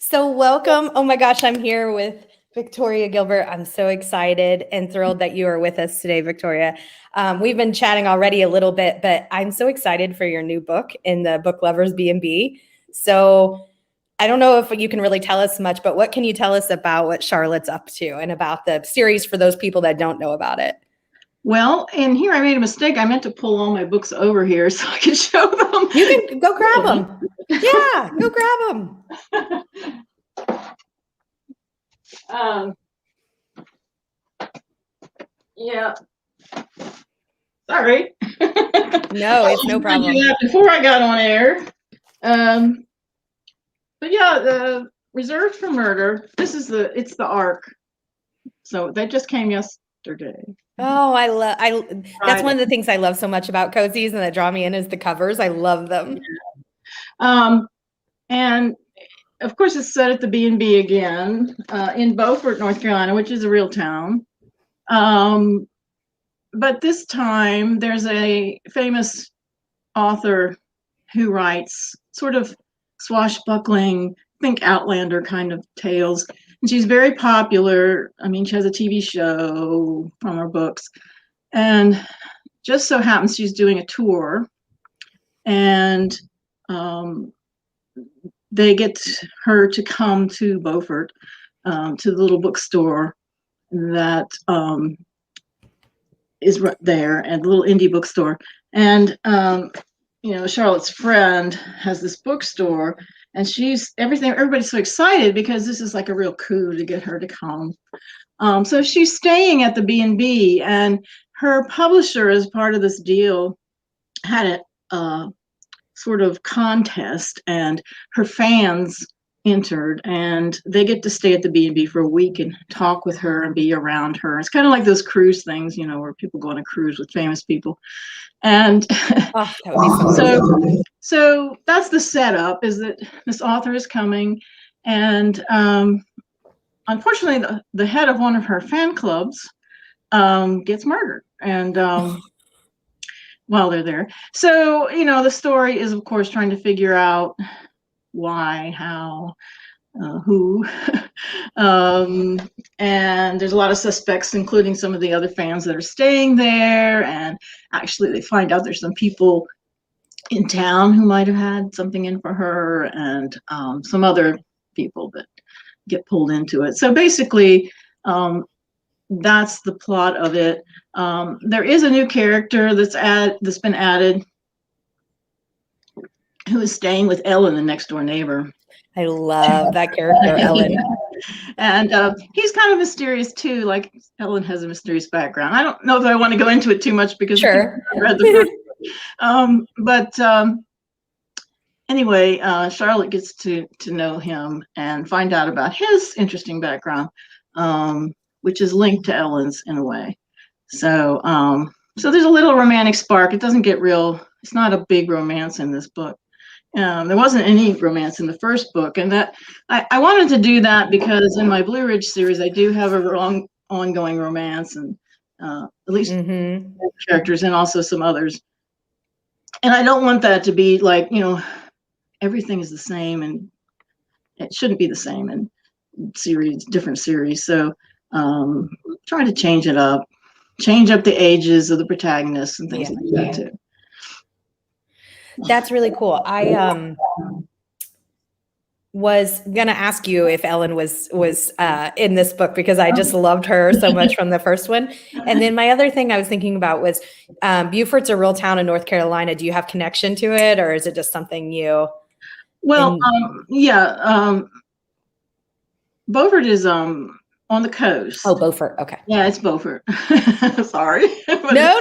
So, welcome. Oh my gosh, I'm here with Victoria Gilbert. I'm so excited and thrilled that you are with us today, Victoria. We've been chatting already a little bit, but I'm so excited for your new book in the Book Lovers B&B. So, I don't know if you can really tell us much, but what can you tell us about what Charlotte's up to and about the series for those people that don't know about it? Well, and here I made a mistake. I meant to pull all my books over here so I could show them. You can go grab them. Yeah, go grab them. Yeah. Sorry. No, it's no problem. Do that before I got on air. But yeah, the Reserved for Murder. It's the arc. So that just came yesterday. Oh, that's one of the things I love so much about cozies and that draw me in is the covers. I love them. And of course it's set at the B&B again, in Beaufort, North Carolina, which is a real town. But this time there's a famous author who writes sort of swashbuckling, think Outlander kind of tales. And she's very popular. I mean, she has a TV show from her books. And just so happens she's doing a tour. And they get her to come to Beaufort, to the little bookstore that is right there, and the little indie bookstore. And Charlotte's friend has this bookstore, and everybody's so excited because this is like a real coup to get her to come. So she's staying at the B&B, and her publisher, as part of this deal, had a sort of contest, and her fans entered, and they get to stay at the B&B for a week and talk with her and be around her. It's kind of like those cruise things, where people go on a cruise with famous people. And that would be so that's the setup, is that this author is coming, and unfortunately the head of one of her fan clubs gets murdered, and while they're there. So, the story is, of course, trying to figure out why, how, who. And there's a lot of suspects, including some of the other fans that are staying there. And actually, they find out there's some people in town who might have had something in for her, and some other people that get pulled into it. So basically, that's the plot of it. There is a new character that's been added, who is staying with Ellen, the next door neighbor. I love that character, Ellen. And he's kind of mysterious too. Like, Ellen has a mysterious background. I don't know if I want to go into it too much because sure. I read the book. But anyway, Charlotte gets to know him and find out about his interesting background, which is linked to Ellen's in a way. So there's a little romantic spark. It doesn't get real. It's not a big romance in this book. There wasn't any romance in the first book, and that I wanted to do that because in my Blue Ridge series I do have a ongoing romance, and at least characters, and also some others. And I don't want that to be like, everything is the same, and it shouldn't be the same in different series. So try to change it up, change up the ages of the protagonists and things like that too. That's really cool. I was gonna ask you if Ellen was in this book, because I just loved her so much from the first one. And then my other thing I was thinking about was Beaufort's a real town in North Carolina. Do you have connection to it, or is it just something you? Well, Beaufort is on the coast. Oh, Beaufort. Okay. Yeah, it's Beaufort. Sorry. No.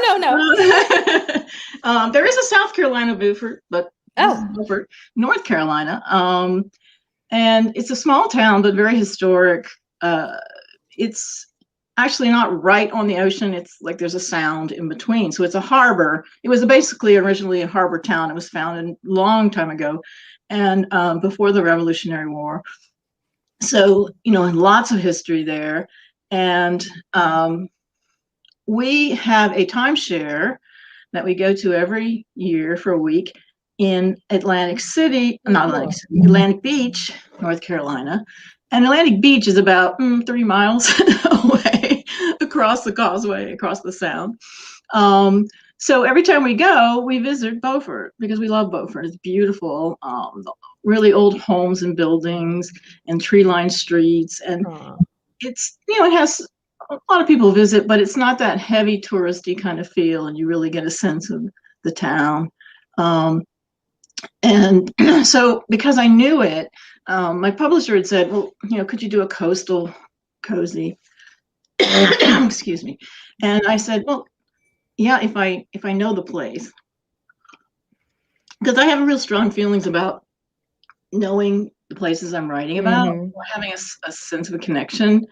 There is a South Carolina Beaufort, but Beaufort, North Carolina. And it's a small town, but very historic. It's actually not right on the ocean. It's like there's a sound in between. So it's a harbor. It was basically originally a harbor town. It was founded a long time ago, and before the Revolutionary War. So, and lots of history there. And we have a timeshare that we go to every year for a week. in Atlantic City, Oh, not cool. Atlantic City, Atlantic Beach, North Carolina. And Atlantic Beach is about 3 miles away across the causeway, across the Sound. So every time we go, we visit Beaufort because we love Beaufort. It's beautiful, really old homes and buildings and tree-lined streets. And Aw. it's, it has a lot of people visit, but it's not that heavy touristy kind of feel, and you really get a sense of the town. And so because I knew it, my publisher had said, well, could you do a coastal cozy? Excuse me. And I said, well, yeah, if I know the place, because I have real strong feelings about knowing the places I'm writing about, or having a sense of a connection.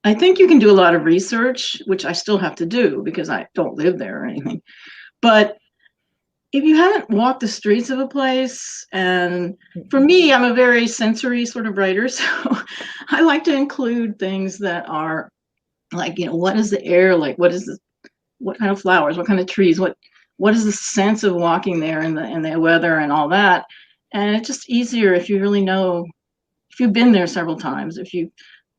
I think you can do a lot of research, which I still have to do because I don't live there or anything. But if you haven't walked the streets of a place, and for me, I'm a very sensory sort of writer, so I like to include things that are like, what is the air like? What kind of flowers? What kind of trees? What is the sense of walking there, and the weather and all that? And it's just easier if you really know, if you've been there several times, if you've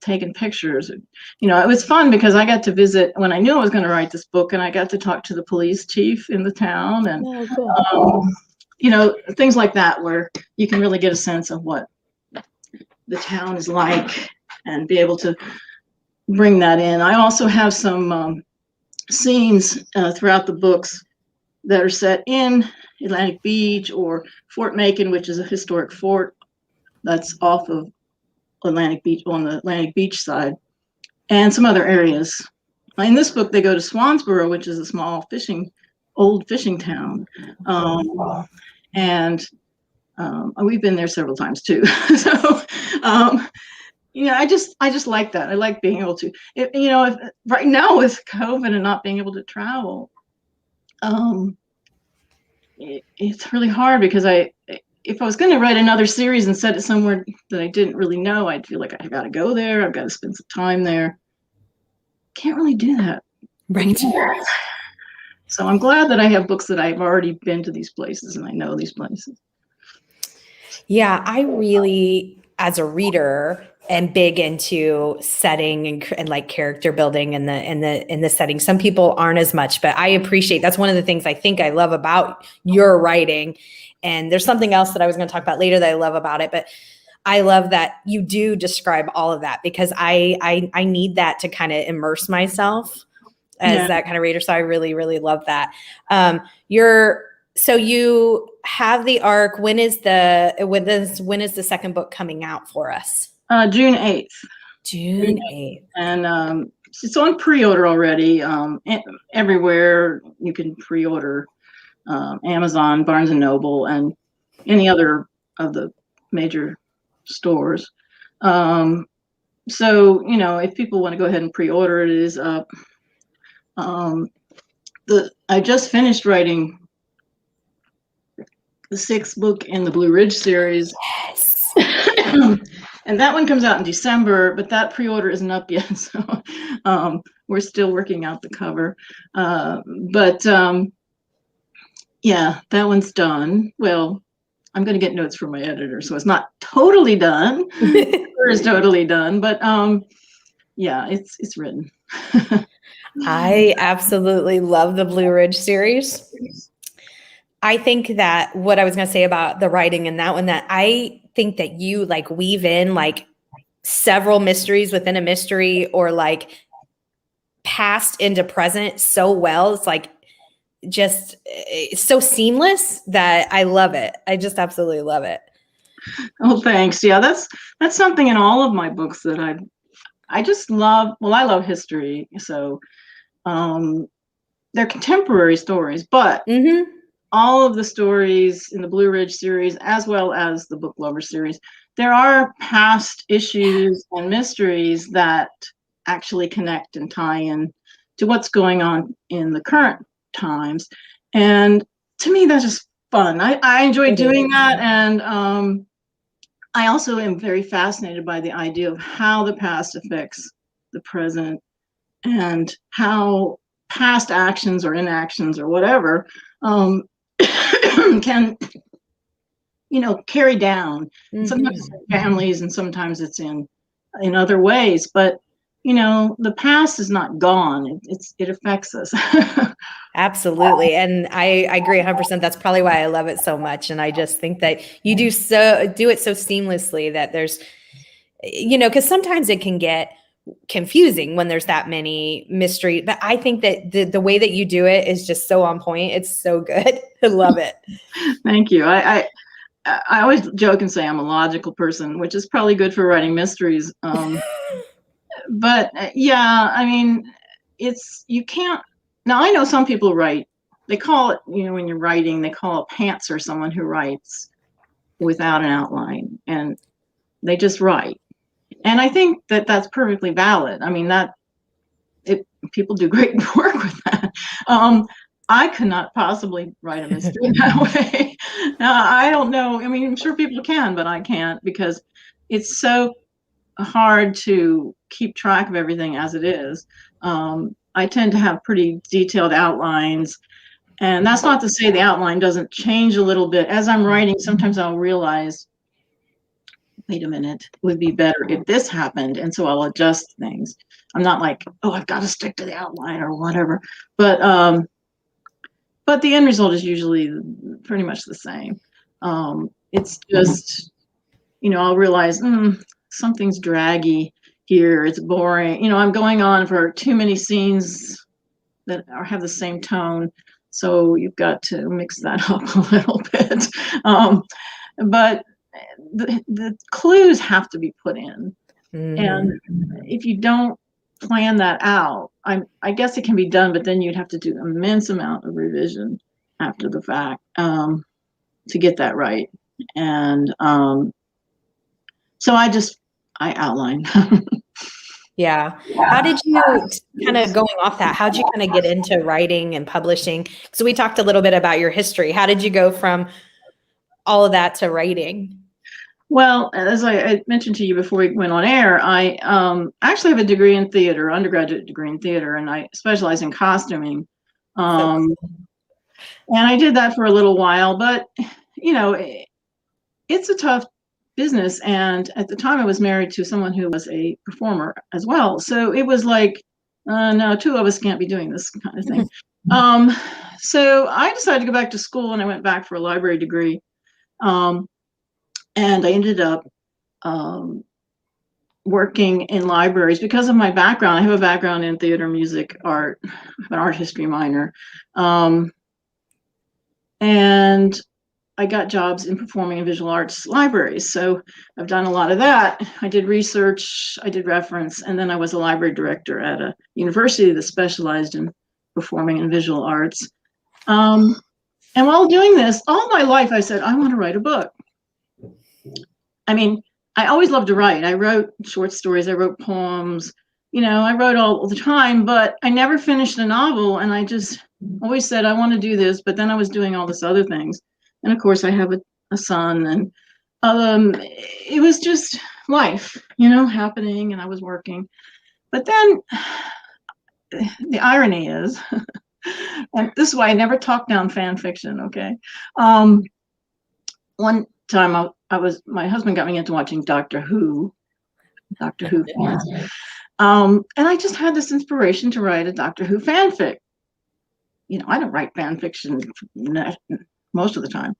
taken pictures. It was fun because I got to visit when I knew I was going to write this book, and I got to talk to the police chief in the town, and Oh, cool. things like that, where you can really get a sense of what the town is like and be able to bring that in. I also have some scenes throughout the books that are set in Atlantic Beach or Fort Macon, which is a historic fort that's off of Atlantic Beach, on the Atlantic Beach side, and some other areas. In this book, they go to Swansboro, which is a small old fishing town. And we've been there several times too. So, I just like that. I like being able to, if right now with COVID and not being able to travel, it's really hard because if I was going to write another series and set it somewhere that I didn't really know, I'd feel like I got to go there. I've got to spend some time there. Can't really do that. Right. So I'm glad that I have books that I've already been to these places and I know these places. Yeah, I really, as a reader, am big into setting and like character building in the setting. Some people aren't as much, but I appreciate, that's one of the things I think I love about your writing. And there's something else that I was going to talk about later that I love about it, but I love that you do describe all of that, because I need that to kind of immerse myself as that kind of reader. So I really, really love that. So you have the arc. When is the second book coming out for us? June 8th. June 8th. And it's on pre-order already. Everywhere you can pre-order, Amazon, Barnes and Noble, and any other of the major stores. So, if people want to go ahead and pre-order, it is up. I just finished writing the 6th book in the Blue Ridge series. Yes. And that one comes out in December, but that pre-order isn't up yet. So we're still working out the cover. Yeah, that one's done. Well, I'm going to get notes from my editor, so it's not totally done. It's totally done, but yeah, it's written. I absolutely love the Blue Ridge series. I think that what I was going to say about the writing in that one, that I think that you like weave in like several mysteries within a mystery, or like past into present so well. It's like just it's so seamless that I love it. I just absolutely love it. Oh, thanks. Yeah, that's something in all of my books that I just love. Well, I love history, so they're contemporary stories, but all of the stories in the Blue Ridge series, as well as the Book Lover series, there are past issues and mysteries that actually connect and tie in to what's going on in the current times. And to me, that's just fun. I enjoy doing that. And I also am very fascinated by the idea of how the past affects the present, and how past actions or inactions or whatever can, carry down. And sometimes Mhm. it's in families and sometimes it's in other ways. But, the past is not gone. It affects us. Absolutely. And I agree 100%. That's probably why I love it so much. And I just think that you do it so seamlessly that there's, because sometimes it can get confusing when there's that many mystery. But I think that the way that you do it is just so on point. It's so good. I love it. Thank you. I always joke and say I'm a logical person, which is probably good for writing mysteries. But yeah, I mean, you can't. Now I know some people write. They call it, when you're writing, they call it pantser, someone who writes without an outline, and they just write. And I think that that's perfectly valid. I mean, people do great work with that. I could not possibly write a mystery that way. I don't know. I mean, I'm sure people can, but I can't because it's so hard to keep track of everything as it is. I tend to have pretty detailed outlines, and that's not to say the outline doesn't change a little bit. As I'm writing, sometimes I'll realize, wait a minute, it would be better if this happened, and so I'll adjust things. I'm not like, oh, I've got to stick to the outline or whatever. But the end result is usually pretty much the same. It's just, I'll realize something's draggy here. It's boring. I'm going on for too many scenes that have the same tone. So you've got to mix that up a little bit. But the clues have to be put in. And if you don't plan that out, I guess it can be done, but then you'd have to do an immense amount of revision after the fact to get that right. And so I outline. Yeah. How did you kind of going off that? How'd you kind of get into writing and publishing? So we talked a little bit about your history. How did you go from all of that to writing? Well, as I mentioned to you before we went on air, I actually have a degree in theater, undergraduate degree in theater, and I specialize in costuming. So And I did that for a little while, but it's a tough business. And at the time, I was married to someone who was a performer as well, so it was like, no, two of us can't be doing this kind of thing. So I decided to go back to school, and I went back for a library degree. And I ended up working in libraries because of my background. I have a background in theater, music, art. I'm an art history minor. And I got jobs in performing and visual arts libraries. So I've done a lot of that. I did research, I did reference, and then I was a library director at a university that specialized in performing and visual arts. And while doing this, all my life I said, I want to write a book. I mean, I always loved to write. I wrote short stories, I wrote poems, I wrote all the time, but I never finished a novel. And I just always said, I want to do this. But then I was doing all this other things. And of course, I have a son, and it was just life, happening, and I was working. But then the irony is, and this is why I never talk down fan fiction, okay? One time my husband got me into watching Doctor Who fans. And I just had this inspiration to write a Doctor Who fanfic. I don't write fan fiction most of the time.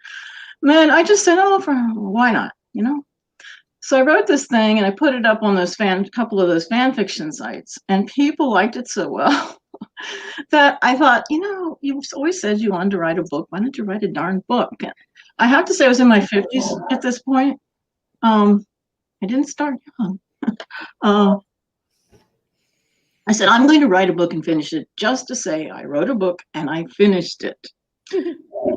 Man, I just said, oh, why not? So I wrote this thing and I put it up on couple of those fan fiction sites, and people liked it so well that I thought, you've always said you wanted to write a book. Why don't you write a darn book? And I have to say I was in my 50s at this point. I didn't start young. I said, I'm going to write a book and finish it, just to say I wrote a book and I finished it.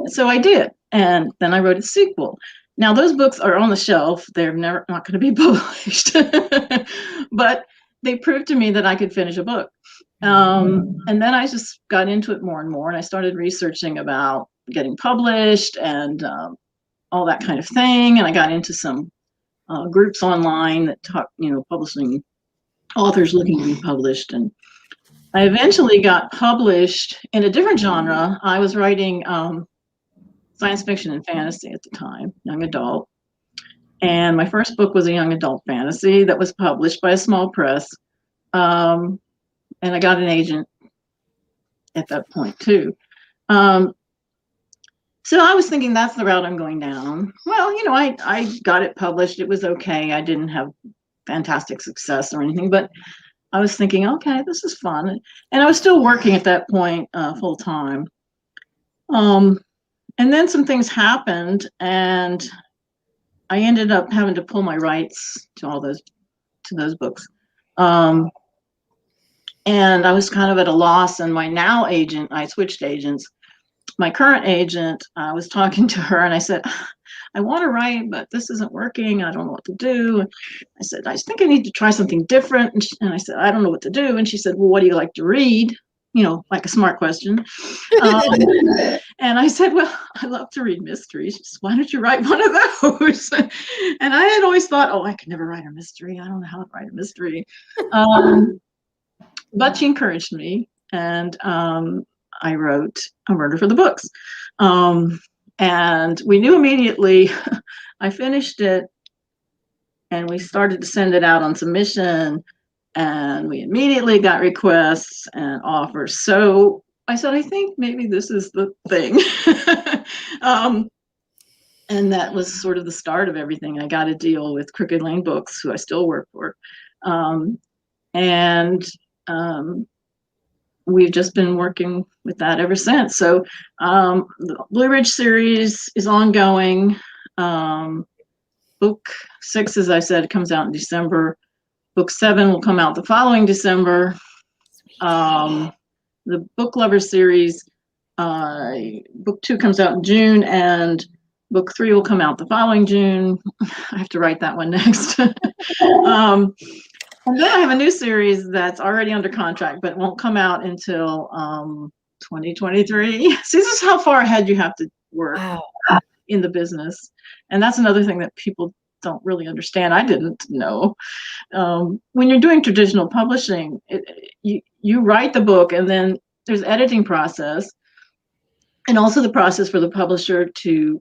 So I did. And then I wrote a sequel. Now those books are on the shelf. They're not going to be published, but they proved to me that I could finish a book. And then I just got into it more and more, and I started researching about getting published and all that kind of thing. And I got into some groups online that talk, publishing authors looking to be published. And I eventually got published in a different genre. I was writing science fiction and fantasy at the time, young adult. And my first book was a young adult fantasy that was published by a small press. And I got an agent at that point too. So I was thinking that's the route I'm going down. Well, I got it published. It was okay. I didn't have fantastic success or anything, but I was thinking, okay, this is fun. And I was still working at that point full time. And then some things happened, and I ended up having to pull my rights to those books. And I was kind of at a loss. And my now agent, I switched agents. My current agent, I was talking to her, and I said, I want to write, but this isn't working. I don't know what to do. I said, I think I need to try something different. And I said, I don't know what to do. And she said, well, what do you like to read? Like a smart question. And I said, well, I love to read mysteries. She said, why don't you write one of those? And I had always thought, I could never write a mystery. I don't know how to write a mystery. But she encouraged me, and I wrote A Murder for the Books. And we knew immediately. I finished it, and we started to send it out on submission, and we immediately got requests and offers. So I said, I think maybe this is the thing. And that was sort of the start of everything. I got a deal with Crooked Lane Books, who I still work for. And we've just been working with that ever since. So the Blue Ridge series is ongoing. Book 6, as I said, comes out in December. Book 7 will come out the following December. The Book Lover series, book 2 comes out in June, and book 3 will come out the following June. I have to write that one next. And then I have a new series that's already under contract, but won't come out until 2023. See, this is how far ahead you have to work in the business. And that's another thing that people don't really understand. I didn't know. When you're doing traditional publishing, you write the book, and then there's editing process, and also the process for the publisher to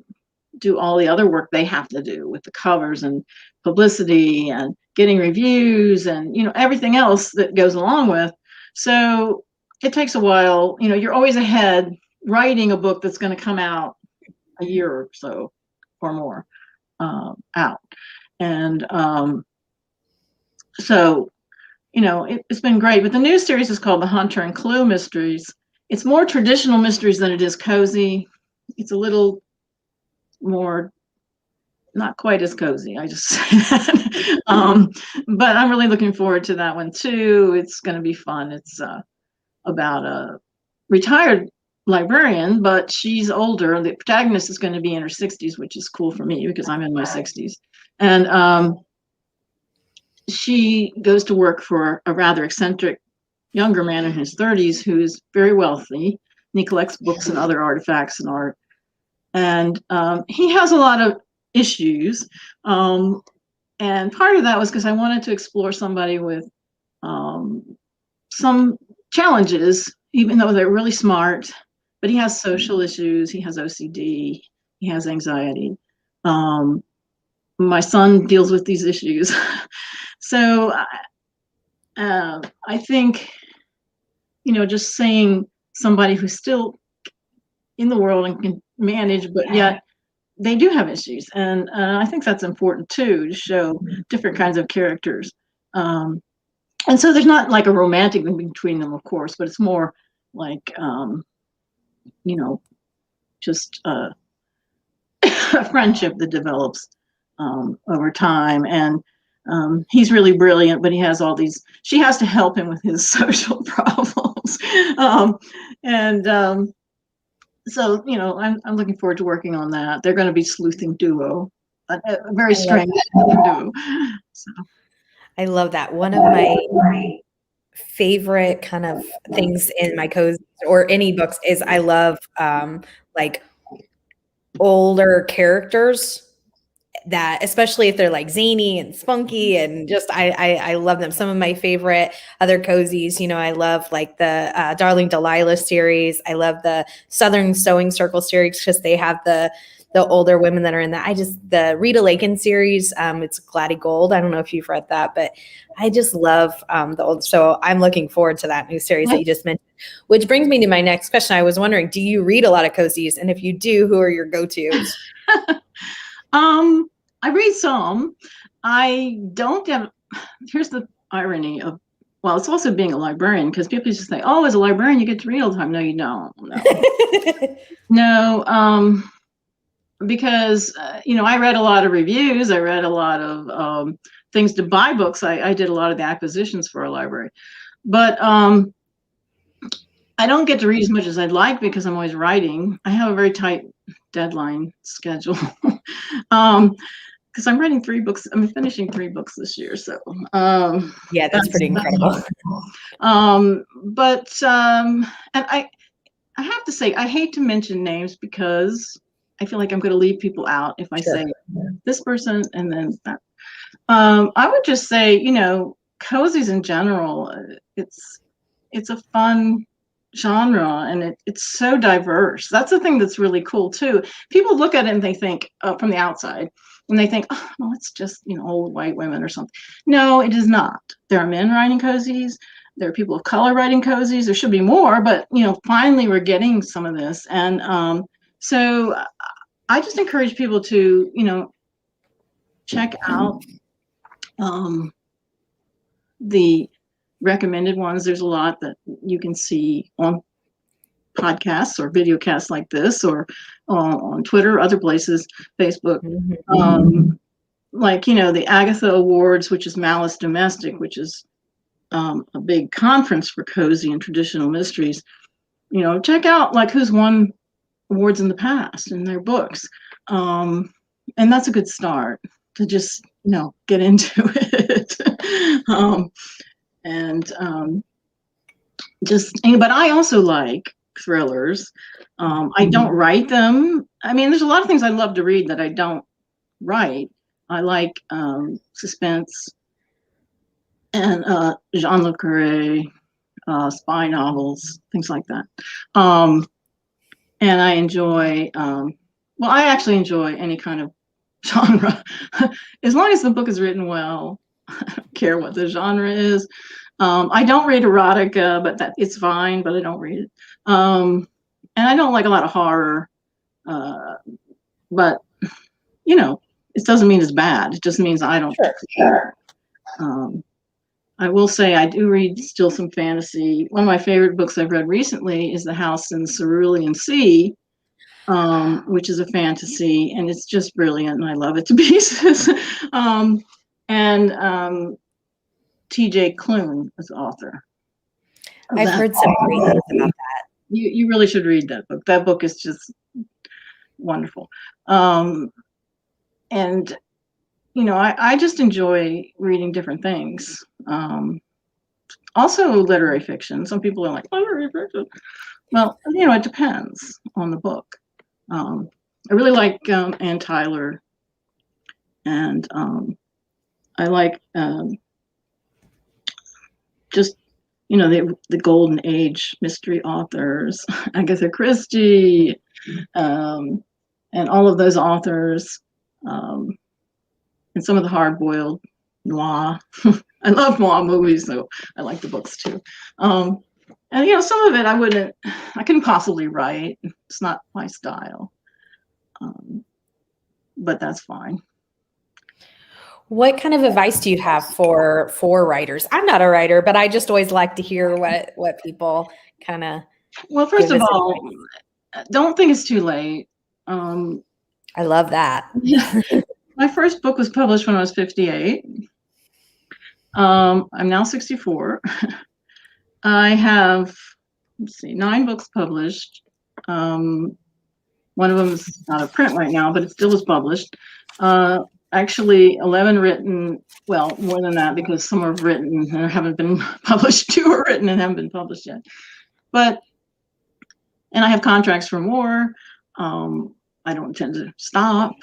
do all the other work they have to do with the covers and publicity and getting reviews and everything else that goes along with. So it takes a while. You're always ahead writing a book that's going to come out a year or so or more out. And so it's been great. But the new series is called The Hunter and Clue Mysteries. It's more traditional mysteries than it is cozy. It's a little more, not quite as cozy, I just said. But I'm really looking forward to that one too. It's going to be fun. It's about a retired librarian, but she's older. The protagonist is going to be in her 60s, which is cool for me because I'm in my 60s. And she goes to work for a rather eccentric younger man in his 30s who's very wealthy, and he collects books and other artifacts and art. And he has a lot of issues. And part of that was because I wanted to explore somebody with some challenges, even though they're really smart. But he has social issues. He has OCD. He has anxiety. My son deals with these issues. So I think, just saying somebody who's still in the world and can manage, but yet they do have issues. And I think that's important too, to show different kinds of characters. And so there's not like a romantic thing between them, of course, but it's more like, just a friendship that develops over time. And he's really brilliant, but he has all these, she has to help him with his social problems. So, I'm looking forward to working on that. They're going to be sleuthing duo, a very strange duo. So. I love that. One of my favorite kind of things in my cozy or any books is I love like older characters that, especially if they're like zany and spunky and just I love them. Some of my favorite other cozies, you know, I love like the Darling Delilah series. I love the Southern Sewing Circle series because they have the older women that are in that. The Rita Lakin series, it's Gladdy Gold. I don't know if you've read that, but I just love the old. So I'm looking forward to that new series that you just mentioned, which brings me to my next question. I was wondering, do you read a lot of cozies? And if you do, who are your go-tos? I read some. I don't have, here's the irony of, well, it's also being a librarian, because people just say, oh, as a librarian, you get to read all the time. No, you don't. No. No, because, you know, I read a lot of reviews. I read a lot of things to buy books. I did a lot of the acquisitions for a library. But I don't get to read as much as I'd like because I'm always writing. I have a very tight deadline schedule. Because I'm writing 3 books. I'm finishing 3 books this year. So yeah, that's pretty incredible. And I have to say, I hate to mention names because I feel like I'm going to leave people out if I say this person and then that. I would just say, you know, cozies in general, it's a fun genre, and it's so diverse. That's the thing that's really cool too. People look at it and they think from the outside, and they think, oh, well, it's just, you know, old white women or something. No, it is not. There are men writing cozies. There are people of color writing cozies. There should be more, but you know, finally we're getting some of this. And so I just encourage people to, you know, check out the recommended ones. There's a lot that you can see on podcasts or video casts like this, or on Twitter, other places, Facebook. Like, you know, the Agatha Awards, which is Malice Domestic, which is a big conference for cozy and traditional mysteries. You know, check out like who's won awards in the past in their books. And that's a good start to just, you know, get into it. But I also like thrillers. I don't write them. I mean, there's a lot of things I love to read that I don't write. I like suspense and Jean Le Carré, spy novels, things like that. And I enjoy, well, I actually enjoy any kind of genre. As long as the book is written well, I don't care what the genre is. I don't read erotica, but that it's fine, but I don't read it. And I don't like a lot of horror, but you know, it doesn't mean it's bad. It just means I don't. Sure. I will say I do read still some fantasy. One of my favorite books I've read recently is The House in the Cerulean Sea, which is a fantasy, and it's just brilliant, and I love it to pieces. T.J. Klune is the author. I've heard some great things about that. You really should read that book. That book is just wonderful. And you know, I just enjoy reading different things. Also literary fiction. Some people are like, literary fiction. Well, you know, it depends on the book. I really like Ann Tyler, and I like just, you know, the golden age mystery authors, Agatha Christie, and all of those authors. And some of the hard-boiled noir. I love noir movies, so I like the books too. And you know, some of it I couldn't possibly write. It's not my style, but that's fine. What kind of advice do you have for writers? I'm not a writer, but I just always like to hear what people kind of. Well, first of all, don't think it's too late. I love that. My first book was published when I was 58. I'm now 64. I have, 9 books published. One of them is out of print right now, but it still is published. Actually, 11 written, well, more than that, because some are written and haven't been published. 2 are written and haven't been published yet. And I have contracts for more. I don't intend to stop.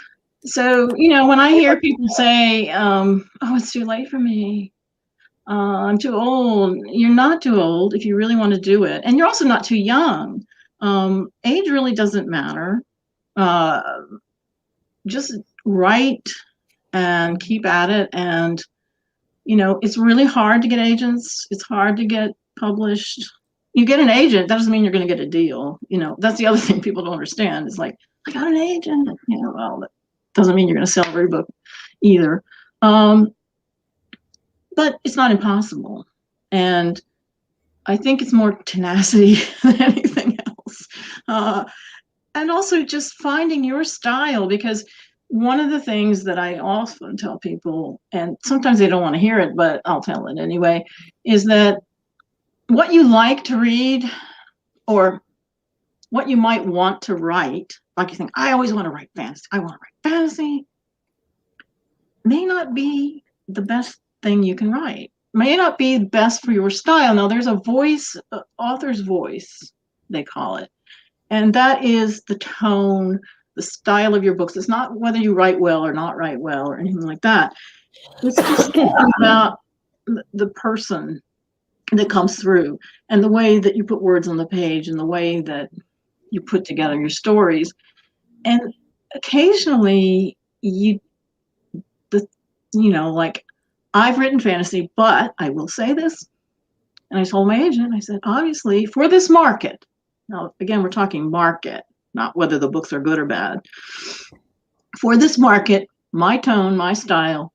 So, you know, when I hear people say, oh, it's too late for me, I'm too old, you're not too old if you really want to do it. And you're also not too young. Age really doesn't matter. Uh, just write and keep at it. And, you know, it's really hard to get agents. It's hard to get published. You get an agent, that doesn't mean you're going to get a deal. You know, that's the other thing people don't understand. It's like, I got an agent. You know, well, that doesn't mean you're going to sell every book either. But it's not impossible. And I think it's more tenacity than anything else. And also just finding your style, because one of the things that I often tell people, and sometimes they don't want to hear it, but I'll tell it anyway, is that what you like to read or what you might want to write, like you think, I always want to write fantasy. I want to write fantasy, may not be the best thing you can write. May not be best for your style. Now, there's a voice, author's voice, they call it. And that is the tone, the style of your books. It's not whether you write well or not write well or anything like that. It's just about the person that comes through and the way that you put words on the page and the way that you put together your stories. And occasionally like I've written fantasy, but I will say this, and I told my agent, I said, obviously for this market, now again, we're talking market, not whether the books are good or bad. For this market, my tone, my style,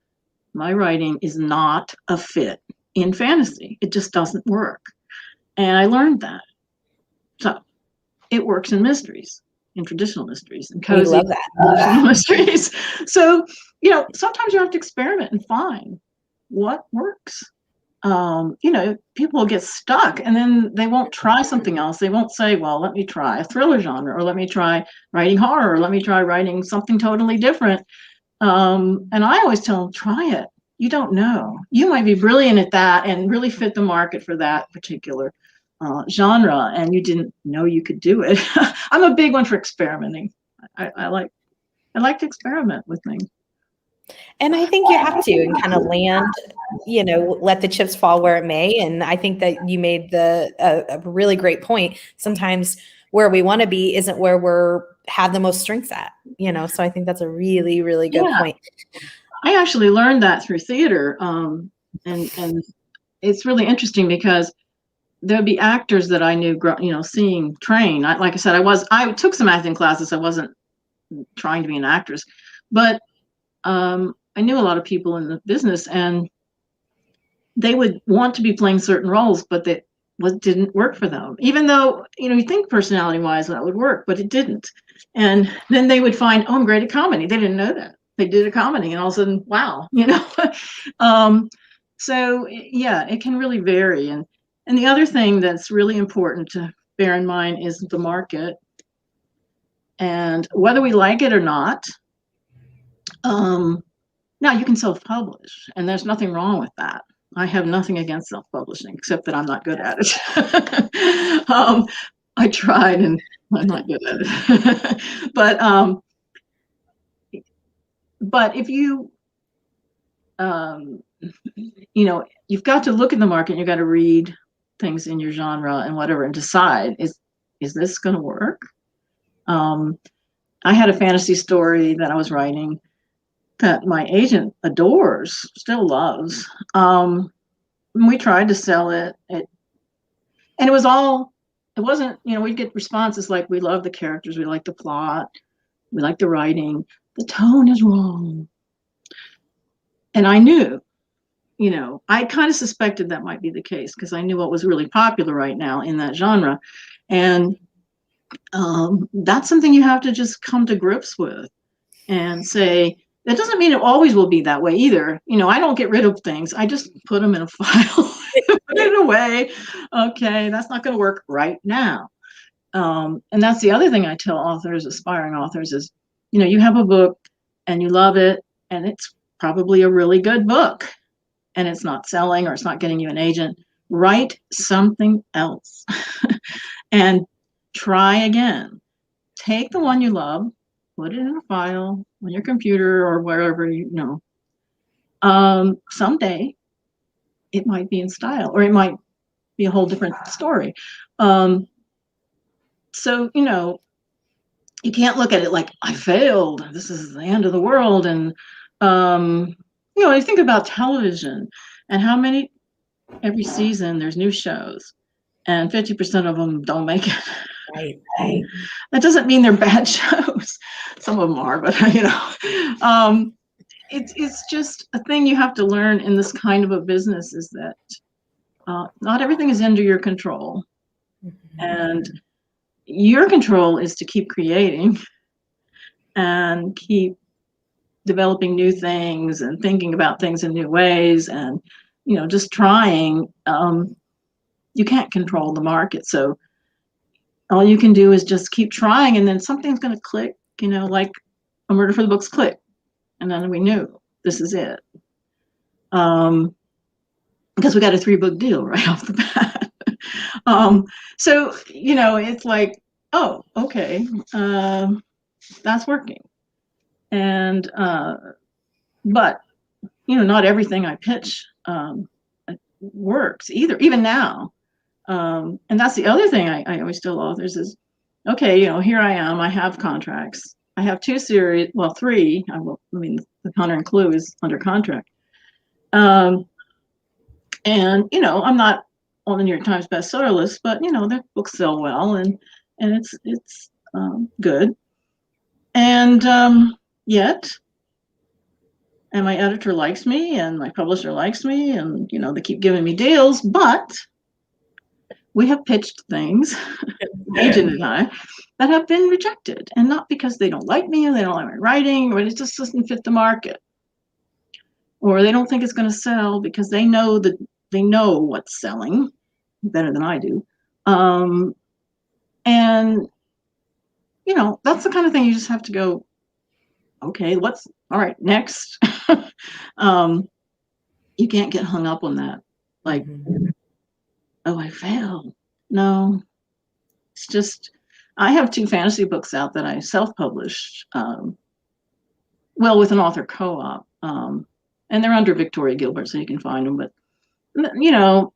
my writing is not a fit in fantasy. It just doesn't work. And I learned that. So it works in mysteries, in traditional mysteries, and cozy We love that. mysteries. So, you know, sometimes you have to experiment and find what works. You know, people will get stuck and then they won't try something else. They won't say, well, let me try a thriller genre, or let me try writing horror, or let me try writing something totally different. And I always tell them, try it. You don't know. You might be brilliant at that and really fit the market for that particular genre, and you didn't know you could do it. I'm a big one for experimenting. I like to experiment with things. And I think you have to, and kind of land, let the chips fall where it may. And I think that you made a really great point. Sometimes where we want to be isn't where have the most strengths at, so I think that's a really, really good point. I actually learned that through theater. And it's really interesting because there'd be actors that I knew, seeing train. Like I said, I took some acting classes. I wasn't trying to be an actress, but I knew a lot of people in the business, and they would want to be playing certain roles, but that didn't work for them. Even though, you think personality-wise that would work, but it didn't. And then they would find, oh, I'm great at comedy. They didn't know that. They did a comedy, and all of a sudden, wow, So yeah, it can really vary. And the other thing that's really important to bear in mind is the market, and whether we like it or not. Now you can self-publish, and there's nothing wrong with that. I have nothing against self-publishing, except that I'm not good at it. I tried, and I'm not good at it. But if you, you've got to look at the market. You've got to read things in your genre and whatever, and decide, is this going to work? I had a fantasy story that I was writing that my agent adores, still loves. We tried to sell it, and it wasn't, we'd get responses like, we love the characters, we like the plot, we like the writing, the tone is wrong. And I knew, I kind of suspected that might be the case, because I knew what was really popular right now in that genre. And that's something you have to just come to grips with and say, that doesn't mean it always will be that way either. I don't get rid of things. I just put them in a file, put it away. Okay, that's not going to work right now. And that's the other thing I tell authors, aspiring authors, is, you have a book and you love it, and it's probably a really good book, and it's not selling, or it's not getting you an agent. Write something else and try again. Take the one you love put it in a file on your computer or wherever you know. Someday it might be in style, or it might be a whole different story. So, you know, you can't look at it like I failed. This is the end of the world. And, you know, you think about television and how many, every season there's new shows and 50% of them don't make it. Right. That doesn't mean they're bad shows. Some of them are, but you know, it's just a thing you have to learn in this kind of a business, is that not everything is under your control, and your control is to keep creating and keep developing new things and thinking about things in new ways, and you know, just trying. You can't control the market, so all you can do is just keep trying, and then something's going to click, you know, like A Murder for the Books click, and then we knew this is it, because we got a 3-book deal right off the bat. So you know, it's like, oh, okay, that's working. And but you know, not everything I pitch works either, even now. And that's the other thing I always tell authors is, okay, you know, here I am, I have contracts. I have 2 series, well, 3. I mean, The Hunter and Clue is under contract. And, you know, I'm not on the New York Times bestseller list, but, you know, their books sell well, and it's good. And yet, and my editor likes me, and my publisher likes me, and, you know, they keep giving me deals, but we have pitched things, agent and I, that have been rejected, and not because they don't like me or they don't like my writing, or it just doesn't fit the market, or they don't think it's going to sell because they know what's selling better than I do. And you know, that's the kind of thing you just have to go, okay, all right, next. You can't get hung up on that, like, oh, I failed. No, it's just, I have 2 fantasy books out that I self-published, well, with an author co-op, and they're under Victoria Gilbert, so you can find them. But you know,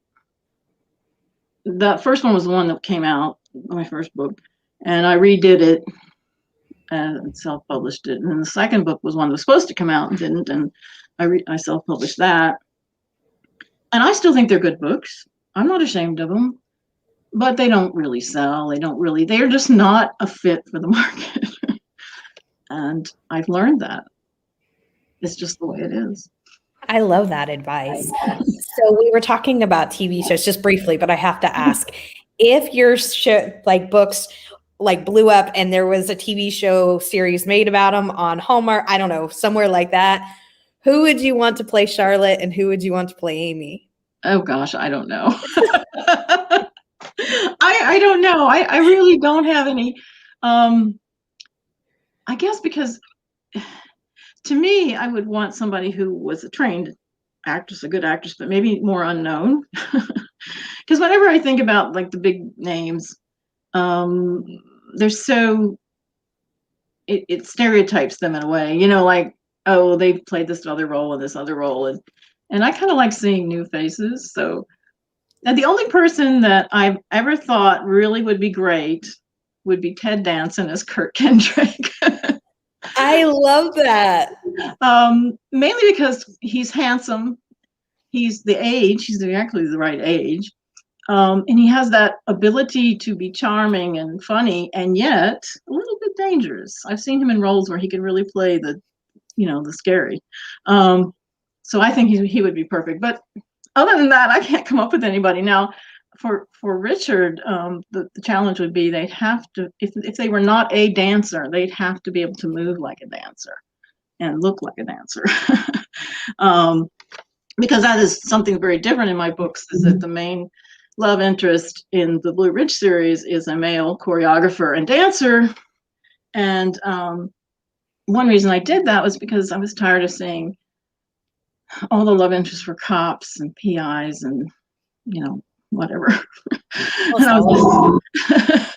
the first one was the one that came out, my first book, and I redid it and self-published it. And then the second book was one that was supposed to come out and didn't, and I self-published that. And I still think they're good books. I'm not ashamed of them, but they don't really sell. They're just not a fit for the market. And I've learned that. It's just the way it is. I love that advice. So we were talking about TV shows just briefly, but I have to ask, if your show, like books, like blew up and there was a TV show series made about them on Hallmark, I don't know, somewhere like that, who would you want to play Charlotte and who would you want to play Amy? Oh gosh, I don't know. I don't know. I really don't have any. I guess because to me, I would want somebody who was a trained actress, a good actress, but maybe more unknown. Because whenever I think about like the big names, they're so, it stereotypes them in a way, you know, like, oh, they've played this other role and this other role, and I kind of like seeing new faces. So, and the only person that I've ever thought really would be great would be Ted Danson as Kirk Kendrick. I love that. Mainly because he's handsome, he's exactly the right age. And he has that ability to be charming and funny, and yet a little bit dangerous. I've seen him in roles where he can really play the, you know, the scary. So I think he would be perfect. But other than that, I can't come up with anybody. Now, for Richard, the challenge would be they'd have to, if they were not a dancer, they'd have to be able to move like a dancer and look like a dancer. Because that is something very different in my books, is that the main love interest in the Blue Ridge series is a male choreographer and dancer. And one reason I did that was because I was tired of seeing all the love interests were cops and PIs and, you know, whatever. And I was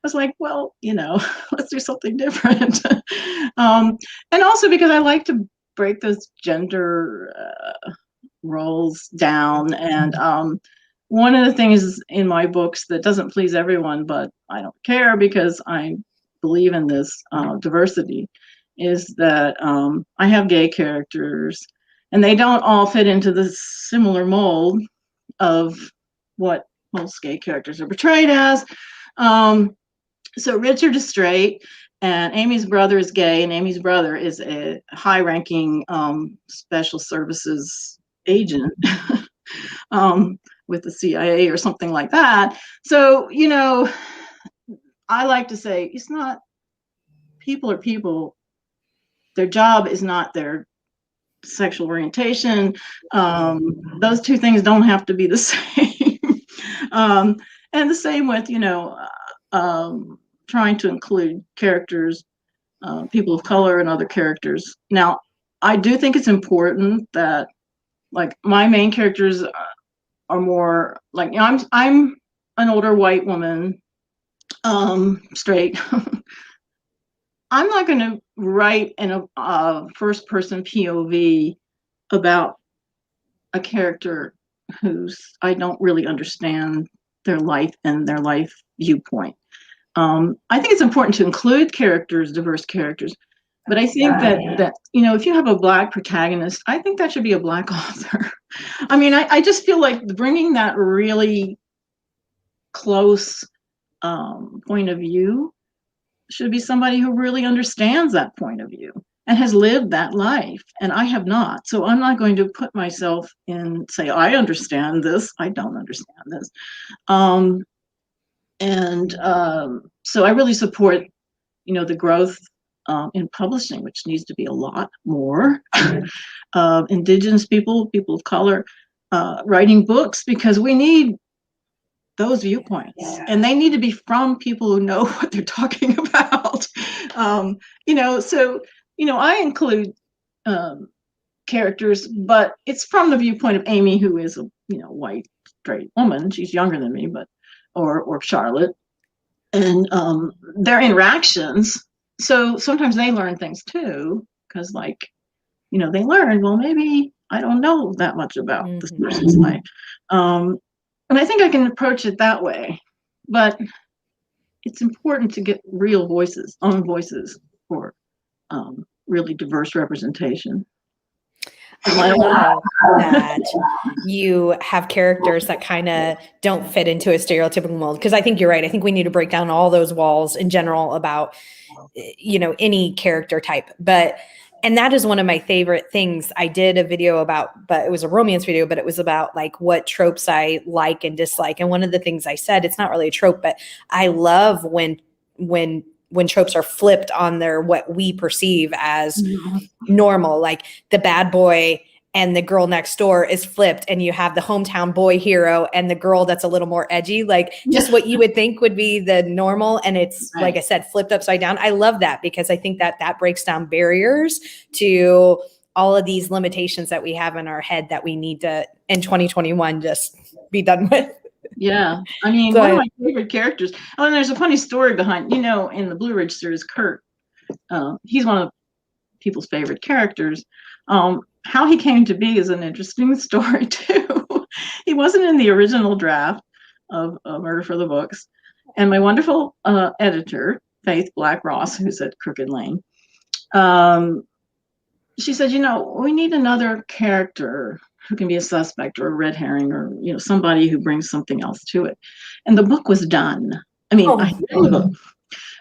was like, well, let's do something different. And also because I like to break those gender roles down. And one of the things in my books that doesn't please everyone, but I don't care because I believe in this diversity, is that I have gay characters, and they don't all fit into the similar mold of what most gay characters are portrayed as. So Richard is straight, and Amy's brother is gay, and Amy's brother is a high-ranking special services agent with the CIA or something like that. So, I like to say it's not, people are people. Their job is not their sexual orientation. Those two things don't have to be the same. And the same with, trying to include characters, people of color and other characters. Now, I do think it's important that, like, my main characters are more like, I'm an older white woman, straight. I'm not going to write in a first person POV about a character I don't really understand their life and their life viewpoint. I think it's important to include characters, diverse characters, but I think that if you have a Black protagonist, I think that should be a Black author. I mean, I just feel like bringing that really close point of view should be somebody who really understands that point of view and has lived that life. And I have not. So I'm not going to put myself in, say, I understand this. I don't understand this. So I really support, the growth in publishing, which needs to be a lot more. Indigenous people of color, writing books, because we need those viewpoints, and they need to be from people who know what they're talking about. So I include characters, but it's from the viewpoint of Amy, who is a white straight woman. She's younger than me, but or Charlotte, and their interactions. So sometimes they learn things too, because they learn, well, maybe I don't know that much about this person's life. And I think I can approach it that way, but it's important to get real voices, own voices, for really diverse representation. I love that you have characters that kind of don't fit into a stereotypical mold, because I think you're right. I think we need to break down all those walls in general about, any character type. And that is one of my favorite things. I did a video about, but it was a romance video, but it was about like what tropes I like and dislike. And one of the things I said, it's not really a trope, but I love when tropes are flipped on their, what we perceive as normal, like the bad boy and the girl next door is flipped, and you have the hometown boy hero and the girl that's a little more edgy, like just what you would think would be the normal. And it's right. Like I said, flipped upside down. I love that, because I think that breaks down barriers to all of these limitations that we have in our head that we need to, in 2021, just be done with. Yeah. I mean, one of my favorite characters. Oh, and there's a funny story behind, in the Blue Ridge series, Kurt, he's one of people's favorite characters. How he came to be is an interesting story too. He wasn't in the original draft of Murder for the Books. And my wonderful editor, Faith Black Ross, who's at Crooked Lane, she said, we need another character who can be a suspect or a red herring, or, somebody who brings something else to it. And the book was done. I mean,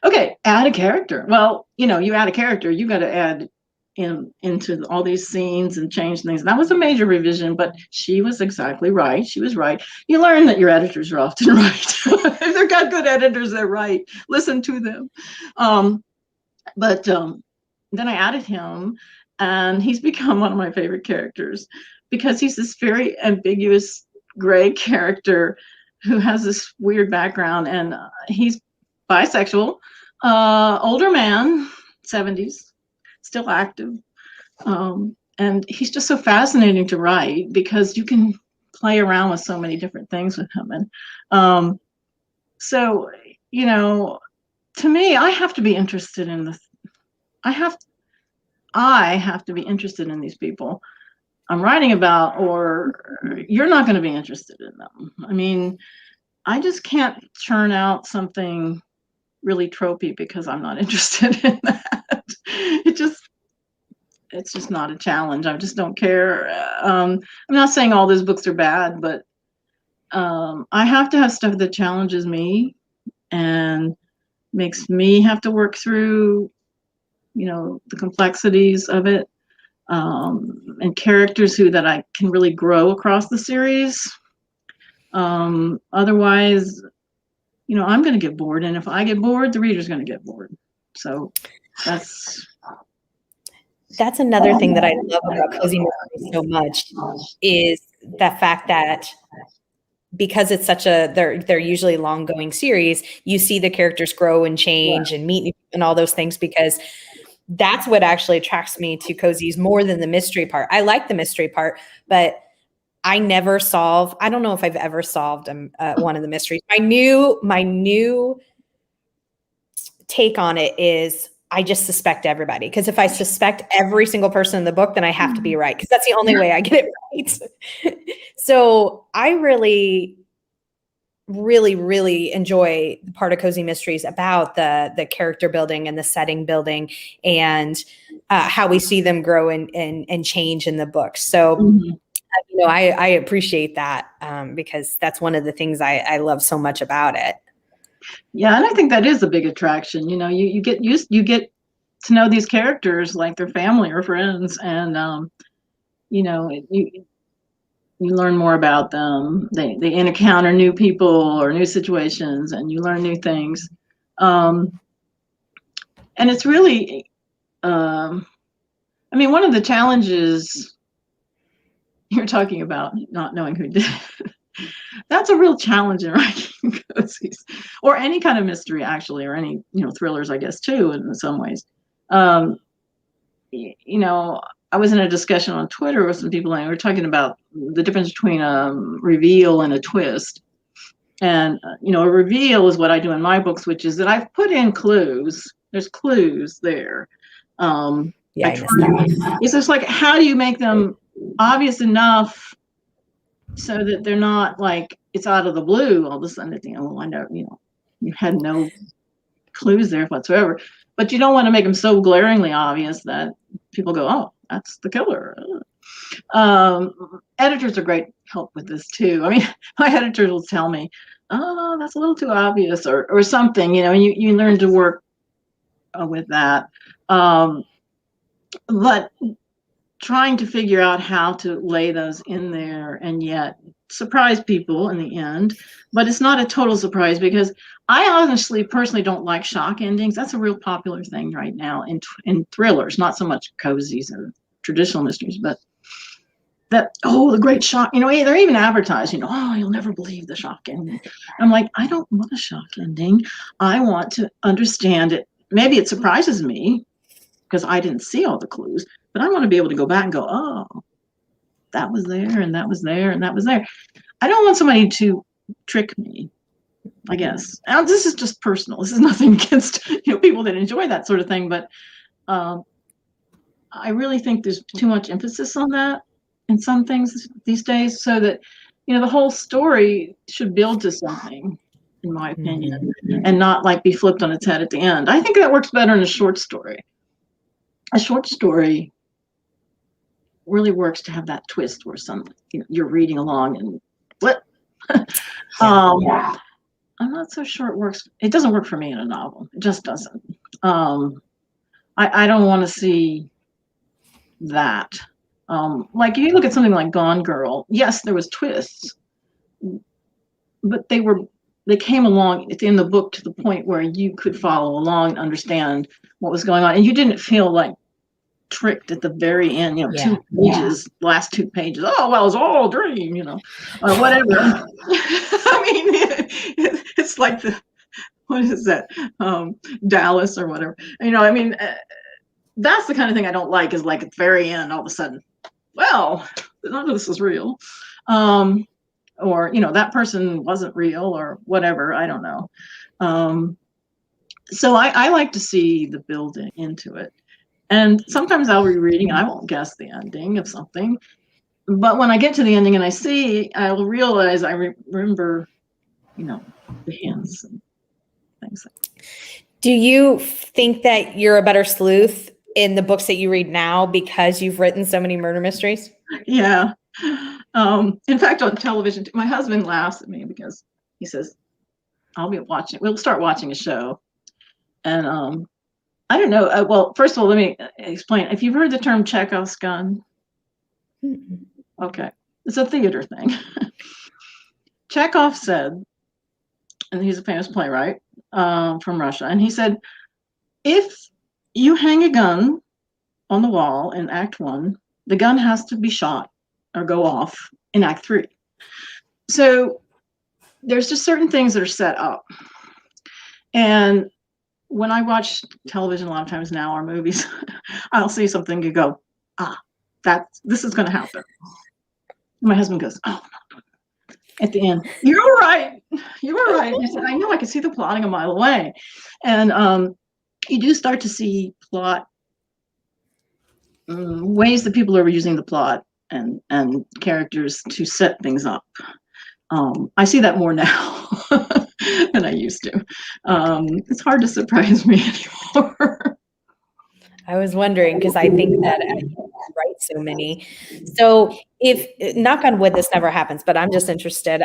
okay, add a character. Well, you add a character, you got to add into all these scenes and change things. That was a major revision, but she was exactly right. She was right. You learn that your editors are often right. If they've got good editors, they're right. Listen to them. But then I added him, and he's become one of my favorite characters, because he's this very ambiguous gray character who has this weird background, and he's bisexual, older man, 70s, still active. And he's just so fascinating to write, because you can play around with so many different things with him. And so, to me, I have to be interested in this. I have to be interested in these people I'm writing about, or you're not going to be interested in them. I mean, I just can't churn out something really tropey because I'm not interested in that. It's just not a challenge. I just don't care. I'm not saying all those books are bad, but I have to have stuff that challenges me and makes me have to work through, the complexities of it, and characters that I can really grow across the series. Otherwise, I'm going to get bored, and if I get bored, the reader's going to get bored. So that's another thing that I love about cozy mysteries so much is the fact that because it's such they're usually long going series, you see the characters grow and change and meet and all those things, because that's what actually attracts me to cozies more than the mystery part. I like the mystery part, but I don't know if I've ever solved one of the mysteries. My new take on it is I just suspect everybody. Because if I suspect every single person in the book, then I have to be right, because that's the only way I get it right. So I really, really, really enjoy the part of Cozy Mysteries about the character building and the setting building, and how we see them grow and change in the book. So, I appreciate that, because that's one of the things I love so much about it. Yeah, and I think that is a big attraction. You get to know these characters like they're family or friends, and you learn more about them. They encounter new people or new situations, and you learn new things. And it's really, one of the challenges you're talking about, not knowing who did it. That's a real challenge in writing cozies, or any kind of mystery, actually, or any thrillers, I guess, too, in some ways. I was in a discussion on Twitter with some people, and we were talking about the difference between a reveal and a twist. And a reveal is what I do in my books, which is that I've put in clues. There's clues there. It's just like, how do you make them obvious enough so that they're not like it's out of the blue all of a sudden at the end? Well, I know you had no clues there whatsoever, but you don't want to make them so glaringly obvious that people go, "Oh, that's the killer." Editors are great help with this too. My editors will tell me, "Oh, that's a little too obvious," or something. And you learn to work with that. But trying to figure out how to lay those in there and yet surprise people in the end. But it's not a total surprise, because I honestly, personally don't like shock endings. That's a real popular thing right now in thrillers, not so much cozies or traditional mysteries, but that, the great shock, they're even advertised, you'll never believe the shock ending. I'm like, I don't want a shock ending. I want to understand it. Maybe it surprises me because I didn't see all the clues, but I want to be able to go back and go, oh, that was there, and that was there, and that was there. I don't want somebody to trick me, I guess. Now, this is just personal. This is nothing against people that enjoy that sort of thing, but I really think there's too much emphasis on that in some things these days, so that the whole story should build to something, in my opinion, and not like be flipped on its head at the end. I think that works better in a short story. A short story really works to have that twist where you're reading along and what. I'm not so sure it works. It doesn't work for me in a novel. It just doesn't. I don't want to see that. Like if you look at something like Gone Girl, yes, there was twists, but they came along at the end of the book to the point where you could follow along and understand what was going on, and you didn't feel like tricked at the very end, 2 pages, last 2 pages. Oh, well, it's all a dream, or whatever. It's like what is that? Dallas or whatever. That's the kind of thing I don't like, is like at the very end, all of a sudden, well, none of this is real. Or, that person wasn't real or whatever. I don't know. So I like to see the building into it. And sometimes I'll be reading, I won't guess the ending of something. But when I get to the ending and I see, I'll realize I remember, the hints and things like that. Do you think that you're a better sleuth in the books that you read now because you've written so many murder mysteries? Yeah. In fact, on television, my husband laughs at me because he says, we'll start watching a show. And I don't know. Well, first of all, let me explain. If you've heard the term Chekhov's gun, okay, it's a theater thing. Chekhov said, and he's a famous playwright from Russia, and he said, if you hang a gun on the wall in Act 1, the gun has to be shot or go off in Act 3. So there's just certain things that are set up. And when I watch television a lot of times now or movies, I'll see something and go, this is going to happen. And my husband goes, oh, at the end, you were right. You were right. And I said, I know, I can see the plotting a mile away. And you do start to see plot ways that people are using the plot and characters to set things up. I see that more now than I used to. It's hard to surprise me anymore. I was wondering because I think that you write so many. So if, knock on wood, this never happens, but I'm just interested.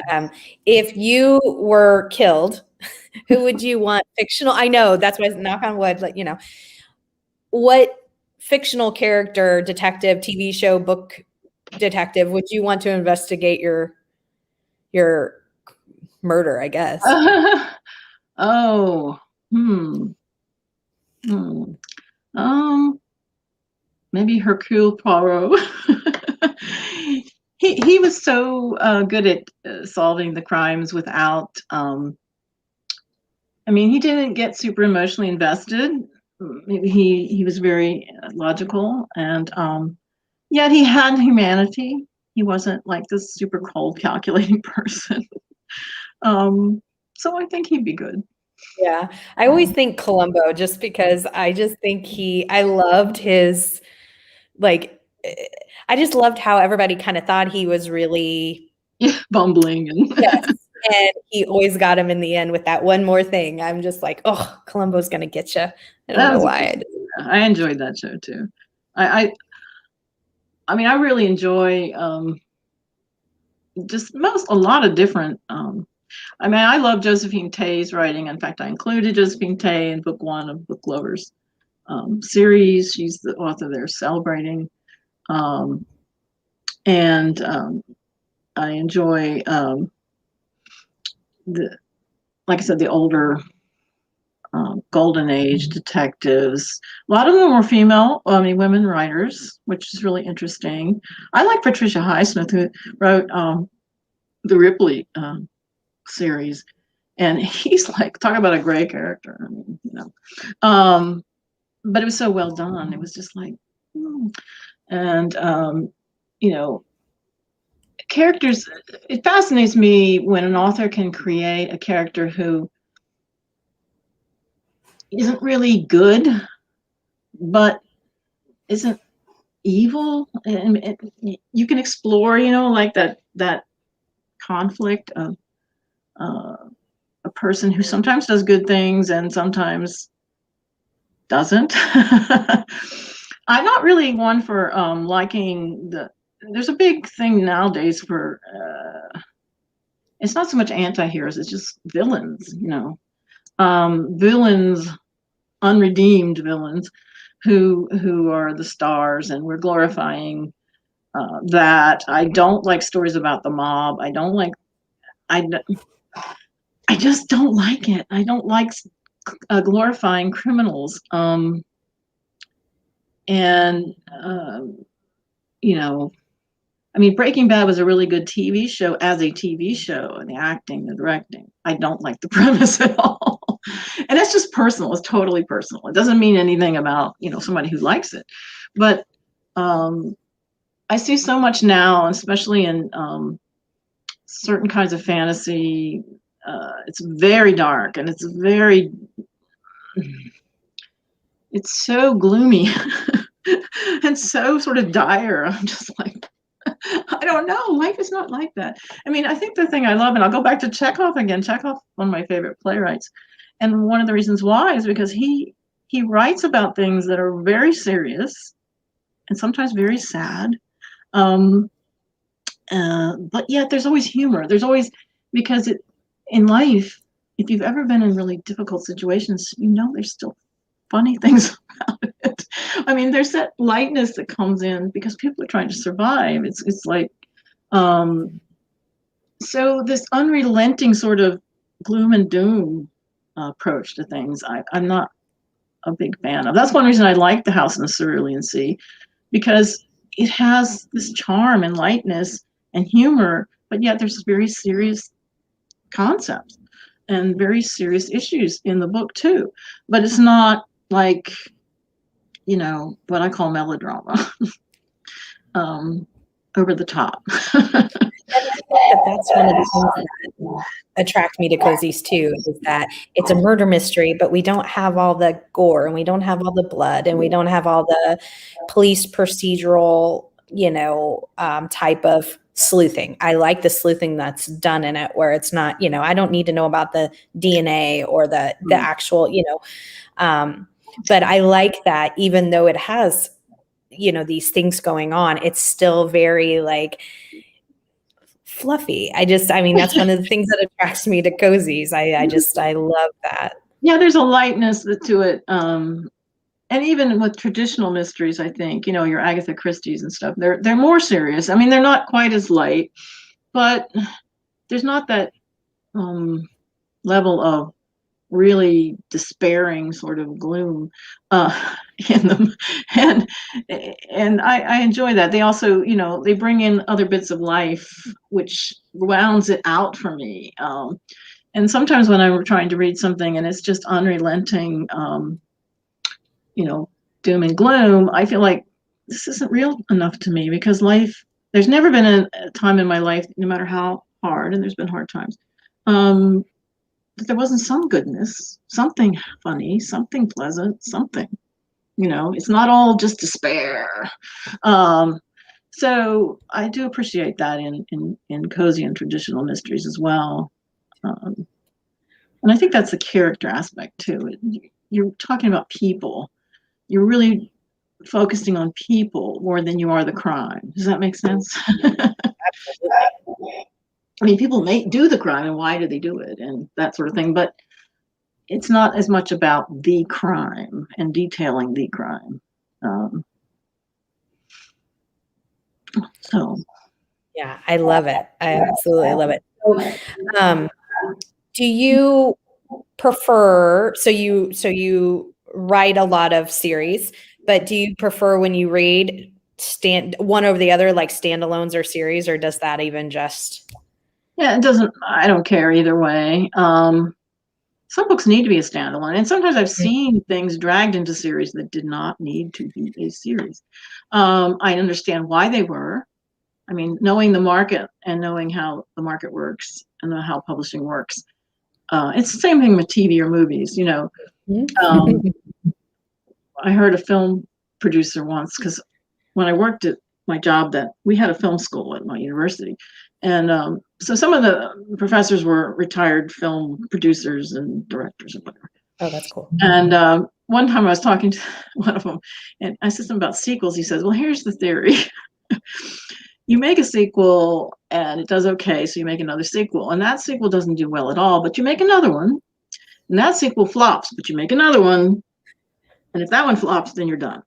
If you were killed, who would you want fictional? I know that's why knock on wood, like, what fictional character, detective, TV show, book detective would you want to investigate your murder, I guess? Oh, maybe Hercule Poirot. he was so good at solving the crimes without. He didn't get super emotionally invested. He was very logical, and yet he had humanity. He wasn't like this super cold, calculating person. So I think he'd be good. Yeah, I always think Columbo just because I just think I loved his, like, I just loved how everybody kind of thought he was really bumbling and yes, and he always got him in the end with that one more thing. I'm just like, oh, Columbo's gonna get you. I don't know why. I enjoyed that show too. I really enjoy just a lot of different. I love Josephine Tey's writing. In fact, I included Josephine Tey in book 1 of Book Lovers series. She's the author they're celebrating. And I enjoy like I said, the older Golden Age detectives. A lot of them were female, women writers, which is really interesting. I like Patricia Highsmith, who wrote the Ripley series, and he's like, talk about a great character. But it was so well done. It was just like, and characters. It fascinates me when an author can create a character who isn't really good, but isn't evil, and you can explore, like that conflict of a person who sometimes does good things and sometimes doesn't. I'm not really one for liking there's a big thing nowadays for it's not so much anti-heroes, it's just villains, villains, unredeemed villains who are the stars, and we're glorifying that. I don't like stories about the mob. I just don't like it. I don't like glorifying criminals. Breaking Bad was a really good TV show as a TV show, and the acting, the directing. I don't like the premise at all. And that's just personal. It's totally personal. It doesn't mean anything about, somebody who likes it. But I see so much now, especially in certain kinds of fantasy. It's very dark, and it's very it's so gloomy and so sort of dire. I'm just like, I don't know. Life is not like that. I mean, I think the thing I love, and I'll go back to Chekhov again. Chekhov, one of my favorite playwrights, and one of the reasons why is because he writes about things that are very serious and sometimes very sad. Um, but yet there's always humor. There's always, because in life, if you've ever been in really difficult situations, you know there's still funny things about it. I mean, there's that lightness that comes in because people are trying to survive. It's like, um, so this unrelenting sort of gloom and doom approach to things, I'm not a big fan of. That's one reason I like The House in the Cerulean Sea, because it has this charm and lightness and humor, but yet there's very serious concepts and very serious issues in the book too. But it's not like, what I call melodrama, over the top. And I think that that's one of the things that attract me to cozies too, is that it's a murder mystery, but we don't have all the gore and we don't have all the blood and we don't have all the police procedural, type of sleuthing. I like the sleuthing that's done in it where it's not, I don't need to know about the DNA or the actual, but I like that even though it has, these things going on, it's still very like fluffy. I mean, that's one of the things that attracts me to cozies. I love that. Yeah, there's a lightness to it. And even with traditional mysteries, I think, your Agatha Christie's and stuff, they're more serious. I mean, they're not quite as light, but there's not that level of really despairing sort of gloom in them, and I enjoy that. They also, they bring in other bits of life, which rounds it out for me. And sometimes when I'm trying to read something and it's just unrelenting, doom and gloom, I feel like this isn't real enough to me, because life. There's never been a time in my life, no matter how hard, and there's been hard times, that there wasn't some goodness, something funny, something pleasant, something. It's not all just despair. Um, so I do appreciate that in cozy and traditional mysteries as well. And I think that's the character aspect too. You're talking about people. You're really focusing on people more than you are the crime. Does that make sense? I mean, people may do the crime, and why do they do it, and that sort of thing. But it's not as much about the crime and detailing the crime. So Yeah, I love it. I absolutely love it. So, do you prefer, so you write a lot of series, but do you prefer when you read stand one over the other, like standalones or series, or does that even just? yeah, I don't care either way. Some books need to be a standalone, and sometimes I've seen things dragged into series that did not need to be a series. I understand why they were. I mean, knowing the market and knowing how the market works and how publishing works. It's the same thing with TV or movies, I heard a film producer once, because when I worked at my job, that we had a film school at my university. And so some of the professors were retired film producers and directors and whatever. Oh, that's cool. And one time I was talking to one of them, and I said something about sequels. He says, well, here's the theory. You make a sequel and it does okay, so you make another sequel. And that sequel doesn't do well at all, but you make another one. And that sequel flops, but you make another one. And if that one flops, then you're done.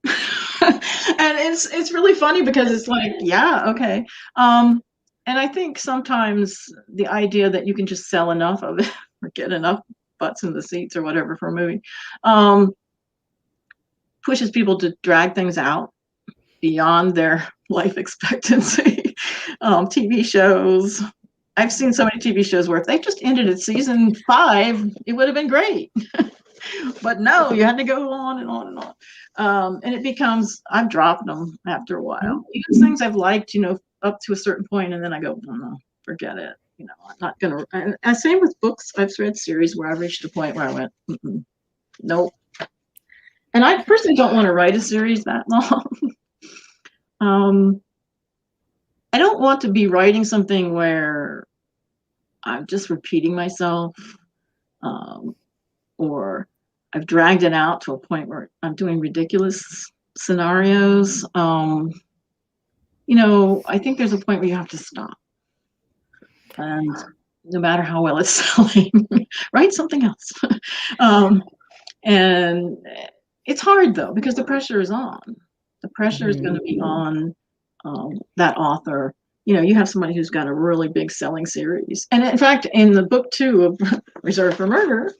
And it's really funny, because it's like, yeah, okay. And I think sometimes the idea that you can just sell enough of it or get enough butts in the seats or whatever for a movie pushes people to drag things out beyond their life expectancy. TV shows. I've seen so many TV shows where if they just ended at season 5, it would have been great. But no, you had to go on and on and on. And it becomes, I've dropped them after a while. Even things I've liked, up to a certain point, and then I go, oh, no, forget it. I'm not going to. And same with books. I've read series where I've reached a point where I went, mm-mm. Nope. And I personally don't want to write a series that long. I don't want to be writing something where I'm just repeating myself, or I've dragged it out to a point where I'm doing ridiculous scenarios. I think there's a point where you have to stop. And no matter how well it's selling, write something else. And it's hard though, because the pressure is on. The pressure is going to be on that author. You have somebody who's got a really big selling series. And in fact, in the book 2 of Reserved for Murder,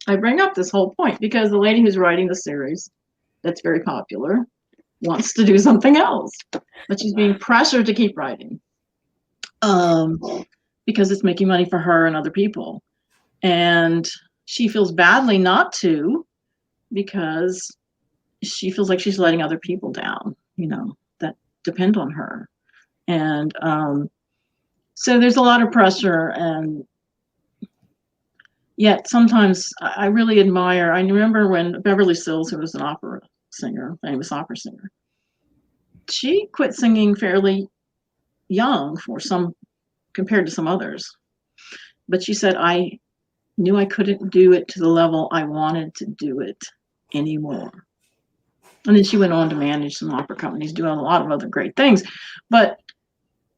I bring up this whole point because the lady who's writing the series that's very popular wants to do something else, but she's being pressured to keep writing because it's making money for her and other people. And she feels badly not to, because she feels like she's letting other people down, that depend on her. And so there's a lot of pressure, and yet sometimes I really admire. I remember when Beverly Sills, who was an opera singer, famous opera singer, she quit singing fairly young compared to some others. But she said, I knew I couldn't do it to the level I wanted to do it anymore. And then she went on to manage some opera companies, do a lot of other great things. But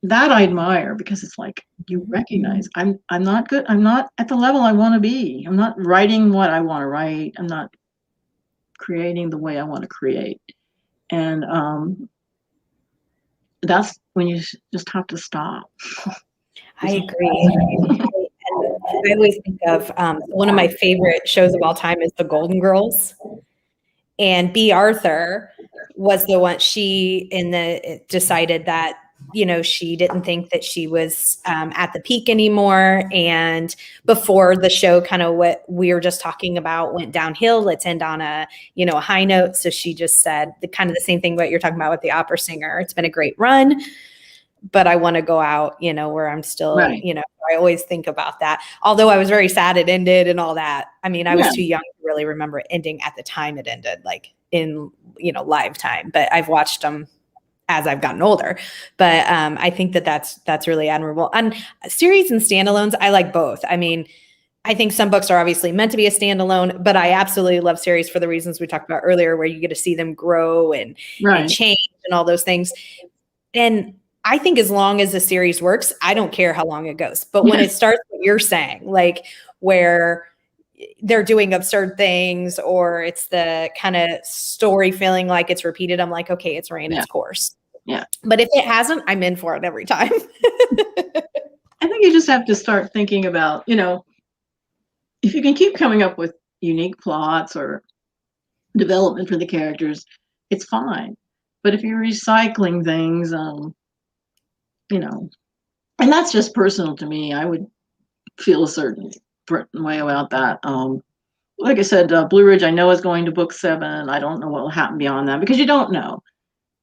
that I admire, because it's like you recognize I'm not good. I'm not at the level I want to be. I'm not writing what I want to write. I'm not creating the way I want to create. And that's when you just have to stop. I agree. I always think of one of my favorite shows of all time is The Golden Girls. And B. Arthur was the one, she decided that, she didn't think that she was at the peak anymore. And before the show, kind of what we were just talking about, went downhill, let's end on a high note. So she just said kind of the same thing what you're talking about with the opera singer. It's been a great run, but I want to go out, where I'm still, right. I always think about that. Although I was very sad it ended and all that. I mean, I was too young to really remember it ending at the time it ended, like in, live time, but I've watched them as I've gotten older. But I think that's really admirable. And series and standalones, I like both. I mean, I think some books are obviously meant to be a standalone, but I absolutely love series for the reasons we talked about earlier, where you get to see them grow and change and all those things. And I think as long as the series works, I don't care how long it goes. But when it starts what you're saying, like where they're doing absurd things, or it's the kind of story feeling like it's repeated, I'm like, okay, it's ran its course. Yeah. But if it hasn't, I'm in for it every time. I think you just have to start thinking about, if you can keep coming up with unique plots or development for the characters, it's fine. But if you're recycling things, and that's just personal to me, I would feel a certain way about that. Like I said, Blue Ridge, I know, is going to book 7. I don't know what will happen beyond that, because you don't know.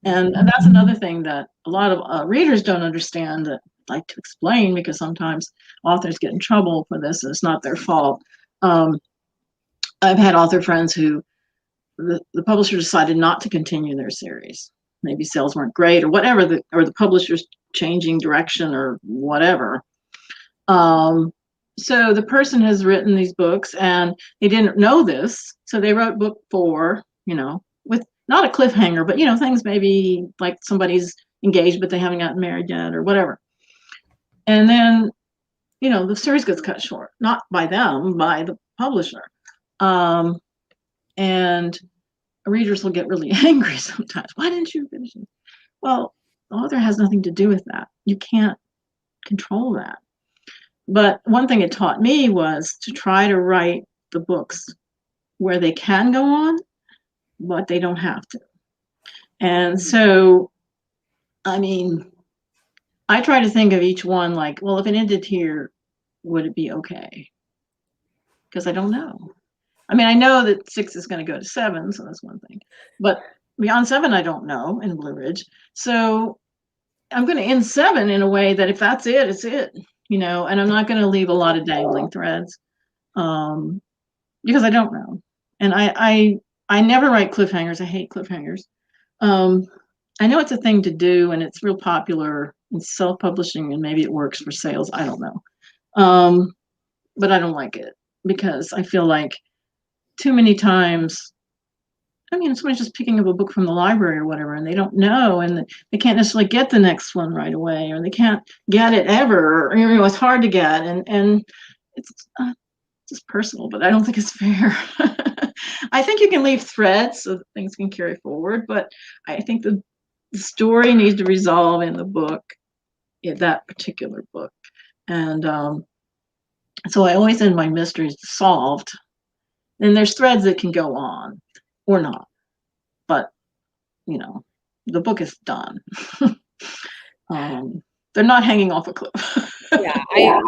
And that's another thing that a lot of readers don't understand, that I like to explain, because sometimes authors get in trouble for this and it's not their fault. I've had author friends who the publisher decided not to continue their series. Maybe sales weren't great or whatever, or the publisher's changing direction or whatever. So the person has written these books and they didn't know this. So they wrote book 4, with not a cliffhanger, but, things maybe like somebody's engaged, but they haven't gotten married yet or whatever. And then, the series gets cut short, not by them, by the publisher. And readers will get really angry sometimes. Why didn't you finish it? Well, the author has nothing to do with that. You can't control that. But one thing it taught me was to try to write the books where they can go on, but they don't have to. And so, I mean, I try to think of each one like, well, if it ended here, would it be okay? Because I don't know. I mean, I know that 6 is going to go to 7, so that's one thing. But beyond 7, I don't know in Blue Ridge. So I'm going to end 7 in a way that if that's it, it's it. And I'm not going to leave a lot of dangling threads, because I don't know. And I never write cliffhangers. I hate cliffhangers. I know it's a thing to do, and it's real popular in self-publishing, and maybe it works for sales. I don't know. But I don't like it because I feel like too many times, I mean, somebody's just picking up a book from the library or whatever, and they don't know, and they can't necessarily get the next one right away, or they can't get it ever, or, it's hard to get, and it's just personal, but I don't think it's fair. I think you can leave threads so that things can carry forward, but I think the story needs to resolve in the book, in that particular book. And so I always end my mysteries solved. And there's threads that can go on or not, but the book is done. They're not hanging off a cliff. Yeah, I'm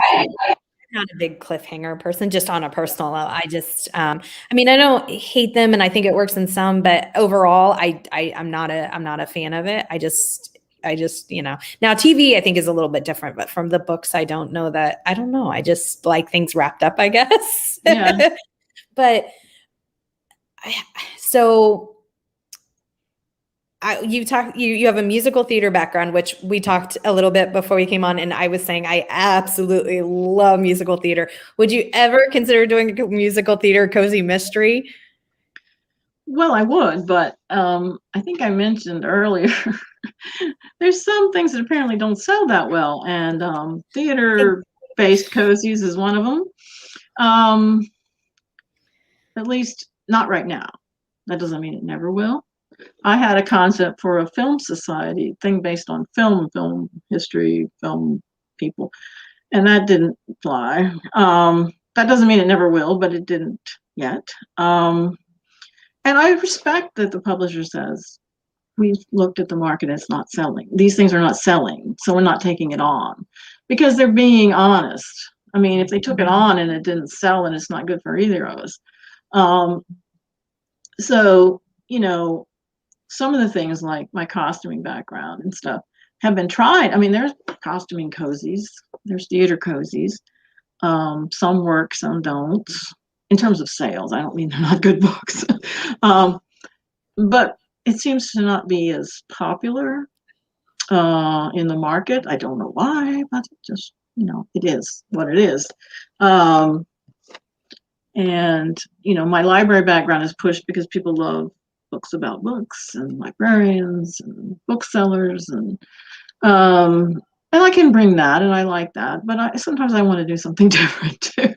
not a big cliffhanger person, just on a personal level. I just, I mean, I don't hate them, and I think it works in some, but overall, I'm not a fan of it. I just, now TV I think is a little bit different, but from the books, I don't know. I just like things wrapped up, I guess. Yeah. But you have a musical theater background, which we talked a little bit before we came on, and I was saying I absolutely love musical theater. Would you ever consider doing a musical theater cozy mystery? Well, I would, but I think I mentioned earlier there's some things that apparently don't sell that well, and theater-based cozies is one of them. At least not right now. That doesn't mean it never will. I had a concept for a film society thing based on film history, film people, and that didn't fly. That doesn't mean it never will, but it didn't yet. And I respect that the publisher says, we've looked at the market, it's not selling. These things are not selling, so we're not taking it on, because they're being honest. I mean, if they took it on and it didn't sell, and it's not good for either of us. So, some of the things like my costuming background and stuff have been tried. I mean, there's costuming cozies, there's theater cozies. Some work, some don't. In terms of sales, I don't mean they're not good books. But it seems to not be as popular in the market. I don't know why, but just, it is what it is. And, my library background is pushed because people love books about books, and librarians and booksellers, and I can bring that, and I like that, but sometimes I want to do something different too.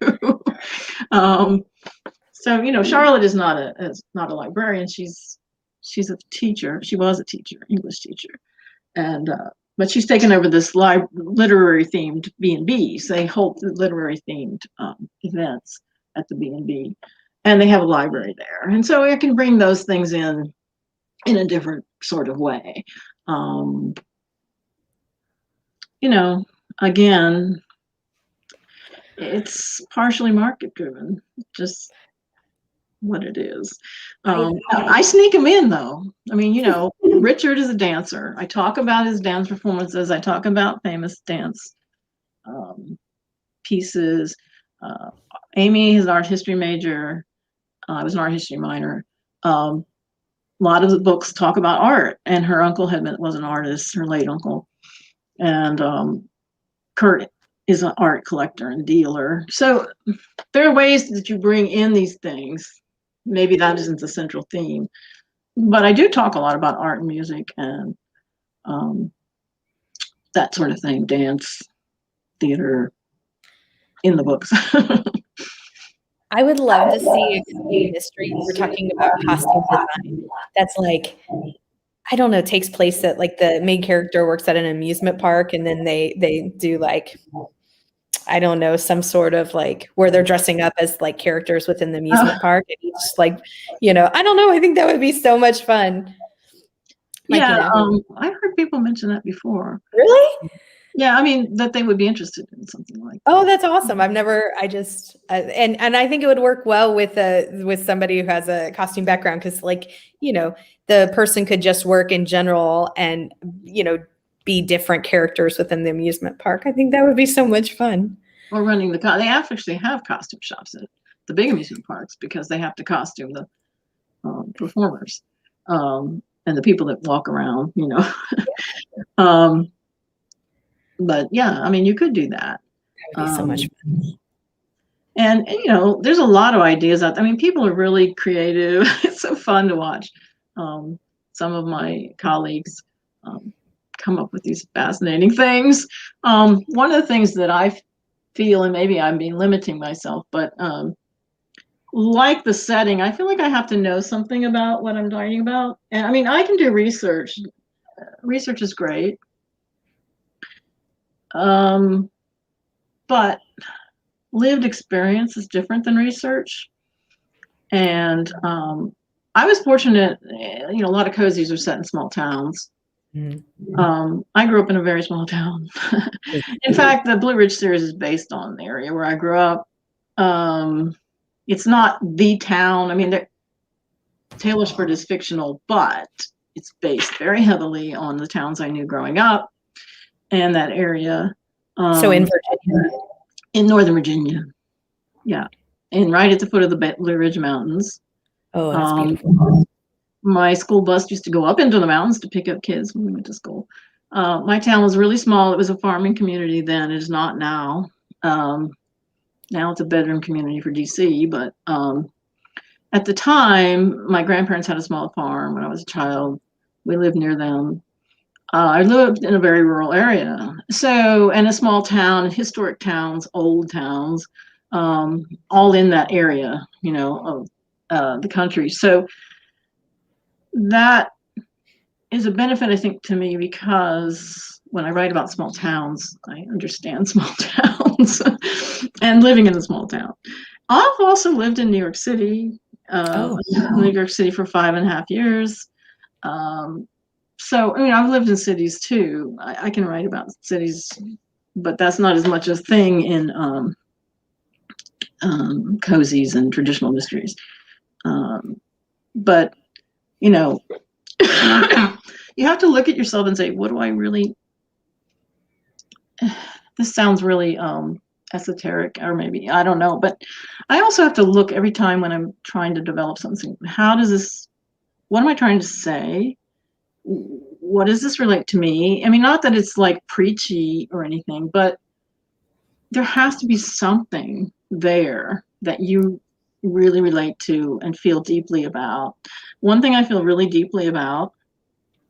So Charlotte is not a librarian. She's a teacher. She was a teacher, English teacher, and but she's taken over this literary themed B&Bs. They hold literary themed events at the B&B, and they have a library there, and so I can bring those things in a different sort of way. Again, it's partially market driven, just what it is. I sneak them in though. I mean, Richard is a dancer. I talk about his dance performances. I talk about famous dance pieces. Amy is an art history major. I was an art history minor. A lot of the books talk about art, and her uncle was an artist, her late uncle. And Kurt is an art collector and dealer. So there are ways that you bring in these things. Maybe that isn't the central theme, but I do talk a lot about art and music and that sort of thing, dance, theater, in the books. I would love to see a mystery. We're talking about costume design. That's like, I don't know, takes place at like the main character works at an amusement park, and then they do like, I don't know, some sort of like where they're dressing up as like characters within the amusement park. And each like, I don't know. I think that would be so much fun. Like, I heard people mention that before. Really? Yeah, I mean that they would be interested in something like that. Oh, that's awesome. And I think it would work well with somebody who has a costume background, because like, the person could just work in general and, be different characters within the amusement park. I think that would be so much fun. Or running they actually have costume shops the big amusement parks because they have to costume the performers and the people that walk around, you know. But yeah, I mean, you could do that. That would be so much fun. And you know, there's a lot of ideas out there. I mean, people are really creative. It's so fun to watch. Some of my colleagues come up with these fascinating things. One of the things that I feel, and maybe I'm being limiting myself, but like the setting, I feel like I have to know something about what I'm talking about. And I mean, I can do research. Research is great. But lived experience is different than research. And I was fortunate, you know, a lot of cozies are set in small towns. Mm-hmm. I grew up in a very small town. In fact, the Blue Ridge series is based on the area where I grew up. It's not the town. I mean, Taylorsford is fictional, but it's based very heavily on the towns I knew growing up and that area. So in Virginia? In Northern Virginia. Yeah. And right at the foot of the Blue Ridge Mountains. Oh, that's beautiful. My school bus used to go up into the mountains to pick up kids when we went to school. My town was really small. It was a farming community then. It is not now. Now it's a bedroom community for DC. But at the time, my grandparents had a small farm when I was a child. We lived near them. I lived in a very rural area. So, and a small town, historic towns, old towns, all in that area, you know, of the country. So that is a benefit, I think, to me, because when I write about small towns, I understand small towns and living in a small town. I've also lived in New York City, New York City for 5.5 years. So, I mean, I've lived in cities too. I can write about cities, but that's not as much a thing in cozies and traditional mysteries. But, you know, you have to look at yourself and say, what do I really, this sounds really esoteric, or maybe, I don't know, but I also have to look every time when I'm trying to develop something. How does this, what am I trying to say? What does this relate to me? I mean, not that it's like preachy or anything, but there has to be something there that you really relate to and feel deeply about. One thing I feel really deeply about,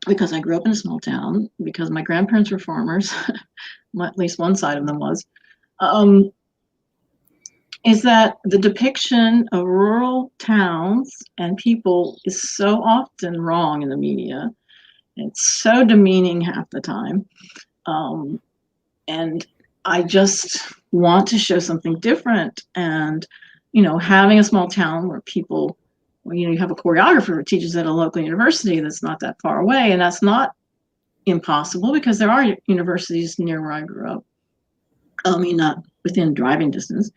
because I grew up in a small town, because my grandparents were farmers, at least one side of them was, is that the depiction of rural towns and people is so often wrong in the media. It's so demeaning half the time. And I just want to show something different. And, you know, having a small town where people, you know, you have a choreographer who teaches at a local university that's not that far away. And that's not impossible because there are universities near where I grew up. I mean, not within driving distance.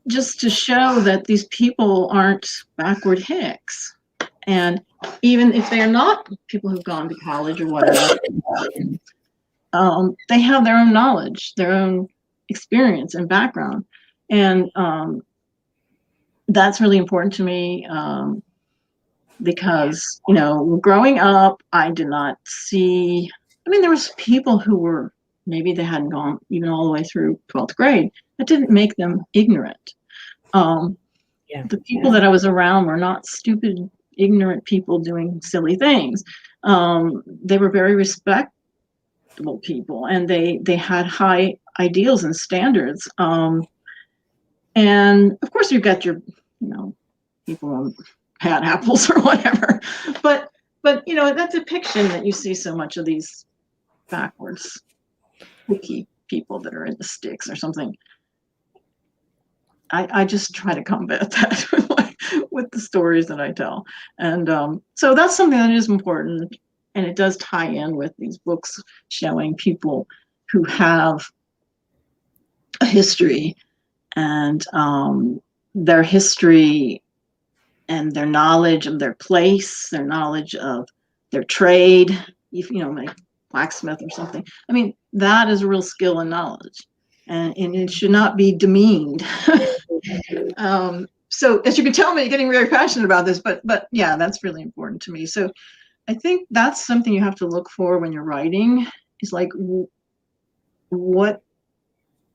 Just to show that these people aren't backward hicks. And even if they're not people who've gone to college or whatever, they have their own knowledge, their own experience and background. And that's really important to me because, you know, growing up, I did not see, I mean, there was people who were, maybe they hadn't gone even all the way through 12th grade. That didn't make them ignorant. The people that I was around were not stupid, ignorant people doing silly things. They were very respectable people, and they had high ideals and standards. And of course, you've got your, you know, people on bad apples or whatever. But you know, that depiction that you see so much of these backwards, hippie people that are in the sticks or something. I just try to combat that with the stories that I tell. And so that's something that is important. And it does tie in with these books showing people who have a history and their history and their knowledge of their place, their knowledge of their trade, if, you know, like blacksmith or something. I mean, that is real skill and knowledge. and it should not be demeaned. So as you can tell me, getting very passionate about this, but yeah, that's really important to me. So I think that's something you have to look for when you're writing, is like what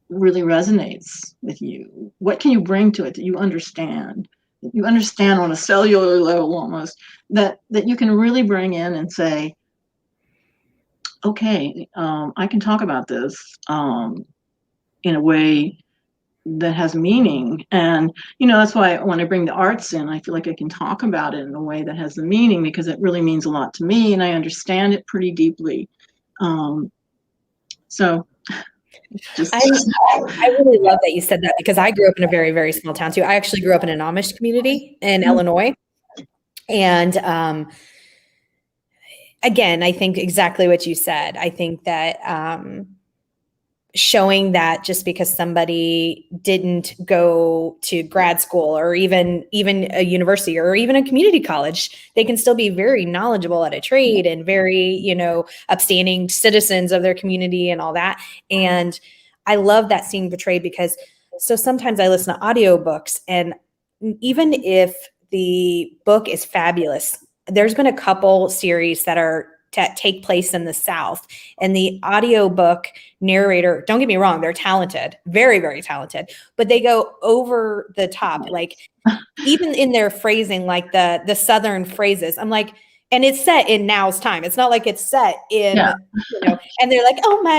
really resonates with you. What can you bring to it that you understand? That you understand on a cellular level almost, that you can really bring in and say, okay, I can talk about this in a way that has meaning. And that's why when I bring the arts in, I feel like I can talk about it in a way that has the meaning, because it really means a lot to me and I understand it pretty deeply. So just I really love that you said that, because I grew up in a very, very small town too. I actually grew up in an Amish community in Illinois. And again, I think exactly what you said. I think that showing that just because somebody didn't go to grad school or even a university or even a community college, they can still be very knowledgeable at a trade and very, upstanding citizens of their community and all that. And I love that seeing portrayed, because so sometimes I listen to audiobooks, and even if the book is fabulous, there's been a couple series that take place in the South, and the audiobook narrator, don't get me wrong, they're talented, very, very talented, but they go over the top, like even in their phrasing, like the Southern phrases. I'm like, and it's set in now's time. It's not like it's set in, yeah. And they're like, oh my.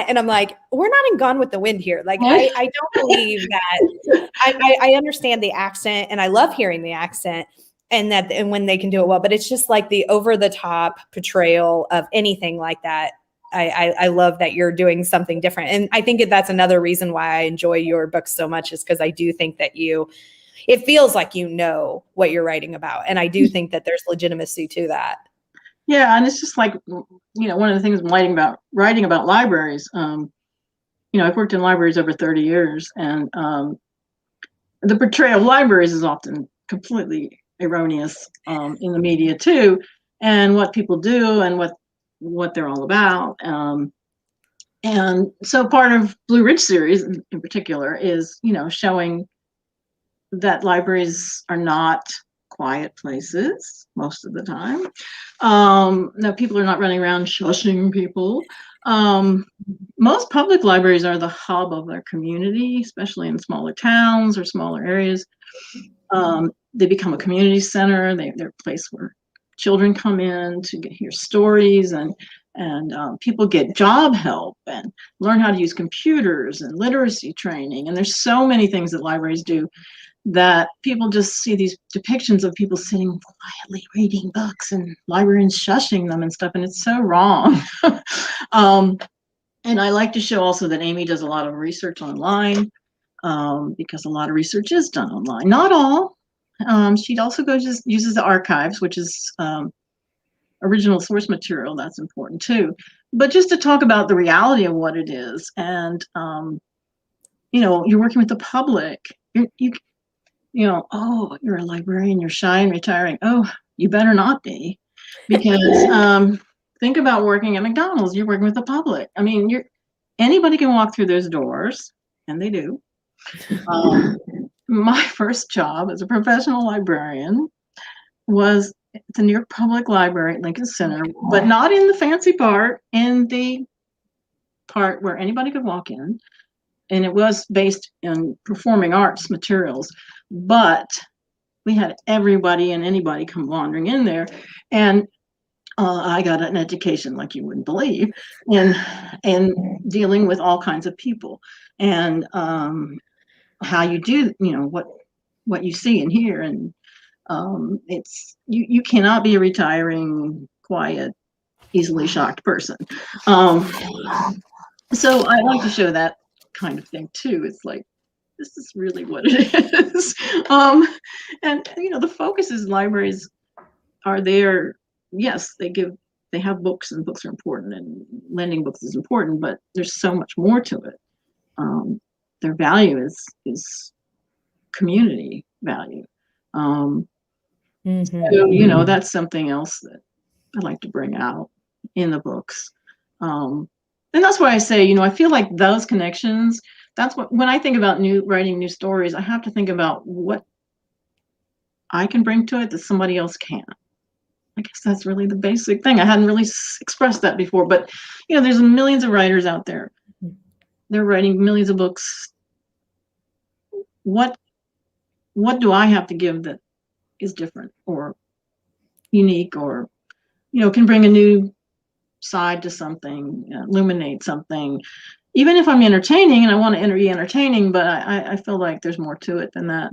And I'm like, we're not in Gone with the Wind here. Like, I don't believe that. I understand the accent, and I love hearing the accent, and when they can do it well, but it's just like the over the top portrayal of anything like that. I love that you're doing something different. And I think that's another reason why I enjoy your books so much, is because I do think that it feels like what you're writing about. And I do think that there's legitimacy to that. Yeah, and it's just like, one of the things I'm writing about libraries. I've worked in libraries over 30 years, and the portrayal of libraries is often completely erroneous in the media too, and what people do and what they're all about. And so part of Blue Ridge series in particular is, showing that libraries are not quiet places most of the time. That people are not running around shushing people. Most public libraries are the hub of their community, especially in smaller towns or smaller areas. They become a community center. They're a place where children come in to hear stories, and people get job help and learn how to use computers and literacy training. And there's so many things that libraries do that people just see these depictions of people sitting quietly reading books and librarians shushing them and stuff, and it's so wrong. And I like to show also that Amy does a lot of research online, because a lot of research is done online. Not all. She also uses the archives, which is original source material. That's important too. But just to talk about the reality of what it is, and you're working with the public. Oh, you're a librarian, you're shy and retiring. Oh, you better not be, because think about working at McDonald's. You're working with the public. I mean, anybody can walk through those doors, and they do. My first job as a professional librarian was at the New York Public Library at Lincoln Center, but not in the fancy part, in the part where anybody could walk in. And it was based in performing arts materials, but we had everybody and anybody come wandering in there. And I got an education like you wouldn't believe in dealing with all kinds of people, and how you do, what you see and hear. And it's you cannot be a retiring, quiet, easily shocked person. So I like to show that kind of thing too. It's like, this is really what it is. And the focus is libraries are there. Yes, they have books, and books are important, and lending books is important, but there's so much more to it. Their value is community value. So, that's something else that I like to bring out in the books. And that's why I say, I feel like those connections, that's what, when I think about writing new stories, I have to think about what I can bring to it that somebody else can't. I guess that's really the basic thing. I hadn't really expressed that before, but there's millions of writers out there. They're writing millions of books. What do I have to give that is different or unique, or can bring a new side to something, illuminate something, even if I'm entertaining and I want to be entertaining, but I feel like there's more to it than that.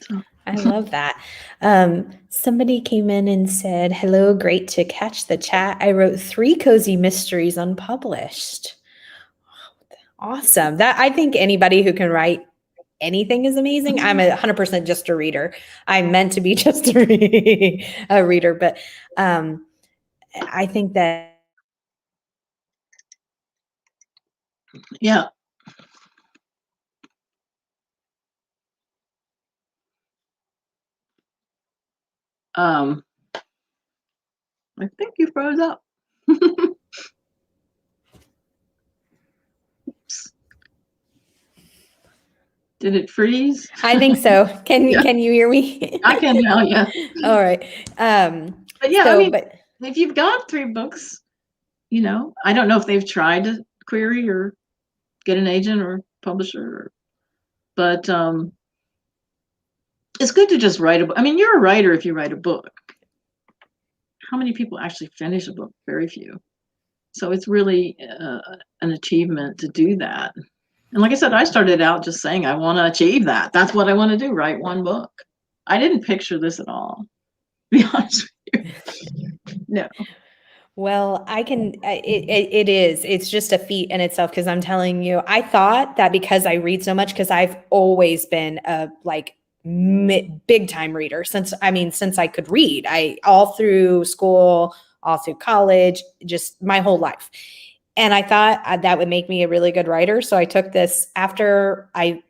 So. I love that. Somebody came in and said, hello, great to catch the chat. I wrote 3 cozy mysteries unpublished. Awesome. That, I think anybody who can write anything is amazing. I'm 100% just a reader. I'm meant to be just a reader, but I think that. Yeah. I think you froze up. Did it freeze? I think so. Can you hear me? I can now, yeah. All right. But yeah, so, if you've got 3 books, I don't know if they've tried to query or get an agent or publisher, but it's good to just write a book. I mean, you're a writer if you write a book. How many people actually finish a book? Very few. So it's really an achievement to do that. And like I said, I started out just saying, I want to achieve that. That's what I want to do, write 1 book. I didn't picture this at all, to be honest with you. No. Well, I can, it's just a feat in itself, because I'm telling you, I thought that because I read so much, because I've always been a big time reader since I could read. All through school, all through college, just my whole life. And I thought that would make me a really good writer. So I took this after I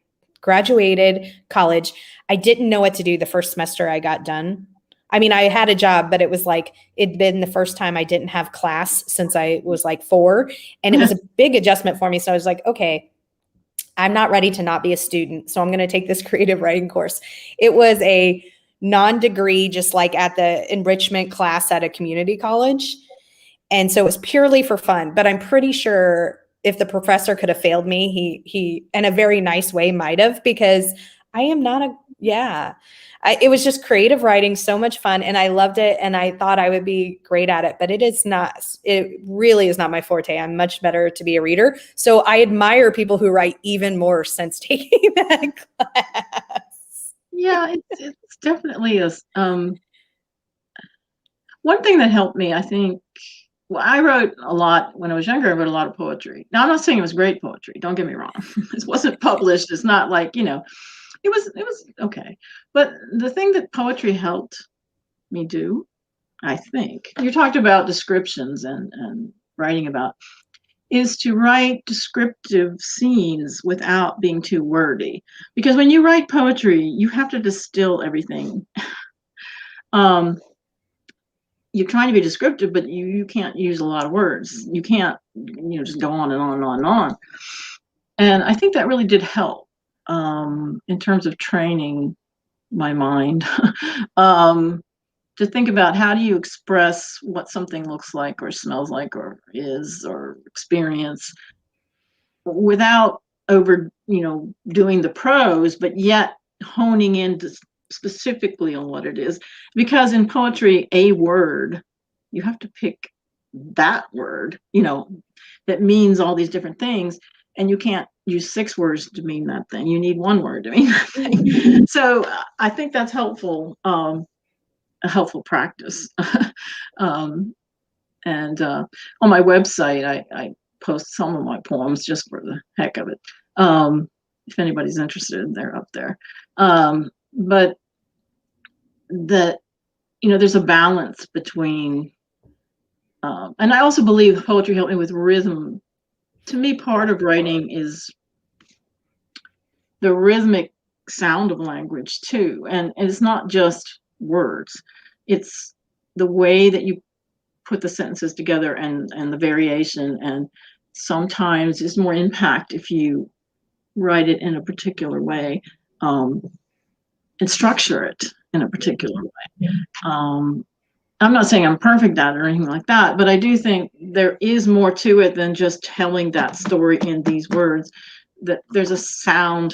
graduated college. I didn't know what to do the first semester I got done. I mean, I had a job, but it was it'd been the first time I didn't have class since I was 4. And it was a big adjustment for me. So I was like, okay, I'm not ready to not be a student. So I'm going to take this creative writing course. It was a non-degree, just at the enrichment class at a community college. And so it was purely for fun, but I'm pretty sure if the professor could have failed me, he in a very nice way might have, because I am not it was just creative writing, so much fun. And I loved it. And I thought I would be great at it, but it really is not my forte. I'm much better to be a reader. So I admire people who write even more since taking that class. Yeah, it's definitely a, one thing that helped me, I think. Well, I wrote a lot when I was younger. I wrote a lot of poetry. Now, I'm not saying it was great poetry. Don't get me wrong. It wasn't published. It's not it was okay. But the thing that poetry helped me do, I think, you talked about descriptions and writing about, is to write descriptive scenes without being too wordy. Because when you write poetry, you have to distill everything. You're trying to be descriptive, but you can't use a lot of words. You can't, just go on and on and on and on. And I think that really did help in terms of training my mind to think about, how do you express what something looks like or smells like or is or experience without over, doing the prose, but yet honing in specifically on what it is. Because in poetry, a word, you have to pick that word, that means all these different things, and you can't use 6 words to mean that thing. You need 1 word to mean that thing. So I think that's helpful, a helpful practice. And on my website, I post some of my poems just for the heck of it. If anybody's interested, they're up there. But that, there's a balance between, and I also believe poetry helped me with rhythm. To me, part of writing is the rhythmic sound of language too. And it's not just words. It's the way that you put the sentences together and the variation, and sometimes there's more impact if you write it in a particular way, and structure it in a particular way. I'm not saying I'm perfect at it or anything like that, but I do think there is more to it than just telling that story in these words, that there's a sound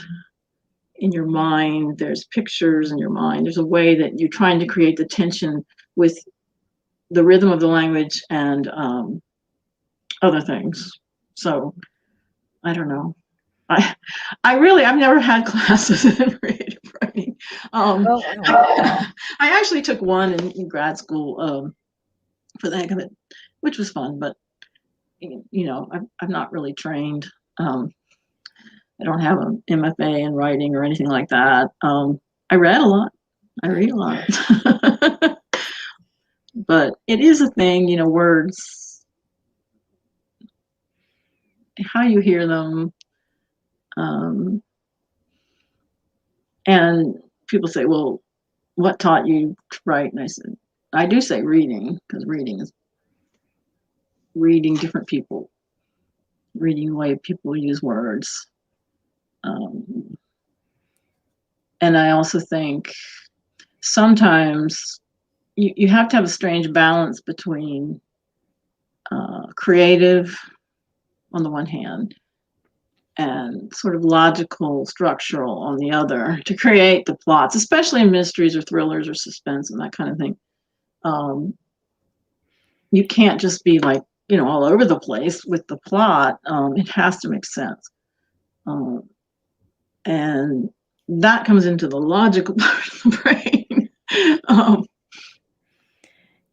in your mind, there's pictures in your mind, there's a way that you're trying to create the tension with the rhythm of the language and other things. So I don't know. I've never had classes in creative writing. Oh, wow. I actually took one in grad school for the heck of it, which was fun, but I'm not really trained. I don't have an MFA in writing or anything like that. I read a lot. I read a lot. But it is a thing, words, how you hear them. And people say, well, what taught you to write? And I said, I do say reading, because reading is reading different people, reading the way people use words. And I also think sometimes you have to have a strange balance between creative on the one hand and sort of logical, structural on the other, to create the plots, especially in mysteries or thrillers or suspense and that kind of thing. You can't just be like, all over the place with the plot. It has to make sense. And that comes into the logical part of the brain.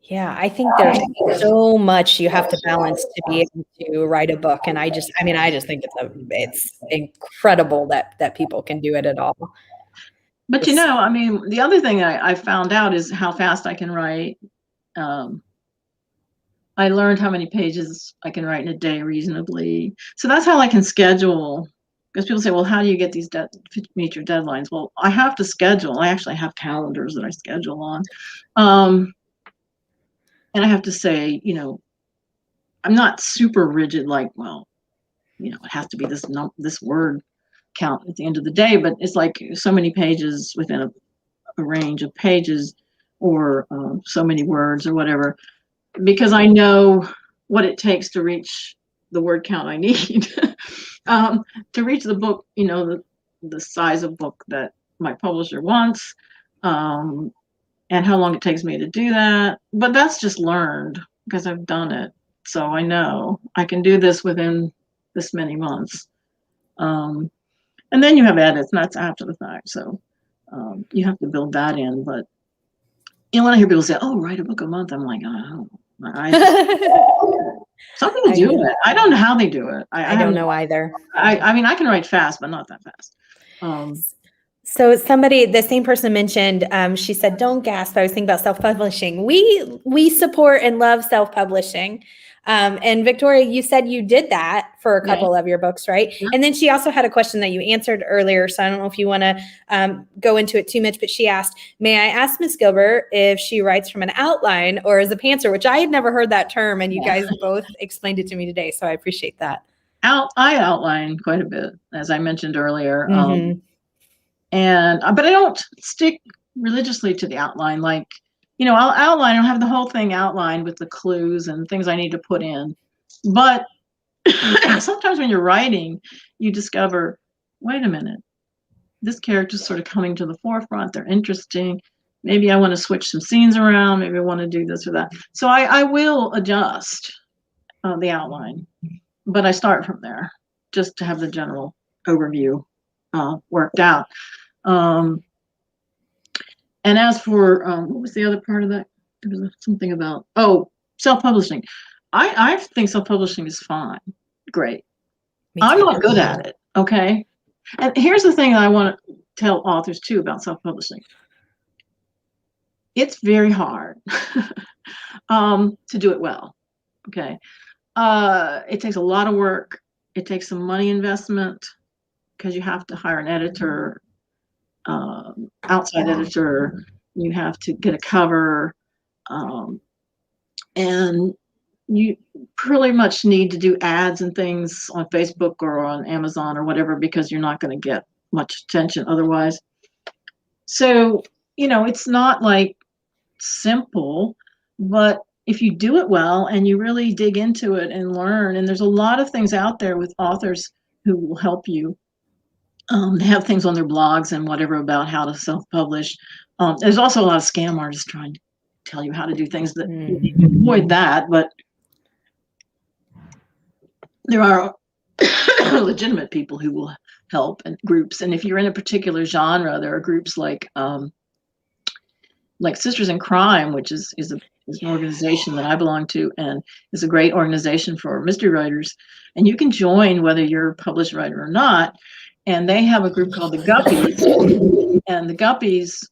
Yeah, I think there's so much you have to balance to be able to write a book, and I just think it's incredible that people can do it at all. But the other thing I found out is how fast I can write. I learned how many pages I can write in a day reasonably. So that's how I can schedule. Because people say, well, how do you get these meet your deadlines? Well, I have to schedule. I actually have calendars that I schedule on. And I have to say, I'm not super rigid, like, well, it has to be this word count at the end of the day, but it's like so many pages within a range of pages, or so many words or whatever, because I know what it takes to reach the word count I need to reach the book, the size of book that my publisher wants, and how long it takes me to do that. But that's just learned because I've done it. So I know I can do this within this many months. And then you have edits, and that's after the fact. So you have to build that in. But when I hear people say, oh, write a book a month, I'm like, oh, some people do it. I don't know how they do it. I don't know either. I mean, I can write fast, but not that fast. So the same person mentioned, she said, don't gasp. I was thinking about self-publishing. We support and love self-publishing. And Victoria, you said you did that for a couple of your books, right? Yeah. And then she also had a question that you answered earlier. So I don't know if you want to go into it too much, but she asked, may I ask Ms. Gilbert if she writes from an outline or as a pantser, which I had never heard that term. And you guys both explained it to me today. So I appreciate that. I outline quite a bit, as I mentioned earlier. Mm-hmm. But I don't stick religiously to the outline. Like, I'll outline, I'll have the whole thing outlined with the clues and things I need to put in. But sometimes when you're writing, you discover, wait a minute, this character's sort of coming to the forefront. They're interesting. Maybe I want to switch some scenes around. Maybe I want to do this or that. So I will adjust the outline, but I start from there just to have the general overview worked out. And as for what was the other part of that? There was something about self-publishing. I think self-publishing is fine, great. I'm not good at it. Okay, and here's the thing that I want to tell authors too about self-publishing. It's very hard to do it well. Okay, it takes a lot of work. It takes some money investment because you have to hire an editor. Outside editor, you have to get a cover, and you pretty much need to do ads and things on Facebook or on Amazon or whatever, because you're not going to get much attention otherwise. So, it's not like simple, but if you do it well and you really dig into it and learn, and there's a lot of things out there with authors who will help you. They have things on their blogs and whatever about how to self-publish. There's also a lot of scam artists trying to tell you how to do things that you need to avoid that, but there are legitimate people who will help, and groups. And if you're in a particular genre, there are groups like Sisters in Crime, which is an organization that I belong to, and is a great organization for mystery writers. And you can join whether you're a published writer or not. And they have a group called the Guppies, and the Guppies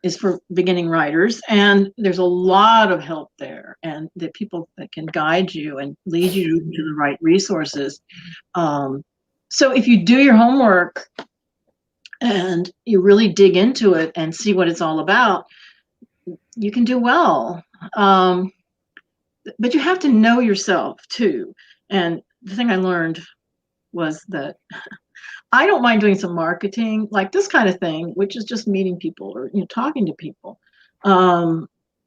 is for beginning writers. And there's a lot of help there, and the people that can guide you and lead you to the right resources. So if you do your homework and you really dig into it and see what it's all about, you can do well. But you have to know yourself too. And the thing I learned was that I don't mind doing some marketing, like this kind of thing, which is just meeting people or talking to people.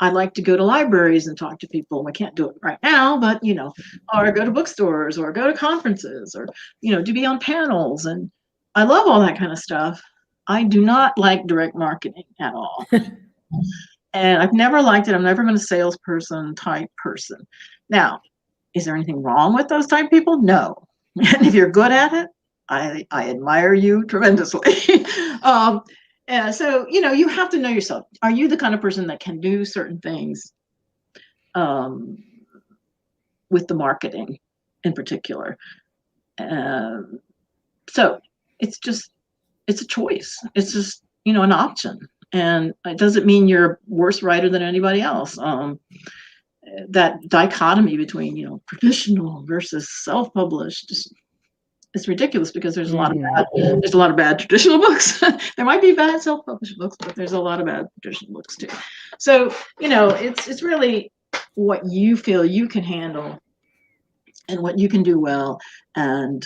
I like to go to libraries and talk to people. I can't do it right now, but or go to bookstores or go to conferences or to be on panels. And I love all that kind of stuff. I do not like direct marketing at all. And I've never liked it. I've never been a salesperson type person. Now, is there anything wrong with those type people? No. And if you're good at it, I admire you tremendously. And so, you have to know yourself. Are you the kind of person that can do certain things with the marketing in particular? So it's a choice. It's just, an option. And it doesn't mean you're a worse writer than anybody else. That dichotomy between, traditional versus self-published, it's ridiculous, because there's a lot of bad traditional books. There might be bad self-published books, but there's a lot of bad traditional books too. So, it's really what you feel you can handle and what you can do well, and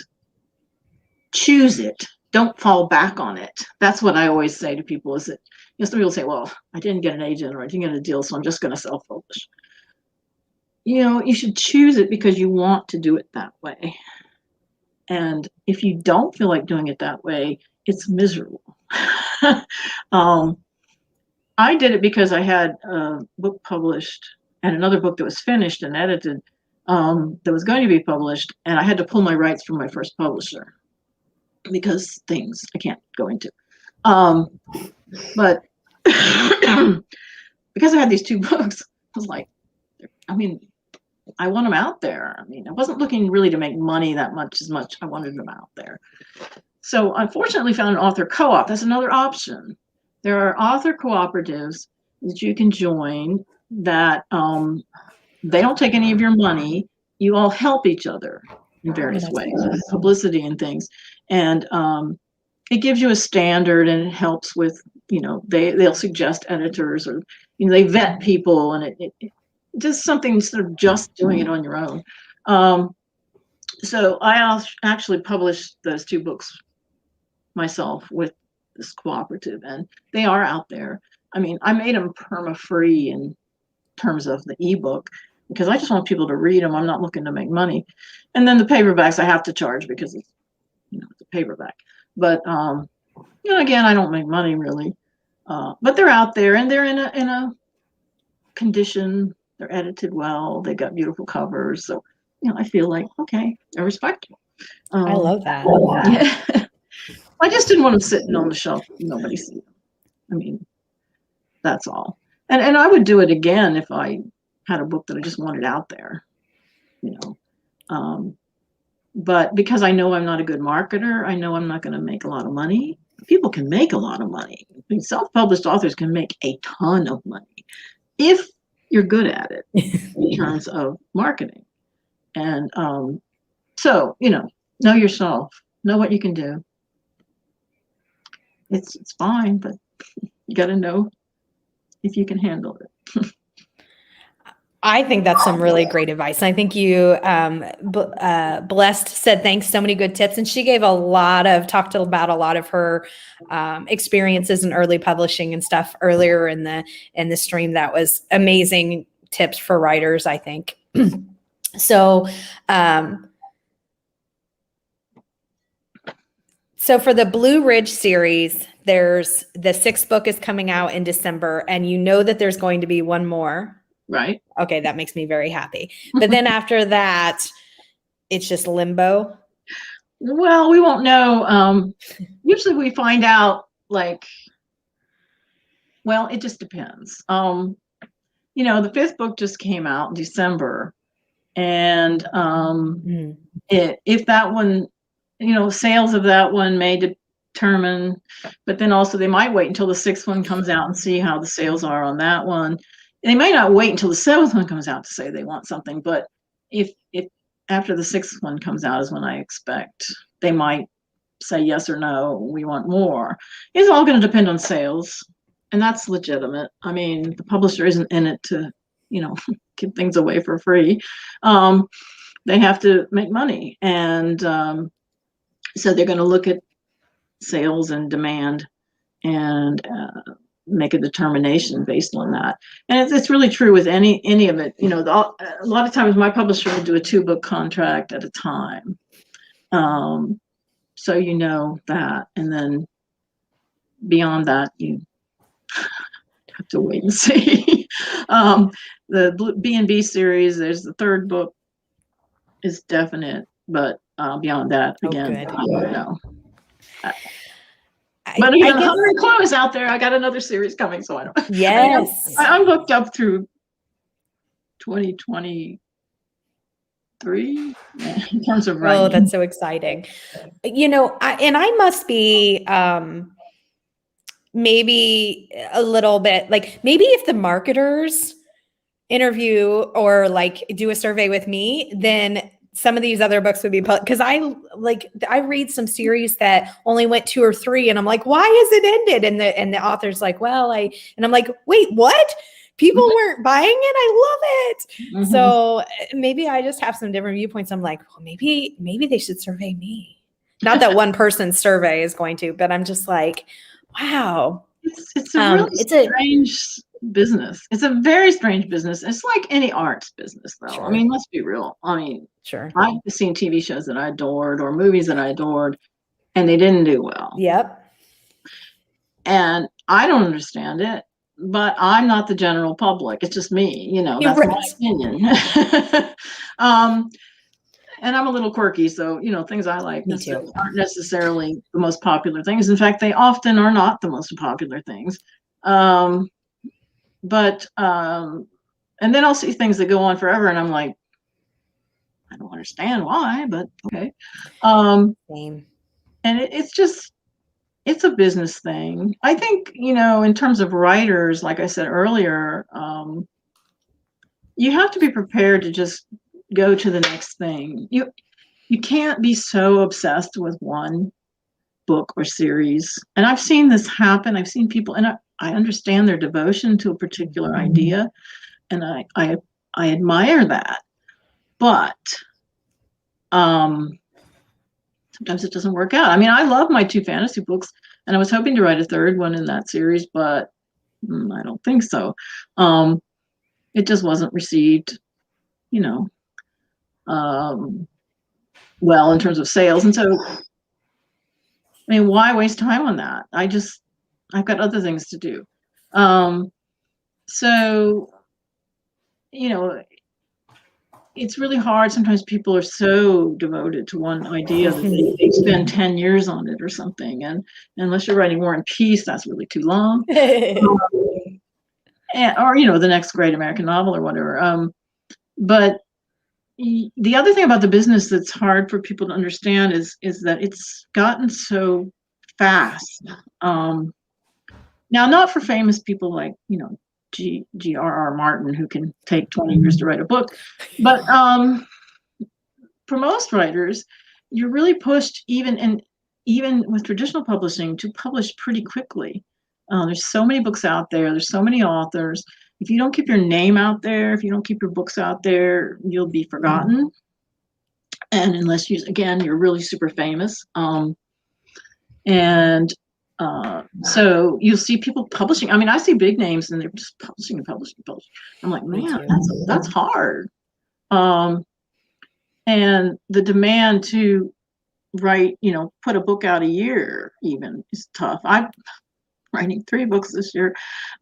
choose it. Don't fall back on it. That's what I always say to people, is that some people say, well, I didn't get an agent or I didn't get a deal, so I'm just going to self-publish. You should choose it because you want to do it that way. And if you don't feel like doing it that way, it's miserable. I did it because I had a book published and another book that was finished and edited that was going to be published, and I had to pull my rights from my first publisher because things I can't go into. But because I had these two books, I was like, I want them out there. I wasn't looking really to make money that much as much I wanted them out there. So unfortunately found an author co-op. That's another option. There are author cooperatives that you can join that they don't take any of your money. You all help each other in various ways, publicity and things. And it gives you a standard, and it helps with, they'll suggest editors, or, they vet people, and it just something instead of just doing it on your own. So I actually published those two books myself with this cooperative, and they are out there. I made them perma-free in terms of the ebook, because I just want people to read them. I'm not looking to make money. And then the paperbacks I have to charge because it's, it's a paperback. But again, I don't make money really. But they're out there, and they're in a condition. They're edited well. They got beautiful covers. So, I feel like, okay, they're respectable. I love that. Yeah. I just didn't want them sitting on the shelf. Nobody see them. That's all. And I would do it again if I had a book that I just wanted out there, But because I know I'm not a good marketer, I know I'm not going to make a lot of money. People can make a lot of money. Self-published authors can make a ton of money if you're good at it in terms of marketing. And so, know yourself, know what you can do. It's fine, but you got to know if you can handle it. I think that's some really great advice. I think you, Blessed said thanks, so many good tips. And she gave talked about a lot of her experiences in early publishing and stuff earlier in the stream. That was amazing tips for writers, I think. So, so for the Blue Ridge series, there's the 6th book is coming out in December, and you know that there's going to be one more. Right. Okay, that makes me very happy. But then after that, it's just limbo. Well, we won't know. Usually we find out like, well, it just depends. The 5th book just came out in December, and if that one, sales of that one may determine, but then also they might wait until the 6th one comes out and see how the sales are on that one. They may not wait until the 7th one comes out to say they want something, but if after the 6th one comes out is when I expect they might say yes or no, we want more. It's all going to depend on sales, and that's legitimate. I mean, the publisher isn't in it to, give things away for free. They have to make money, and so they're going to look at sales and demand and make a determination based on that. And it's really true with any of it. A lot of times my publisher will do a 2-book contract at a time. So that, and then beyond that, you have to wait and see. The B&B series, there's the 3rd book is definite, but beyond that, again, I don't know. But Hungry Clue is out there. I got another series coming, so I don't. Yes, I'm hooked up through 2023 in terms of writing. Oh, that's so exciting. I must be maybe a little bit like, maybe if the marketers interview or like do a survey with me, then some of these other books would be because I read some series that only went 2 or 3, and I'm like, why is it ended? And the author's like, well, and I'm like, wait, what? People weren't buying it. I love it. Mm-hmm. So maybe I just have some different viewpoints. I'm like, well, maybe they should survey me. Not that one person's survey is going to, but I'm just like, wow. It's a really strange business. It's a very strange business. It's like any arts business, though. Sure. I mean, let's be real. I mean, sure. I've seen TV shows that I adored or movies that I adored, and they didn't do well. Yep. And I don't understand it, but I'm not the general public. It's just me, that's right. My opinion. And I'm a little quirky, so things I like aren't necessarily the most popular things. In fact, they often are not the most popular things. But and then I'll see things that go on forever, and I'm like, I don't understand why, but okay. Same. And it's a business thing. I think, in terms of writers, like I said earlier, you have to be prepared to just go to the next thing. You can't be so obsessed with one book or series. And I've seen this happen. I've seen people, and I understand their devotion to a particular idea, and I admire that. But sometimes it doesn't work out. I mean, I love my 2 fantasy books, and I was hoping to write a 3rd one in that series, but I don't think so. It just wasn't received, well in terms of sales. And so, I mean, why waste time on that? I've got other things to do. So, it's really hard. Sometimes people are so devoted to one idea that they spend 10 years on it or something. And unless you're writing War and Peace, that's really too long. Or, the next great American novel or whatever. But the other thing about the business that's hard for people to understand is that it's gotten so fast. Now, not for famous people like, G.R.R. Martin, who can take 20 years to write a book, but for most writers, you're really pushed, even with traditional publishing, to publish pretty quickly. There's so many books out there. There's so many authors. if you don't keep your name out there, if you don't keep your books out there, you'll be forgotten. And unless you, again, you're really super famous. And so you'll see people publishing. I mean, I see big names and they're just publishing and publishing and publishing. I'm like, man, that's hard. And the demand to write, put a book out a year even is tough. I'm writing 3 books this year.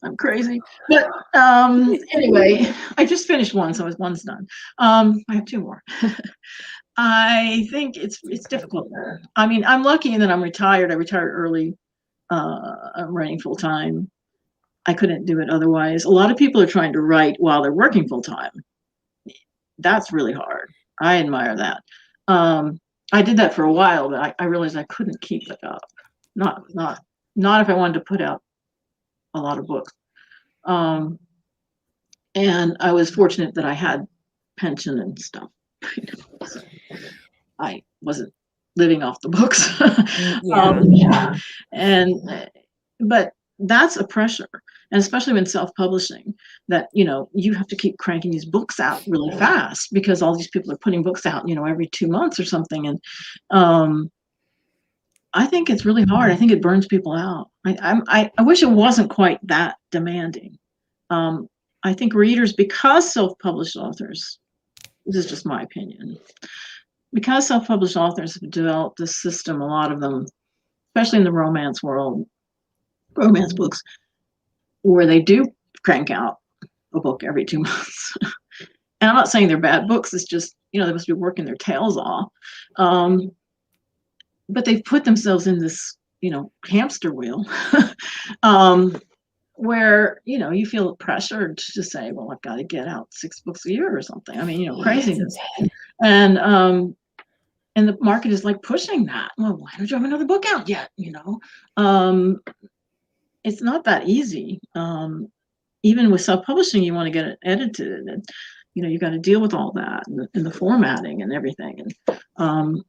I'm crazy. But anyway, I just finished one, so one's done. I have 2 more. I think it's difficult. I mean, I'm lucky that I'm retired. I retired early. I'm writing full time. I couldn't do it otherwise. A lot of people are trying to write while they're working full time. That's really hard. I admire that. I did that for a while, but I realized I couldn't keep it up. Not if I wanted to put out a lot of books. And I was fortunate that I had pension and stuff. So I wasn't living off the books. But that's a pressure, and especially when self-publishing, that you have to keep cranking these books out really fast because all these people are putting books out every 2 months or something. And I think it's really hard. I think it burns people out. I wish it wasn't quite that demanding. I think readers, because self-published authors, this is just my opinion, because self-published authors have developed this system, a lot of them, especially in the romance world, romance books, where they do crank out a book every 2 months. And I'm not saying they're bad books. It's just, they must be working their tails off. But they've put themselves in this, hamster wheel where, you feel pressured to say, well, I've got to get out 6 books a year or something. I mean, craziness. And the market is like pushing that. Well, why don't you have another book out yet? It's not that easy. Even with self-publishing, you want to get it edited, and you got to deal with all that and the formatting and everything. And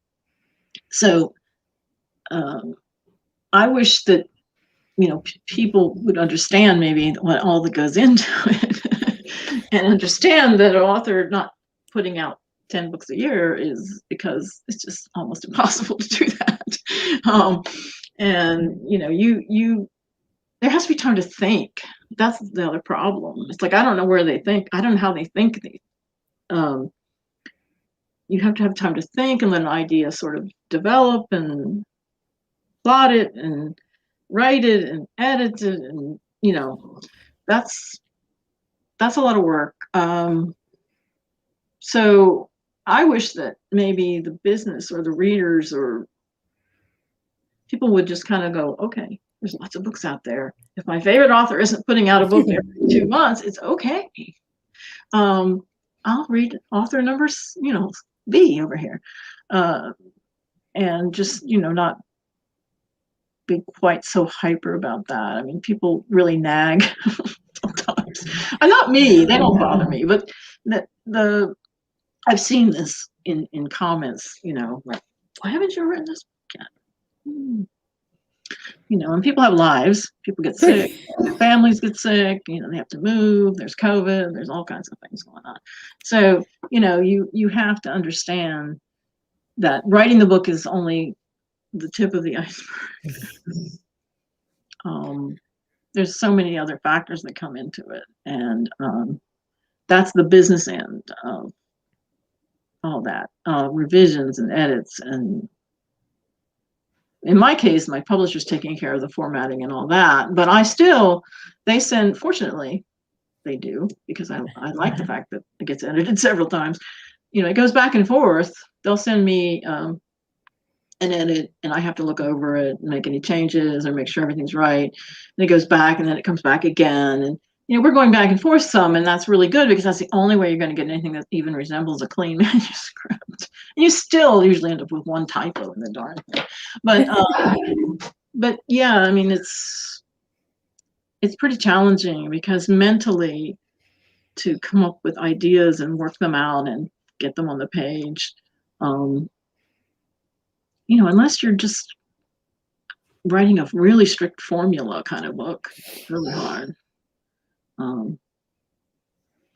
so I wish that people would understand maybe what all that goes into it, and understand that an author not putting out 10 books a year is because it's just almost impossible to do that. And you there has to be time to think. That's the other problem. It's like, I don't know where they think. I don't know how they think. You have to have time to think and let an idea sort of develop and plot it and write it and edit it. And, that's a lot of work. So I wish that maybe the business or the readers or people would just kind of go, okay, there's lots of books out there. If my favorite author isn't putting out a book every 2 months, it's okay. I'll read author number, B over here, and just not be quite so hyper about that. I mean, people really nag sometimes. And not me; they don't bother me. But I've seen this in comments. Like, why haven't you written this book yet? And people have lives, people get sick, families get sick, they have to move, there's COVID, there's all kinds of things going on. So, you have to understand that writing the book is only the tip of the iceberg. There's so many other factors that come into it. And that's the business end of all that, revisions and edits. And in my case, my publisher's taking care of the formatting and all that, but they send, fortunately, they do, because I like the fact that it gets edited several times. It goes back and forth. They'll send me an edit, and I have to look over it and make any changes or make sure everything's right. And it goes back, and then it comes back again. And we're going back and forth some, and that's really good because that's the only way you're going to get anything that even resembles a clean manuscript. And you still usually end up with one typo in the darn thing. But yeah, I mean, it's pretty challenging because mentally to come up with ideas and work them out and get them on the page, unless you're just writing a really strict formula kind of book, it's really hard.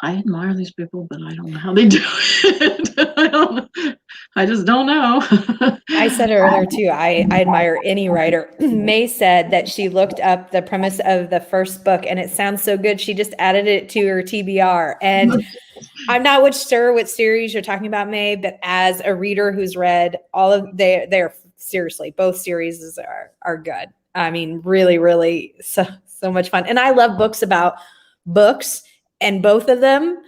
I admire these people, but I don't know how they do it. I don't know. I just don't know. I said earlier too, I admire any writer. May said that she looked up the premise of the first book and it sounds so good. She just added it to her TBR. And I'm not sure what series you're talking about, May, but as a reader who's read all of they're seriously, both series are good. I mean, really, really so much fun. And I love books about books, and both of them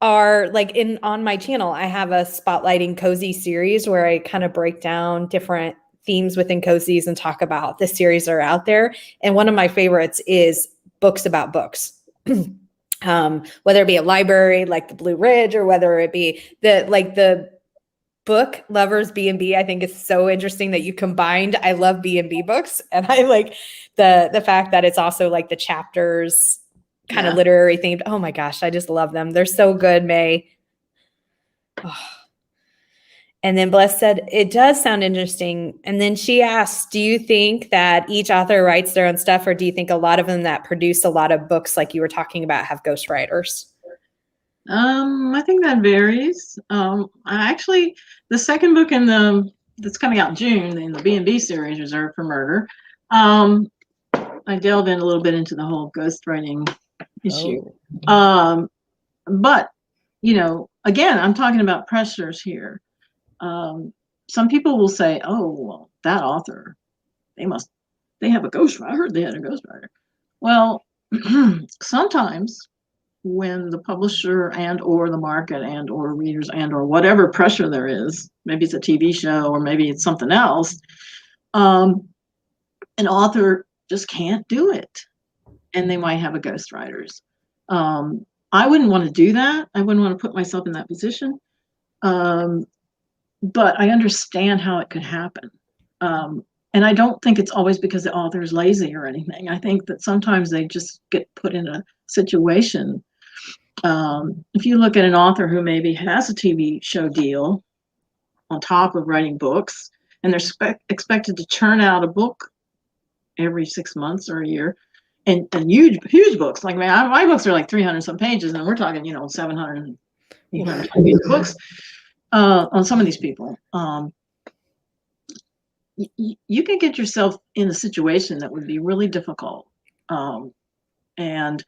are like on my channel. I have a spotlighting cozy series where I kind of break down different themes within cozies and talk about the series that are out there. And one of my favorites is books about books. Whether it be a library like the Blue Ridge, or whether it be the book lovers B&B. I think it's so interesting that you combined. I love B&B books, and I like the fact that it's also like the chapters kind of literary themed. Oh my gosh, I just love them. They're so good, May. Oh. And then Bless said, it does sound interesting. And then she asked, do you think that each author writes their own stuff, or do you think a lot of them that produce a lot of books like you were talking about have ghostwriters? I think that varies. Actually, the second book that's coming out in June in the B&B series, Reserved for Murder, I delve in a little bit into the whole ghostwriting issue. But, again, I'm talking about pressures here. Some people will say, oh, well, that author, they have a ghostwriter. I heard they had a ghostwriter. Well, sometimes when the publisher and or the market and or readers and or whatever pressure there is, maybe it's a TV show or maybe it's something else, an author just can't do it, and they might have a ghostwriters. I wouldn't want to do that. I wouldn't want to put myself in that position. But I understand how it could happen. And I don't think it's always because the author is lazy or anything. I think that sometimes they just get put in a situation. If you look at an author who maybe has a TV show deal on top of writing books, and they're expected to churn out a book every 6 months or a year, and huge books. Like my books are like 300 some pages, and we're talking 700, 800 pages of books on some of these people. You can get yourself in a situation that would be really difficult. And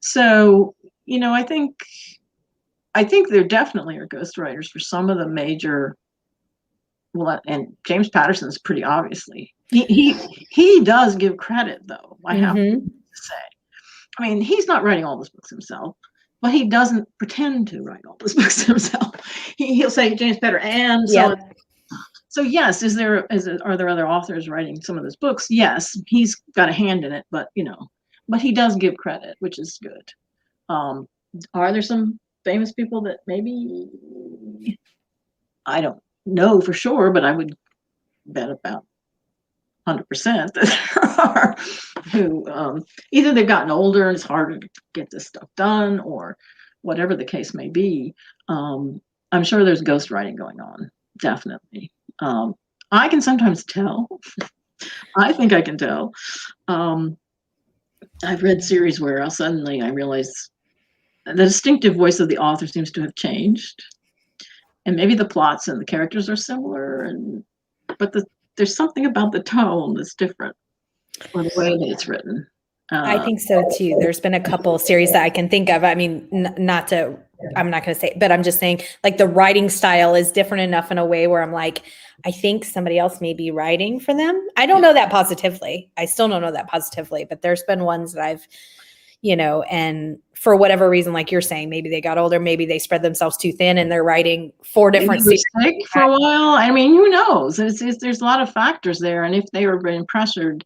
so, I think there definitely are ghostwriters for some of the major. Well, and James Patterson's pretty obviously. He does give credit, though. I have to say. I mean, he's not writing all those books himself, but he doesn't pretend to write all those books himself. He'll say James Patterson, and so. Yep. So yes, are there other authors writing some of those books? Yes, he's got a hand in it, but but he does give credit, which is good. Are there some famous people that maybe I don't know for sure, but I would bet about 100% that there are who either they've gotten older and it's harder to get this stuff done, or whatever the case may be. I'm sure there's ghostwriting going on, definitely. I can sometimes tell. I think I can tell. I've read series where suddenly I realize the distinctive voice of the author seems to have changed, and maybe the plots and the characters are similar, but there's something about the tone that's different, or the way that it's written. I think so too. There's been a couple of series that I can think of. I mean, I'm not going to say, but I'm just saying, like, the writing style is different enough in a way where I'm like, I think somebody else may be writing for them. I don't know that positively. I still don't know that positively, but there's been ones that I've, and for whatever reason, like you're saying, maybe they got older, maybe they spread themselves too thin and they're writing 4 different series for a while. I mean, who knows? There's a lot of factors there. And if they were being pressured,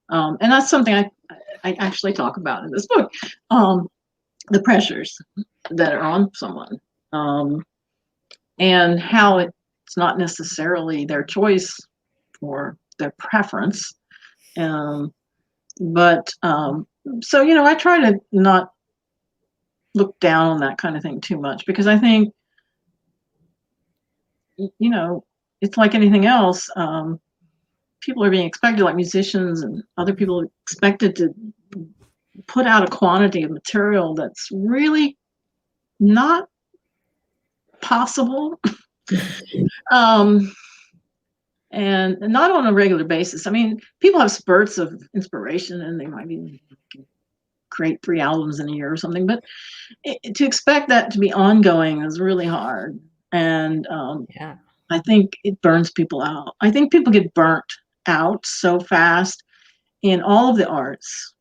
and that's something I actually talk about in this book, the pressures that are on someone, and how it's not necessarily their choice or their preference. But so, I try to not look down on that kind of thing too much, because I think, it's like anything else. People are being expected, like musicians and other people, expected to put out a quantity of material that's really not possible. um, and not on a regular basis. I mean, people have spurts of inspiration and they might be create 3 albums in a year or something, but to expect that to be ongoing is really hard. And Yeah. I think it burns people out. I think people get burnt out so fast in all of the arts.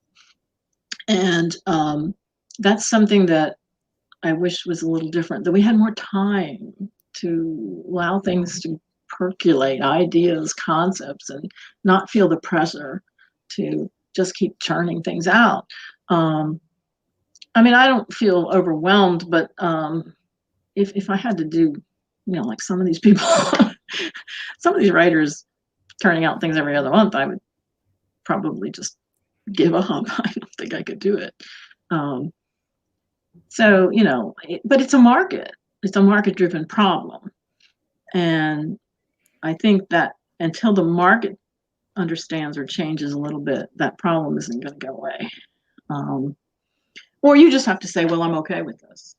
And that's something that I wish was a little different, that we had more time to allow things to percolate, ideas, concepts, and not feel the pressure to just keep churning things out. I mean, I don't feel overwhelmed, but if I had to do, like some of these people, some of these writers turning out things every other month, I would probably just give up. I don't think I could do it. So, but it's a market. It's a market-driven problem. And I think that until the market understands or changes a little bit, that problem isn't going to go away. Or you just have to say, well, I'm okay with this.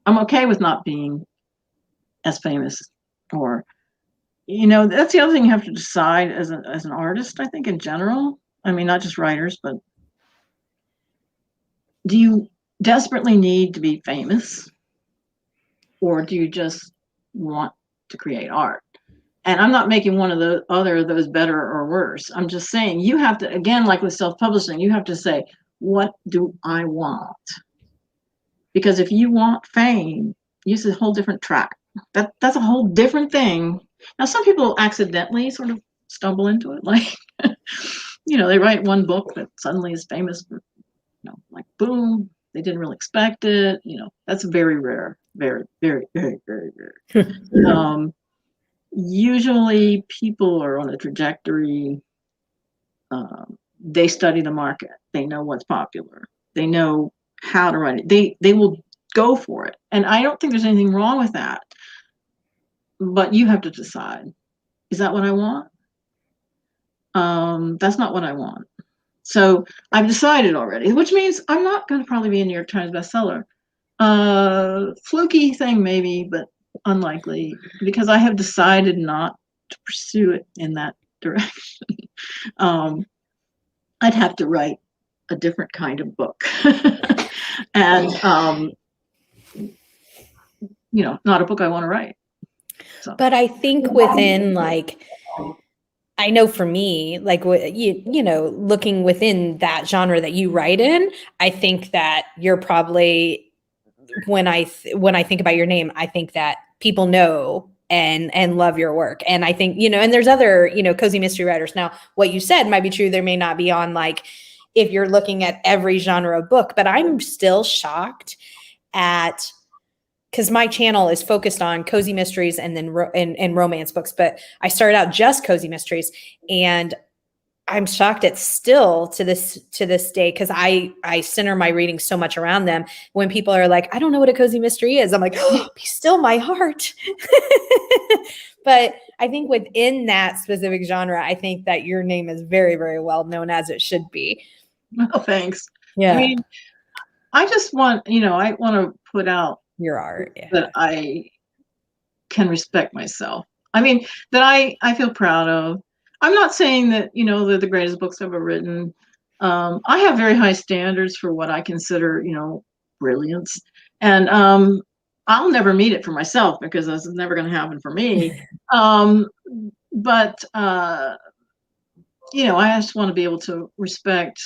I'm okay with not being as famous. Or, that's the other thing you have to decide as an artist, I think, in general. I mean, not just writers, but do you desperately need to be famous? Or do you just want to create art? And I'm not making one of the other of those better or worse. I'm just saying you have to, again, like with self-publishing, you have to say, what do I want? Because if you want fame, use a whole different track. That's a whole different thing. Now, some people accidentally sort of stumble into it. Like, they write one book that suddenly is famous, like boom, they didn't really expect it. That's very rare. Very, very, very, very rare. Usually people are on a trajectory. They study the market. They know what's popular. They know how to write it. They will go for it. And I don't think there's anything wrong with that. But you have to decide, is that what I want? That's not what I want. So I've decided already, which means I'm not going to probably be a New York Times bestseller. Fluky thing maybe, but unlikely, because I have decided not to pursue it in that direction. I'd have to write a different kind of book. And not a book I want to write. So. But I think within I know for me, like looking within that genre that you write in, I think that you're probably, when I think about your name, I think that people know and love your work. And I think, and there's other, cozy mystery writers. Now, what you said might be true. There may not be on if you're looking at every genre of book, but I'm still shocked at, because my channel is focused on cozy mysteries and then and romance books, but I started out just cozy mysteries, and I'm shocked at still to this day, because I center my reading so much around them. When people are like, I don't know what a cozy mystery is, I'm like, oh, be still my heart. But I think within that specific genre, I think that your name is very, very well known, as it should be. Well, thanks. Yeah. I mean, I just want, I want to put out your art, that I can respect myself. I mean, that I feel proud of. I'm not saying that, they're the greatest books ever written. I have very high standards for what I consider, brilliance. And I'll never meet it for myself, because that's never going to happen for me. But I just want to be able to respect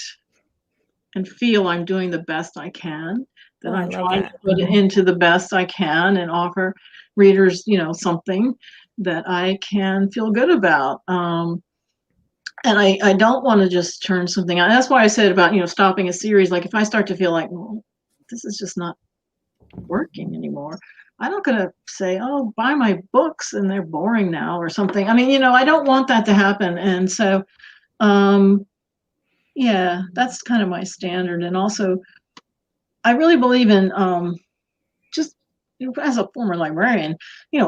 and feel I'm doing the best I can, that I'm trying to put it into the best I can and offer readers, something that I can feel good about. And I don't want to just turn something out. That's why I said about, stopping a series. Like, if I start to feel like, well, this is just not working anymore, I'm not going to say, oh, buy my books and they're boring now or something. I mean, I don't want that to happen. And so, yeah, that's kind of my standard. And also, I really believe in just, as a former librarian,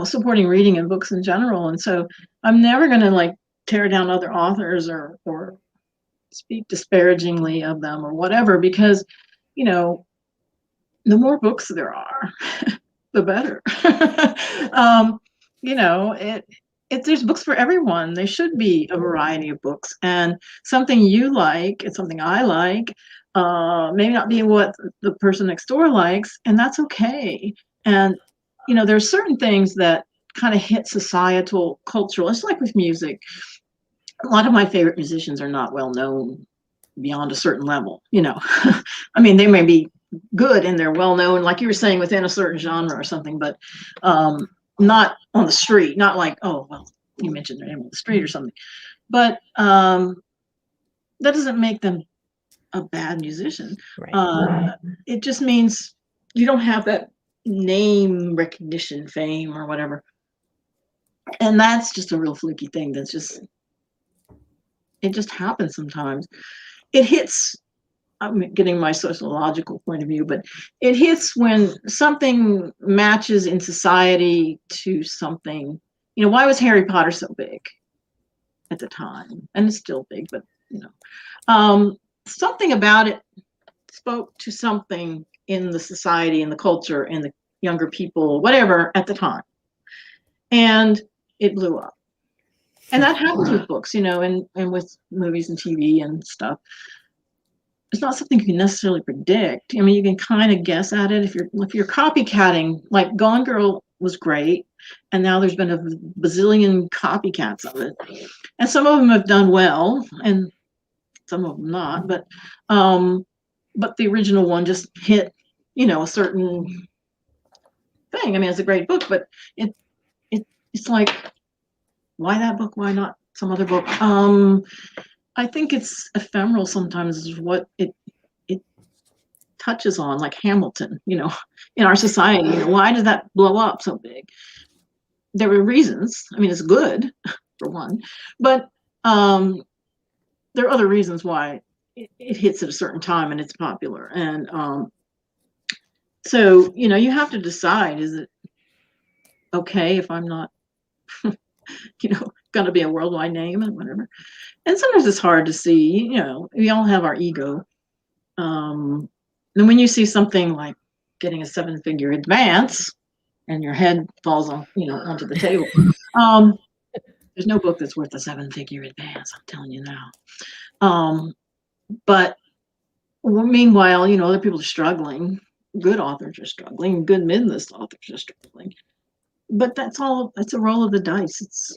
supporting reading and books in general. And so I'm never going to tear down other authors or speak disparagingly of them or whatever, because, you know, the more books there are, the better. You know, there's books for everyone. There should be a variety of books, and something you like and something I like, maybe not be what the person next door likes, and that's okay. And, you know, there's certain things that kind of hit societal, cultural. It's like with music. A lot of my favorite musicians are not well known beyond a certain level, you know. I mean, they may be good and they're well known, like you were saying, within a certain genre or something, but not on the street, not like, oh, well, you mentioned their name on the street or something. But that doesn't make them a bad musician. Right. It just means you don't have that name recognition, fame, or whatever. And that's just a real fluky thing. It just happens sometimes. It hits, I'm getting my sociological point of view, but it hits when something matches in society to something. You know, why was Harry Potter so big at the time? And it's still big, but, you know, something about it spoke to something in the society and the culture and the younger people, whatever, at the time. And it blew up. And that happens with books, you know, and with movies and TV and stuff. It's not something you can necessarily predict. I mean, you can kind of guess at it if you're copycatting. Like Gone Girl was great, and now there's been a bazillion copycats of it, and some of them have done well, and some of them not. But the original one just hit, you know, a certain thing. I mean, it's a great book, but it's like, why that book? Why not some other book? I think it's ephemeral sometimes is what it touches on, like Hamilton, you know, in our society. You know, why did that blow up so big? There were reasons. I mean, it's good for one, but there are other reasons why it hits at a certain time and it's popular. And so, you know, you have to decide, is it okay if I'm not, you know, going to be a worldwide name and whatever? And sometimes it's hard to see, you know, we all have our ego. And when you see something like getting a 7-figure advance and your head falls on, you know, onto the table, there's no book that's worth a 7-figure advance, I'm telling you now. But meanwhile, you know, other people are struggling. Good authors are struggling. Good mid-list authors are struggling. But that's a roll of the dice.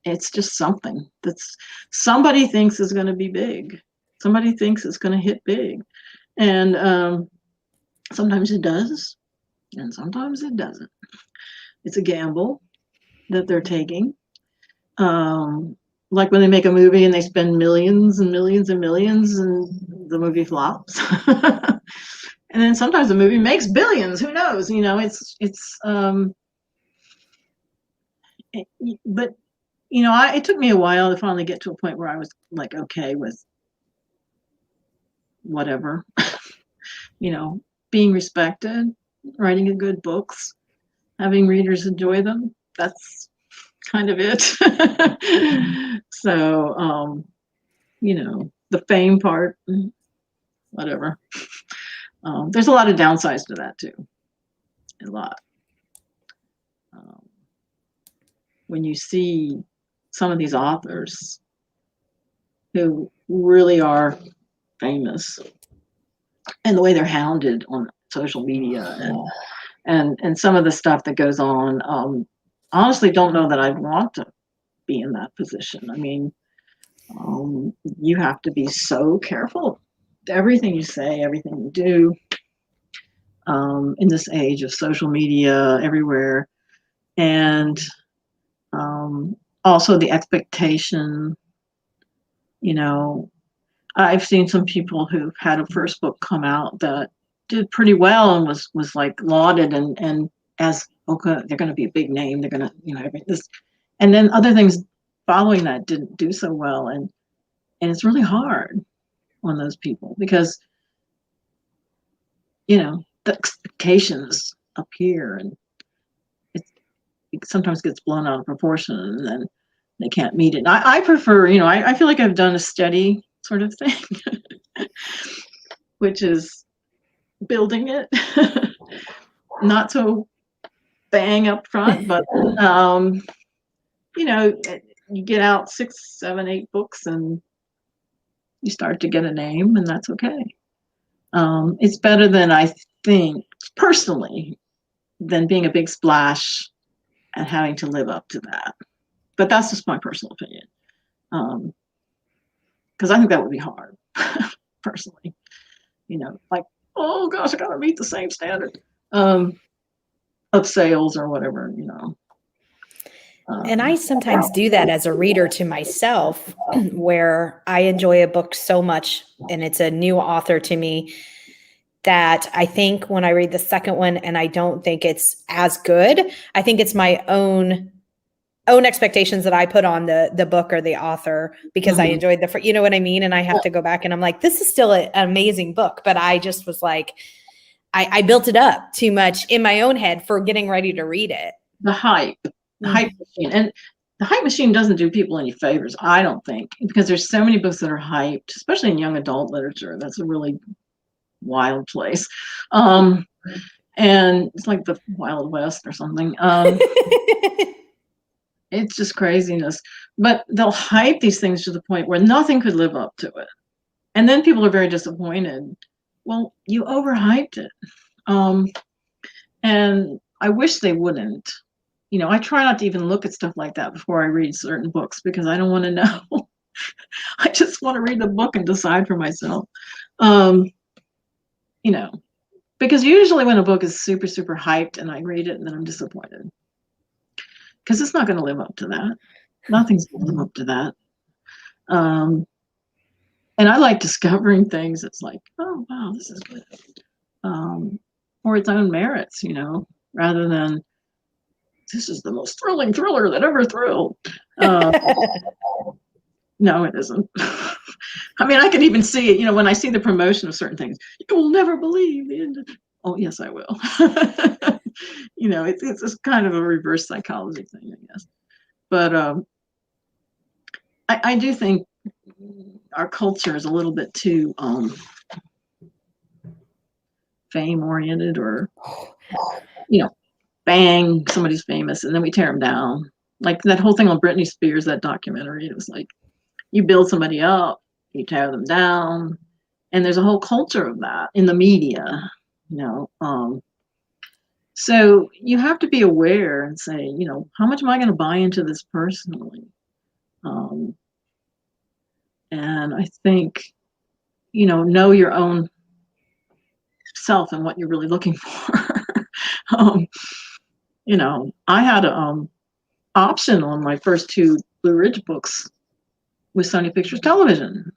It's just something that's somebody thinks is going to be big. Somebody thinks it's going to hit big. And sometimes it does, and sometimes it doesn't. It's a gamble that they're taking. Like when they make a movie and they spend millions and millions and millions and the movie flops. And then sometimes the movie makes billions, who knows? You know, but you know, it took me a while to finally get to a point where I was like, okay with whatever, you know, being respected, writing good books, having readers enjoy them. That's kind of it. So, you know, the fame part, whatever. There's a lot of downsides to that too. A lot. When you see some of these authors who really are famous and the way they're hounded on social media and some of the stuff that goes on, honestly don't know that I'd want to be in that position. I mean, you have to be so careful. Everything you say, everything you do, in this age of social media everywhere, and also the expectation. You know, I've seen some people who've had a first book come out that did pretty well and was like lauded and as, okay, they're going to be a big name. They're going to, you know, this, and then other things following that didn't do so well, and it's really hard on those people because, you know, the expectations up here and it sometimes gets blown out of proportion and then they can't meet it. And I prefer, you know, I feel like I've done a steady sort of thing, which is building it, not so bang up front, but you know, you get out 6, 7, 8 books and you start to get a name, and that's okay. It's better than, I think, personally, than being a big splash and having to live up to that. But that's just my personal opinion. Because I think that would be hard, personally. You know, like, oh gosh, I gotta meet the same standard of sales or whatever, you know. And I sometimes do that as a reader to myself, where I enjoy a book so much and it's a new author to me that I think when I read the second one and I don't think it's as good, I think it's my own expectations that I put on the book or the author because I enjoyed you know what I mean? And I have to go back and I'm like, this is still an amazing book, but I just was like, I built it up too much in my own head for getting ready to read it. The hype machine. And the hype machine doesn't do people any favors, I don't think, because there's so many books that are hyped, especially in young adult literature. That's a really wild place. And it's like the Wild West or something. It's just craziness. But they'll hype these things to the point where nothing could live up to it. And then people are very disappointed. Well, you overhyped it. And I wish they wouldn't. You know, I try not to even look at stuff like that before I read certain books because I don't want to know. I just want to read the book and decide for myself. You know, because usually when a book is super, super hyped and I read it and then I'm disappointed because it's not going to live up to that. Nothing's going to live up to that. And I like discovering things. It's like, oh, wow, this is good. Or its own merits, you know, rather than this is the most thrilling thriller that ever thrilled. No, it isn't. I mean, I can even see it, you know, when I see the promotion of certain things, you will never believe the end. Oh, yes, I will. You know, it's kind of a reverse psychology thing, I guess. But I do think our culture is a little bit too fame oriented, or, you know, bang, somebody's famous and then we tear them down. Like that whole thing on Britney Spears, that documentary, it was like you build somebody up, you tear them down. And there's a whole culture of that in the media, you know. So you have to be aware and say, you know, how much am I going to buy into this personally? And I think, you know your own self and what you're really looking for. You know, I had a option on my first 2 Blue Ridge books with Sony Pictures Television,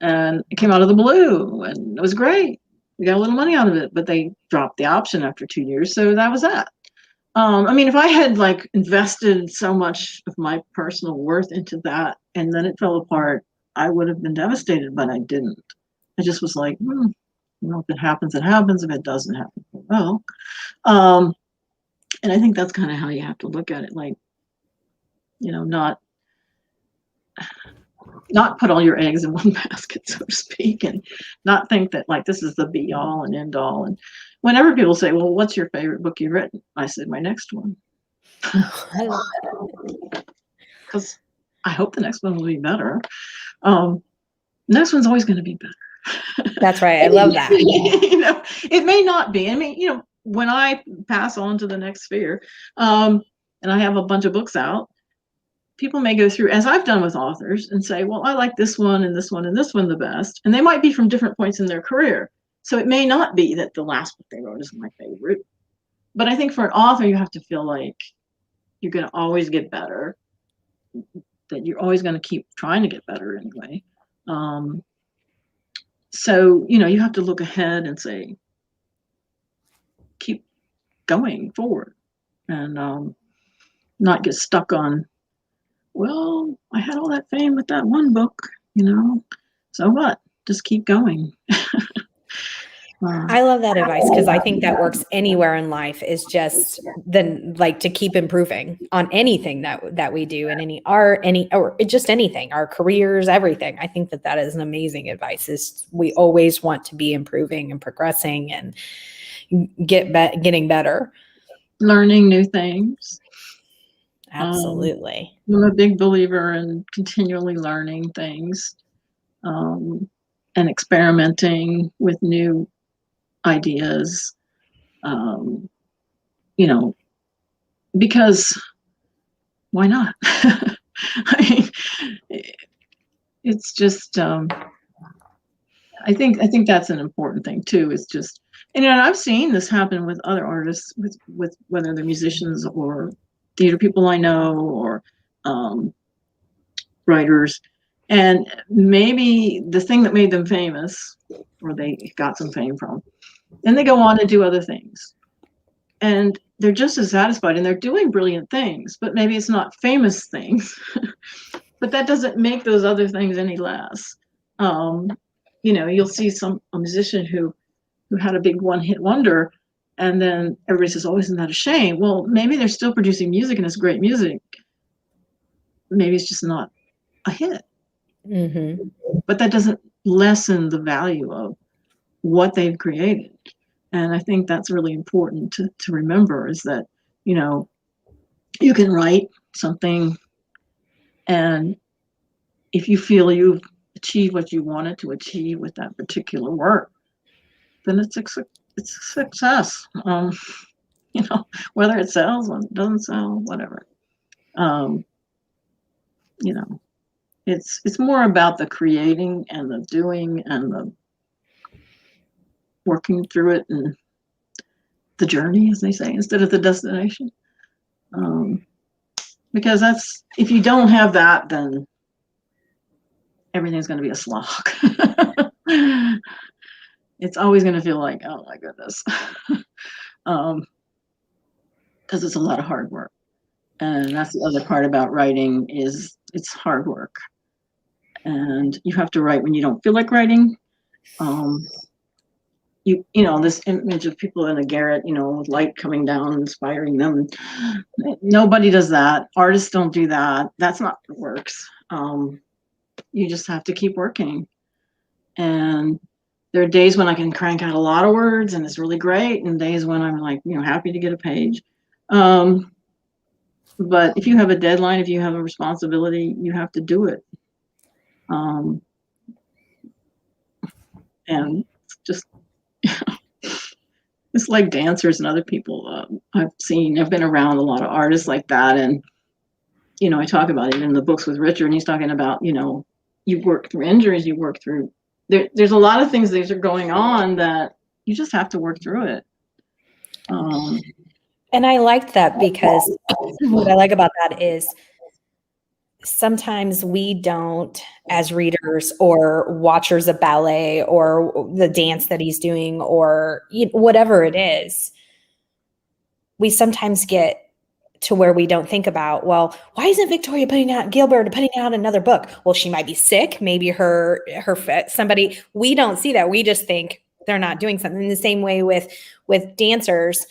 and it came out of the blue, and it was great. We got a little money out of it, but they dropped the option after 2 years, so that was that. I mean, if I had like invested so much of my personal worth into that and then it fell apart, I would have been devastated, but I didn't. I just was like, you know, if it happens, it happens. If it doesn't happen, well. And I think that's kind of how you have to look at it, like, you know, not put all your eggs in one basket, so to speak, and not think that like this is the be all and end all. And whenever people say, well, what's your favorite book you've written? I said, my next one. Because I hope the next one will be better. The next one's always going to be better. That's right. I love that. You know, it may not be. I mean, you know, when I pass on to the next sphere, and I have a bunch of books out, people may go through, as I've done with authors, and say, well, I like this one and this one and this one the best. And they might be from different points in their career. So it may not be that the last book they wrote is my favorite. But I think for an author, you have to feel like you're going to always get better, that you're always going to keep trying to get better anyway. So, you know, you have to look ahead and say, keep going forward, and not get stuck on, well, I had all that fame with that one book, you know, so what? Just keep going. I love that advice because I think that works anywhere in life is just then like to keep improving on anything that we do in any art, or just anything, our careers, everything. I think that is an amazing advice is we always want to be improving and progressing and getting better. Learning new things. Absolutely. I'm a big believer in continually learning things, and experimenting with new ideas, you know, because why not? I mean, it's just, I think that's an important thing too, is just, and I've seen this happen with other artists, with whether they're musicians or theater people I know, or writers, and maybe the thing that made them famous, or they got some fame from, then they go on to do other things, and they're just as satisfied, and they're doing brilliant things, but maybe it's not famous things, but that doesn't make those other things any less. You'll see a musician who had a big one-hit wonder, and then everybody says, "Oh, isn't that a shame?" Well, maybe they're still producing music and it's great music. Maybe it's just not a hit. Mm-hmm. But that doesn't lessen the value of what they've created. And I think that's really important to remember, is that, you can write something, and if you feel you've achieved what you wanted to achieve with that particular work, then it's a success. Whether it sells or doesn't sell, whatever. It's more about the creating and the doing and the working through it, and the journey, as they say, instead of the destination. Because if you don't have that, then everything's going to be a slog. It's always going to feel like, oh my goodness, because it's a lot of hard work. And that's the other part about writing, is it's hard work, and you have to write when you don't feel like writing. This image of people in a garret, with light coming down, inspiring them. Nobody does that. Artists don't do that. That's not what works. You just have to keep working. And there are days when I can crank out a lot of words and it's really great, and days when I'm like, happy to get a page. But if you have a deadline, if you have a responsibility, you have to do it. And just, it's like dancers and other people I've been around a lot of artists like that. And, I talk about it in the books with Richard, and he's talking about, you work through injuries, you work through, there's a lot of things that are going on that you just have to work through it. And I liked that, because what I like about that is sometimes we don't, as readers or watchers of ballet or the dance that he's doing, or whatever it is, we sometimes get to where we don't think about, well, why isn't Victoria Gilbert putting out another book? Well, she might be sick. Maybe somebody, we don't see that. We just think they're not doing something. In the same way with dancers,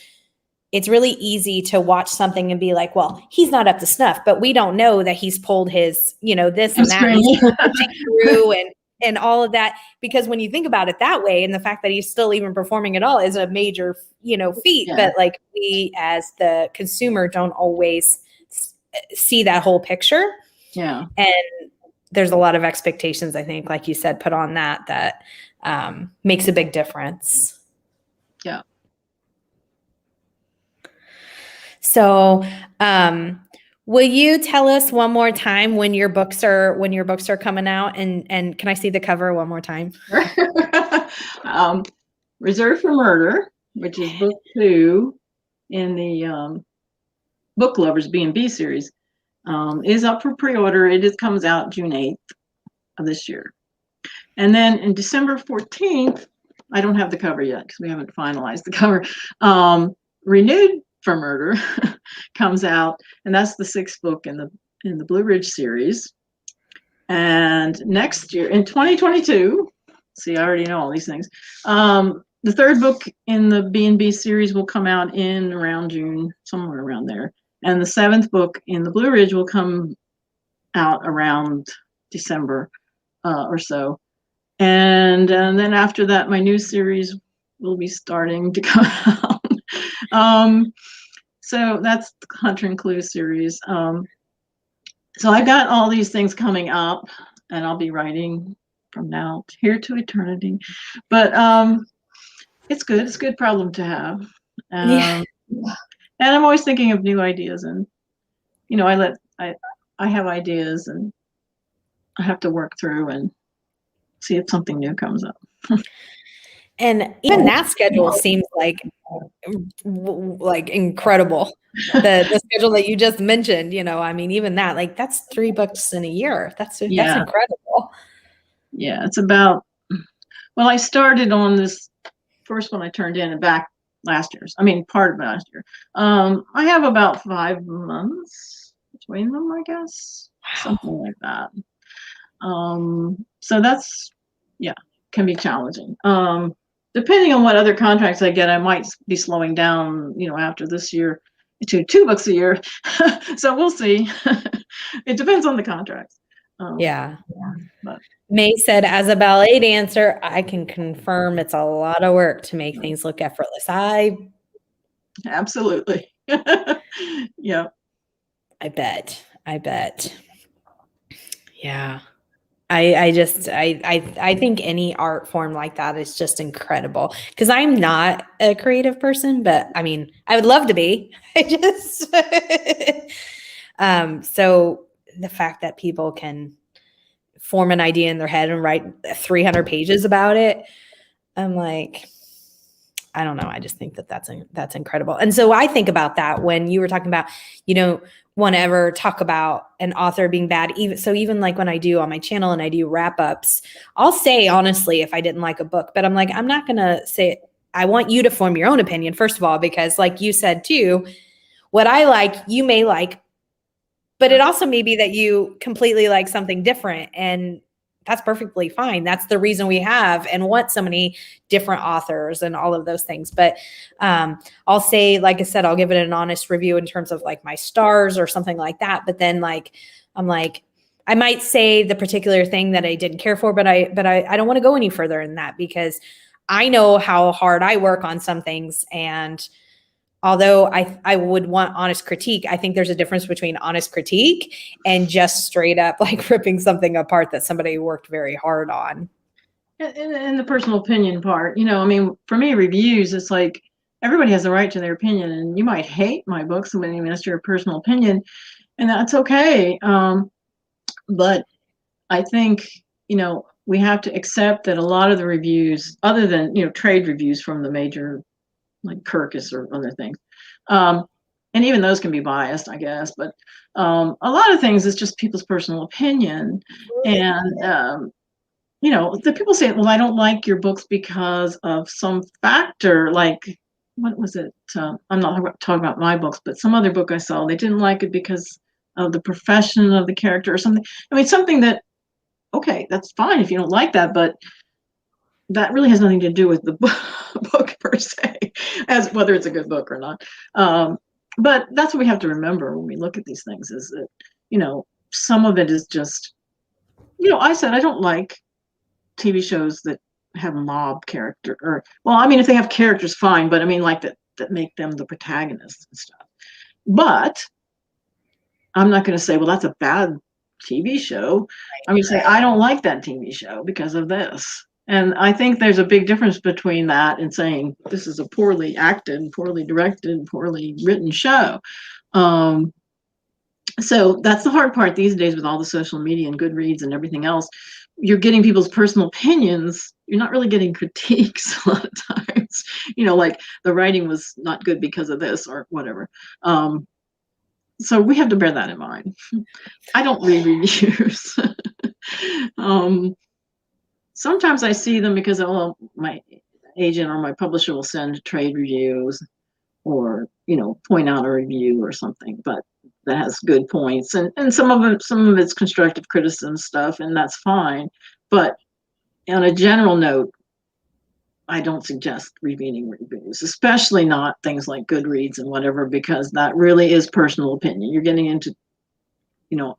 it's really easy to watch something and be like, well, he's not up to snuff, but we don't know that he's pulled his, this and that, and he's pushing through and all of that. Because when you think about it that way, and the fact that he's still even performing at all is a major, feat. Yeah. But like, we as the consumer don't always see that whole picture. Yeah. And there's a lot of expectations, I think, like you said, put on that makes a big difference. Yeah. So, will you tell us one more time when your books are coming out, and can I see the cover one more time? Reserved for Murder, which is book 2 in the Book Lovers B&B series, is up for pre-order. It comes out June 8th of this year. And then in December 14th, I don't have the cover yet because we haven't finalized the cover. Renewed for Murder comes out, and that's the 6th book in the Blue Ridge series. And next year, in 2022, see, I already know all these things. the third book in the B&B series will come out in around June, somewhere around there. And the seventh book in the Blue Ridge will come out around December or so. And then after that, my new series will be starting to come out. So that's the Hunter and Clue series. So I got all these things coming up, and I'll be writing from now here to eternity. But it's good. It's a good problem to have. Yeah. And I'm always thinking of new ideas, and I have ideas, and I have to work through and see if something new comes up. And even that schedule seems like incredible. The schedule that you just mentioned, I mean, even that, like, that's 3 books in a year. That's incredible. Yeah, it's about, well, I started on this first one I turned in back last year's. I mean, part of last year. I have about 5 months between them, I guess. Wow. Something like that. So that's, can be challenging. Depending on what other contracts I get, I might be slowing down, after this year to 2 books a year. So we'll see. It depends on the contracts. But May said, as a ballet dancer, I can confirm it's a lot of work to make things look effortless. Absolutely. Yeah. I bet. Yeah. I think any art form like that is just incredible, because I'm not a creative person, but I mean, I would love to be. So the fact that people can form an idea in their head and write 300 pages about it, I'm like, I don't know. I just think that's incredible. And so I think about that when you were talking about, want to ever talk about an author being bad. Even like when I do on my channel and I do wrap ups, I'll say honestly if I didn't like a book, but I'm like, I'm not going to say it. I want you to form your own opinion, first of all, because like you said too, what I like, you may like, but it also may be that you completely like something different, and that's perfectly fine. That's the reason we have and want so many different authors and all of those things. But I'll say, like I said, I'll give it an honest review in terms of like my stars or something like that. But then I'm like, I might say the particular thing that I didn't care for, but I don't want to go any further than that, because I know how hard I work on some things. And although I would want honest critique, I think there's a difference between honest critique and just straight up like ripping something apart that somebody worked very hard on. And the personal opinion part, I mean, for me, reviews, it's like everybody has the right to their opinion, and you might hate my books, I mean, that's your personal opinion, and that's okay. But I think, we have to accept that a lot of the reviews, other than, trade reviews from the major, like Kirkus or other things, and even those can be biased, I guess, but a lot of things is just people's personal opinion. And the people say, well, I don't like your books because of some factor, like, what was it? I'm not talking about my books, but some other book I saw, they didn't like it because of the profession of the character or something. I mean, something that, okay, that's fine if you don't like that, but that really has nothing to do with the book per se, as whether it's a good book or not. But that's what we have to remember when we look at these things, is that, some of it is just, I said I don't like TV shows that have mob character, or, well, I mean, if they have characters, fine, but I mean, like that make them the protagonists and stuff. But I'm not going to say, well, that's a bad TV show. I'm going to say, I don't like that TV show because of this. And I think there's a big difference between that and saying this is a poorly acted, poorly directed, poorly written show. So that's the hard part these days with all the social media and Goodreads and everything else. You're getting people's personal opinions. You're not really getting critiques a lot of times. Like the writing was not good because of this or whatever. So we have to bear that in mind. I don't read reviews. Sometimes I see them because my agent or my publisher will send trade reviews or, point out a review or something, but that has good points. And some of it's constructive criticism stuff, and that's fine. But on a general note, I don't suggest reading reviews, especially not things like Goodreads and whatever, because that really is personal opinion. You're getting into, you know,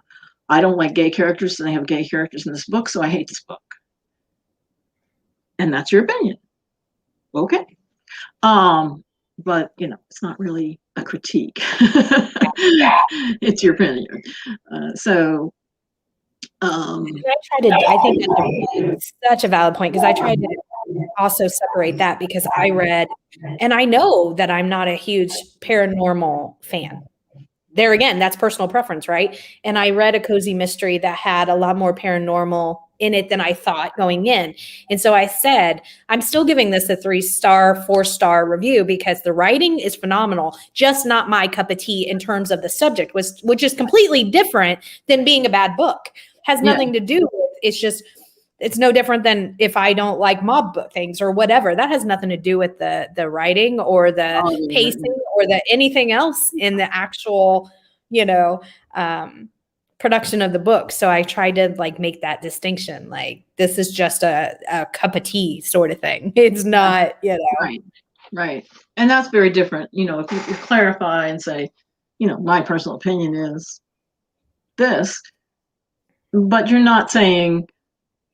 I don't like gay characters, and they have gay characters in this book, so I hate this book. And that's your opinion. Okay. But it's not really a critique. It's your opinion. So I think that's such a valid point, because I tried to also separate that, because I read, and I know that I'm not a huge paranormal fan. There again, that's personal preference, right? And I read a cozy mystery that had a lot more paranormal in it than I thought going in. And so I said, I'm still giving this a 3-star, 4-star review, because the writing is phenomenal, just not my cup of tea in terms of the subject, which is completely different than being a bad book. Has nothing to do with, it's no different than if I don't like mob book things or whatever. That has nothing to do with the writing or the pacing or the anything else in the actual, production of the book. So I tried to make that distinction. Like, this is just a cup of tea sort of thing. It's not, Right. And that's very different. If you clarify and say, my personal opinion is this, but you're not saying,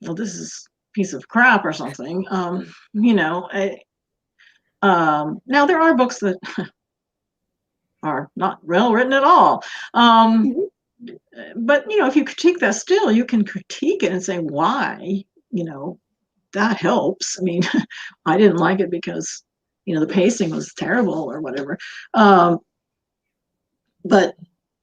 well, this is a piece of crap or something. Now there are books that are not well written at all. But if you critique that, still you can critique it and say why. That helps. I mean, I didn't like it because the pacing was terrible or whatever. But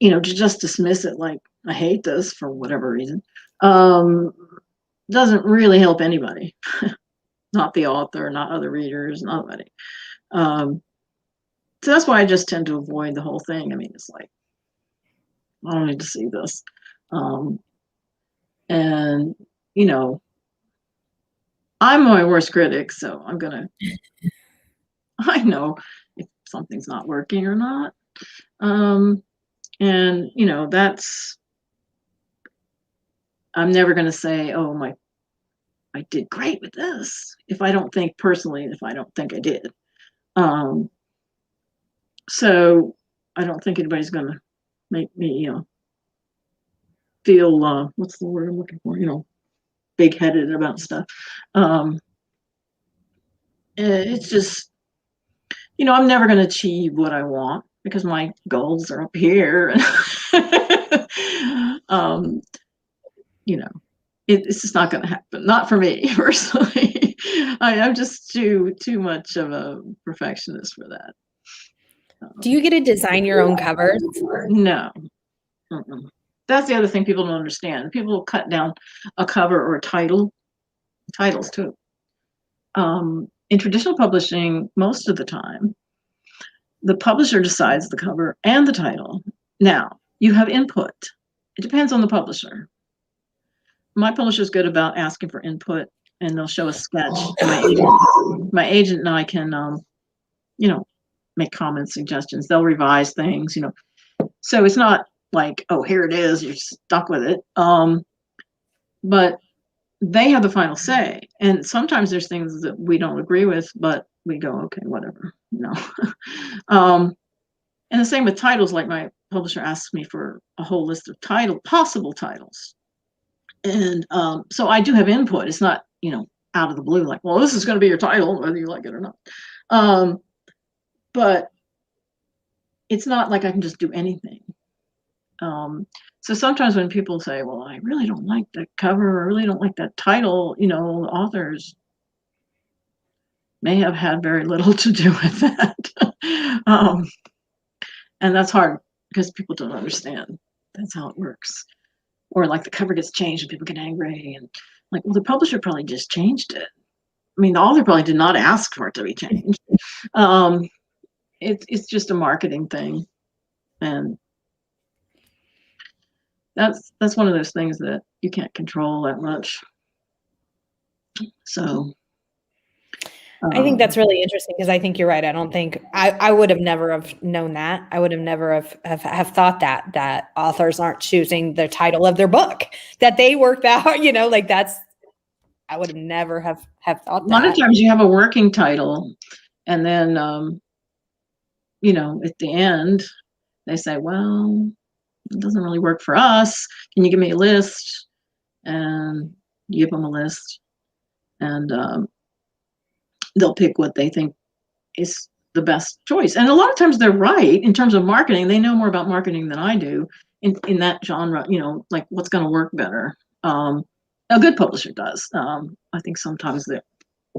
to just dismiss it like I hate this for whatever reason doesn't really help anybody. Not the author, not other readers, nobody. So that's why I just tend to avoid the whole thing. I mean, it's like, I don't need to see this. And I'm my worst critic, so I know if something's not working or not. And I'm never going to say, oh, I did great with this, if I don't think personally, if I don't think I did. So I don't think anybody's going to make me, feel, what's the word I'm looking for, big-headed about stuff. It's just, I'm never going to achieve what I want because my goals are up here. It's just not going to happen. Not for me personally. I'm just too much of a perfectionist for that. Do you get to design your own covers? No. That's the other thing people don't understand. People will cut down a cover or a titles too. In traditional publishing, most of the time, the publisher decides the cover and the title. Now, you have input. It depends on the publisher. My publisher is good about asking for input, and they'll show a sketch. My agent and I can, make comments, suggestions. They'll revise things, So it's not like, oh, here it is, you're stuck with it. But they have the final say. And sometimes there's things that we don't agree with, but we go, okay, whatever, And the same with titles. Like, my publisher asks me for a whole list of possible titles. And so I do have input. It's not, out of the blue, like, well, this is going to be your title, whether you like it or not. But it's not like I can just do anything. So sometimes when people say, well, I really don't like that cover, or I really don't like that title, authors may have had very little to do with that. And that's hard because people don't understand that's how it works. Or like the cover gets changed and people get angry and like, well, the publisher probably just changed it. I mean, the author probably did not ask for it to be changed. It's just a marketing thing. And that's one of those things that you can't control that much. So I think that's really interesting, because I think you're right. I don't think I would have never have known that. I would have never have thought that authors aren't choosing the title of their book, that they worked out, I would have never have thought A lot of that. times you have a working title, and then you know, at the end they say, well, it doesn't really work for us. Can you give me a list? And you give them a list, and they'll pick what they think is the best choice. And a lot of times they're right in terms of marketing. They know more about marketing than I do in that genre, you know, like what's going to work better. A good publisher does. I think sometimes they're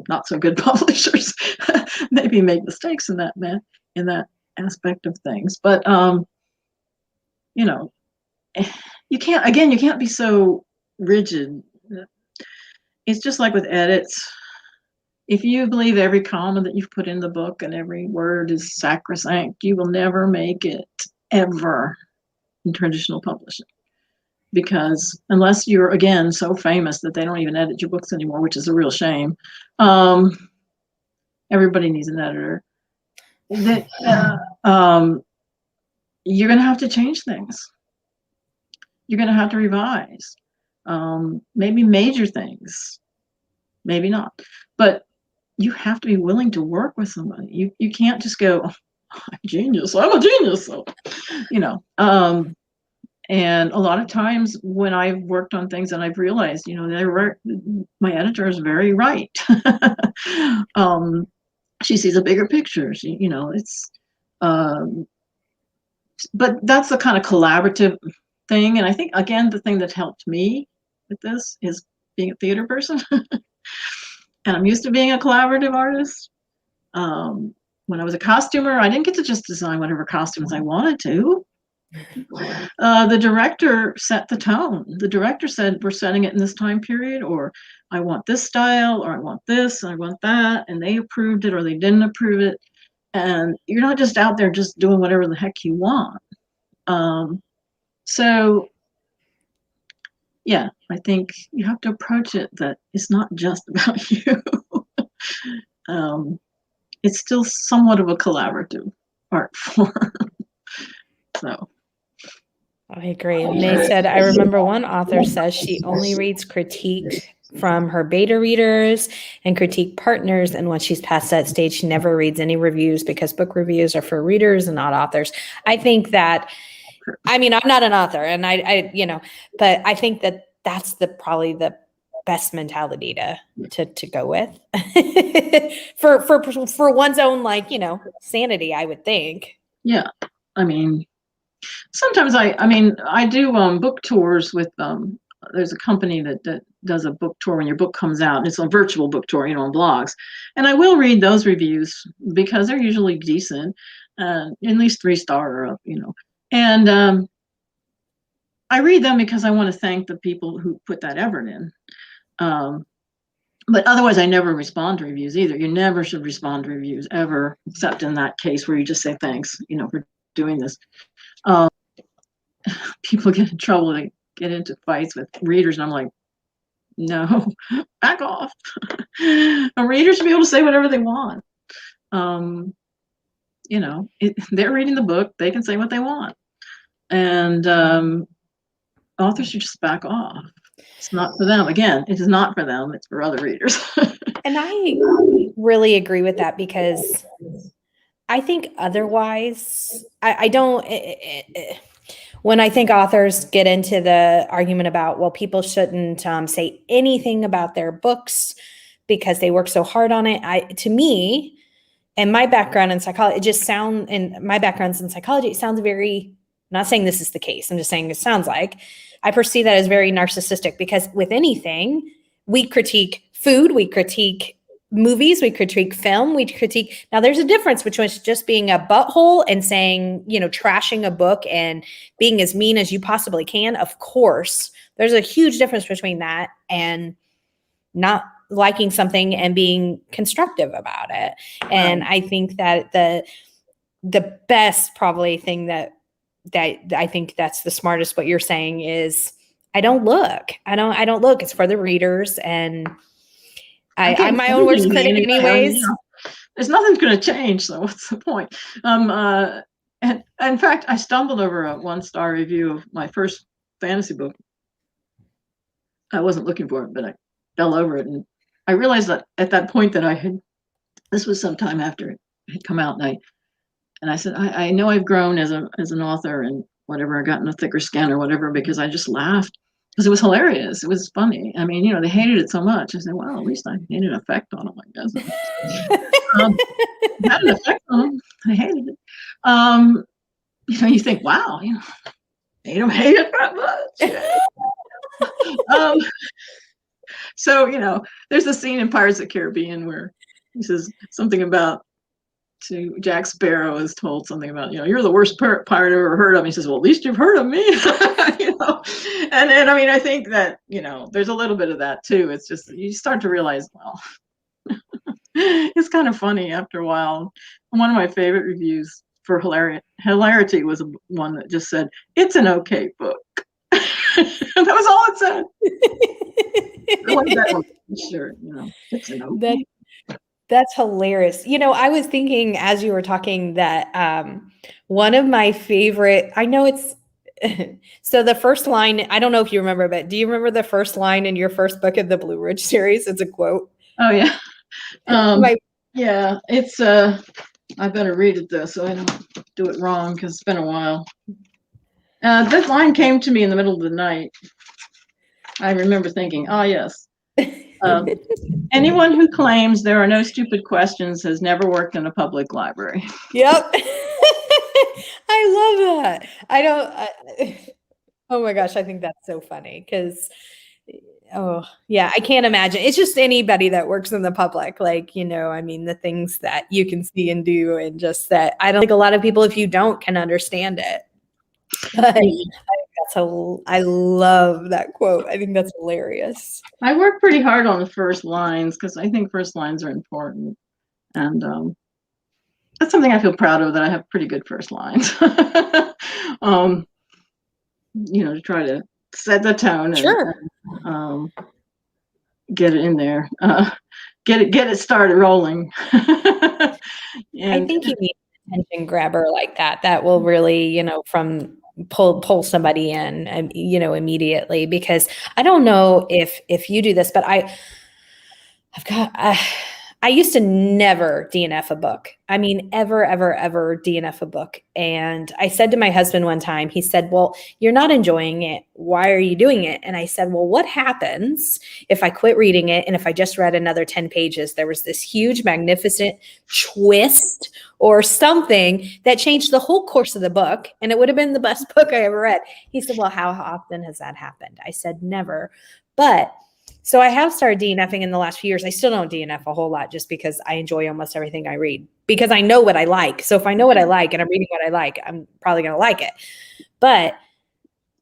not so good publishers maybe make mistakes in that aspect of things. But you know, you can't be so rigid. It's just like with edits. If you believe every comma that you've put in the book and every word is sacrosanct, you will never make it ever in traditional publishing. Because unless you're, again, so famous that they don't even edit your books anymore, which is a real shame, everybody needs an editor. You're going to have to change things. You're going to have to revise. Maybe major things, maybe not. But you have to be willing to work with somebody. You can't just go, oh, I'm a genius. So, you know. And a lot of times when I've worked on things and I've realized, you know, my editor is very right. She sees a bigger picture. You know, it's, but that's the kind of collaborative thing. And I think, again, the thing that helped me with this is being a theater person. And I'm used to being a collaborative artist. When I was a costumer, I didn't get to just design whatever costumes I wanted to. The director set the tone. The director said, we're setting it in this time period, or I want this style, or I want this, I want that, and they approved it or they didn't approve it. And you're not just out there just doing whatever the heck you want. So yeah, I think you have to approach it that it's not just about you. It's still somewhat of a collaborative art form. So I agree. And they said, I remember one author says she only reads critique from her beta readers and critique partners. And once she's past that stage, she never reads any reviews because book reviews are for readers and not authors. I think that, I mean, I'm not an author and I you know, but I think that that's probably the best mentality to go with for one's own, like, you know, sanity, I would think. yeah, I mean, sometimes I do book tours with there's a company that does a book tour when your book comes out. It's a virtual book tour, you know, on blogs, and I will read those reviews because they're usually decent, at least 3-star or up, you know, and I read them because I want to thank the people who put that effort in. But otherwise, I never respond to reviews either. You never should respond to reviews ever, except in that case where you just say thanks, you know, for doing this. People get in trouble. They get into fights with readers, and I'm like, no, back off. A reader should be able to say whatever they want. You know, they're reading the book. They can say what they want. And authors should just back off. It's not for them. Again, it is not for them. It's for other readers. And I really agree with that because I think otherwise, I don't. When I think authors get into the argument about, well, people shouldn't say anything about their books because they work so hard on it. To me, and my background in psychology, my background's in psychology, it sounds very, I'm not saying this is the case. I'm just saying it sounds like, I perceive that as very narcissistic because with anything, we critique food, we critique movies, we critique film, we critique. Now there's a difference between just being a butthole and saying, you know, trashing a book and being as mean as you possibly can. Of course, there's a huge difference between that and not liking something and being constructive about it. And I think that the best probably thing that I think that's the smartest, what you're saying is I don't look. It's for the readers, and I'm my own worst critic anyways. You know, there's nothing's going to change, so what's the point? And in fact, I stumbled over a 1-star review of my first fantasy book. I wasn't looking for it, but fell over it. And I realized that at that point that this was some time after it had come out, and I said, I know I've grown as an author and whatever, I gotten a thicker skin or whatever, because I just laughed because it was hilarious. It was funny. I mean, they hated it so much. I said, well, at least I made an effect on them, I guess. Had an effect on them. I hated it. You think, wow, made them hate it that much. So, there's a scene in Pirates of the Caribbean where he says something about, to Jack Sparrow is told something about, you're the worst pirate I've ever heard of. And he says, well, at least you've heard of me. And then, I mean, I think that, there's a little bit of that too. It's just, you start to realize, well, it's kind of funny after a while. One of my favorite reviews for hilarity was one that just said, it's an okay book. That was all it said. I like that one. Sure, it's an okay. That's hilarious. I was thinking as you were talking that one of my favorite, I know it's, so the first line, I don't know if you remember, but do you remember the first line in your first book of the Blue Ridge series? It's a quote. Oh, yeah. Yeah, it's, I better read it though, so I don't do it wrong because it's been a while. This line came to me in the middle of the night. I remember thinking, oh, yes. Anyone who claims there are no stupid questions has never worked in a public library. Yep. I love that. Oh my gosh, I think that's so funny because, oh yeah, I can't imagine. It's just anybody that works in the public, like, I mean, the things that you can see and do, and just that I don't think a lot of people, if you don't, can understand it. But I love that quote. I think that's hilarious. I work pretty hard on the first lines because I think first lines are important. And that's something I feel proud of, that I have pretty good first lines. To try to set the tone. Sure. And get it in there. Get it started rolling. I think you need an attention grabber like that. That will really, pull somebody in, immediately, because I don't know if you do this, but I used to never DNF a book. I mean, ever DNF a book. And I said to my husband one time, he said, well, you're not enjoying it. Why are you doing it? And I said, well, what happens if I quit reading it? And if I just read another 10 pages, there was this huge, magnificent twist or something that changed the whole course of the book, and it would have been the best book I ever read. He said, well, how often has that happened? I said, never. But so I have started DNFing in the last few years. I still don't DNF a whole lot just because I enjoy almost everything I read, because I know what I like. So if I know what I like and I'm reading what I like, I'm probably going to like it. But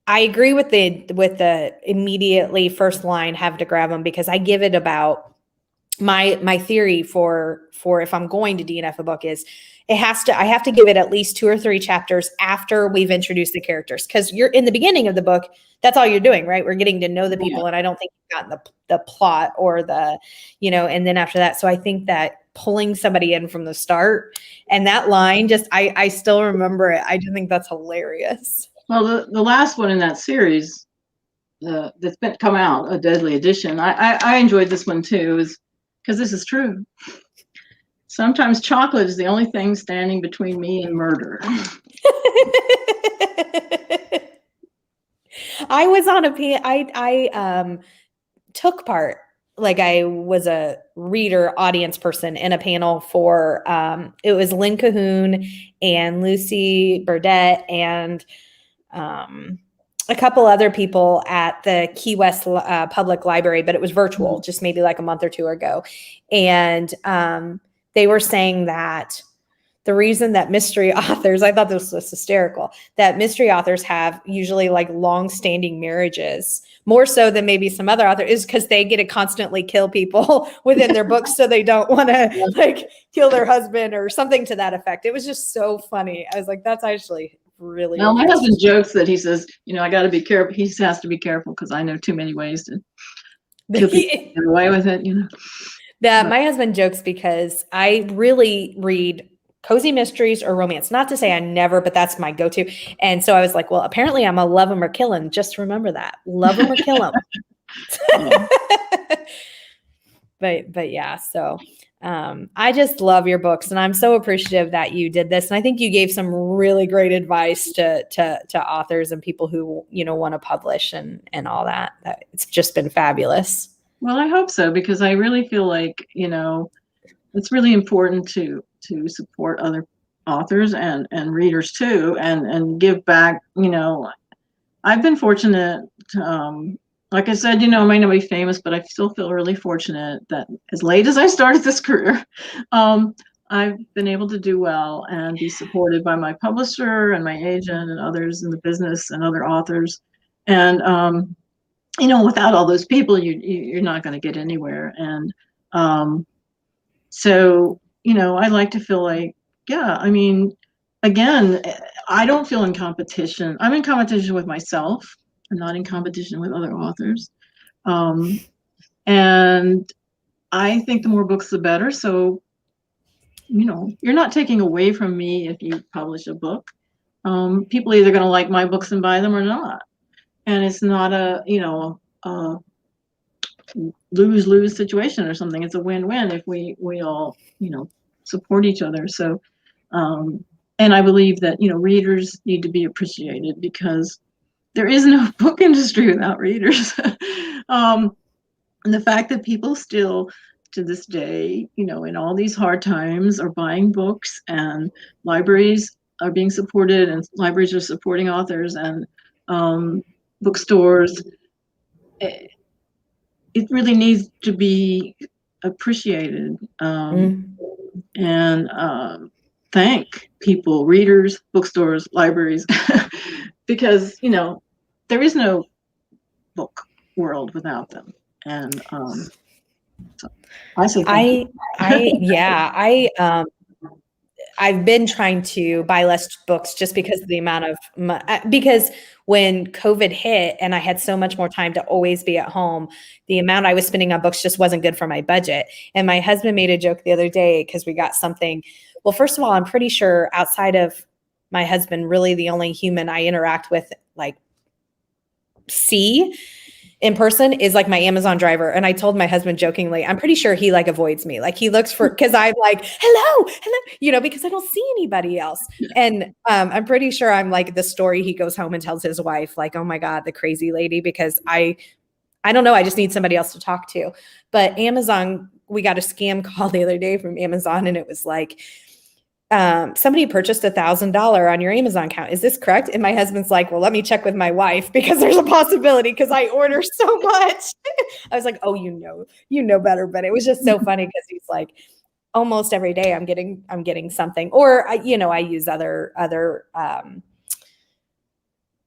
I agree with the immediately first line, have to grab them, because I give it about my theory for if I'm going to DNF a book is I have to give it at least 2 or 3 chapters after we've introduced the characters, because you're in the beginning of the book. That's all you're doing, right? We're getting to know the people. Yeah. And I don't think you've gotten the plot or the, and then after that. So I think that pulling somebody in from the start, and that line, just, I still remember it. I just think that's hilarious. Well, the last one in that series that's come out, A Deadly Edition, I enjoyed this one too, is because this is true. Sometimes chocolate is the only thing standing between me and murder. I was on I took part, like I was a reader audience person in a panel for, it was Lynn Cahoon and Lucy Burdett and a couple other people at the Key West Public Library, but it was virtual, just maybe like a month or 2 ago. And they were saying that the reason that mystery authors, I thought this was hysterical, that mystery authors have usually like long-standing marriages, more so than maybe some other authors, is because they get to constantly kill people within their books, so they don't want to like kill their husband or something to that effect. It was just so funny. I was like, that's actually really. Well, my husband jokes that he says, I got to be careful. He has to be careful because I know too many ways to get away with it. That my husband jokes because I really read cozy mysteries or romance. Not to say I never, but that's my go-to. And so I was like, well, apparently I'm a love 'em or kill 'em. Just remember that. Love 'em or kill 'em. But yeah, so I just love your books, and I'm so appreciative that you did this. And I think you gave some really great advice to authors and people who, you know, want to publish and all that. It's just been fabulous. Well, I hope so, because I really feel like, you know, it's really important to support other authors and readers too, and give back. You know, I've been fortunate to, like I said, you know, I might not be famous, but I still feel really fortunate that as late as I started this career, I've been able to do well and be supported by my publisher and my agent and others in the business and other authors. And you know, without all those people, you're not going to get anywhere. And so, you know, I like to feel like, yeah, I mean, again, I don't feel in competition. I'm in competition with myself. I'm not in competition with other authors. And I think the more books, the better. So, you know, you're not taking away from me if you publish a book. People are either going to like my books and buy them or not. And it's not a, you know, lose-lose situation or something. It's a win-win if we all, you know, support each other. So, and I believe that, you know, readers need to be appreciated, because there is no book industry without readers. And the fact that people still, to this day, you know, in all these hard times, are buying books, and libraries are being supported, and libraries are supporting authors, and bookstores. It really needs to be appreciated, and thank people, readers, bookstores, libraries, because, you know, there is no book world without them. And so I say thank you. I've been trying to buy less books just because of the amount of because when COVID hit and I had so much more time to always be at home, the amount I was spending on books just wasn't good for my budget. And my husband made a joke the other day because we got something. Well, first of all, I'm pretty sure outside of my husband, really the only human I interact with, like, see in person is like my Amazon driver. And I told my husband jokingly, I'm pretty sure he like avoids me. Like he looks for, cause I'm like, hello, you know, because I don't see anybody else. And I'm pretty sure I'm like the story he goes home and tells his wife, like, oh my God, the crazy lady, because I don't know. I just need somebody else to talk to. But Amazon, we got a scam call the other day from Amazon, and it was like, somebody purchased $1,000 on your Amazon account. Is this correct? And my husband's like, well, let me check with my wife, because there's a possibility, because I order so much. I was like, oh, you know better. But it was just so funny, because he's like, almost every day I'm getting something. Or you know, I use other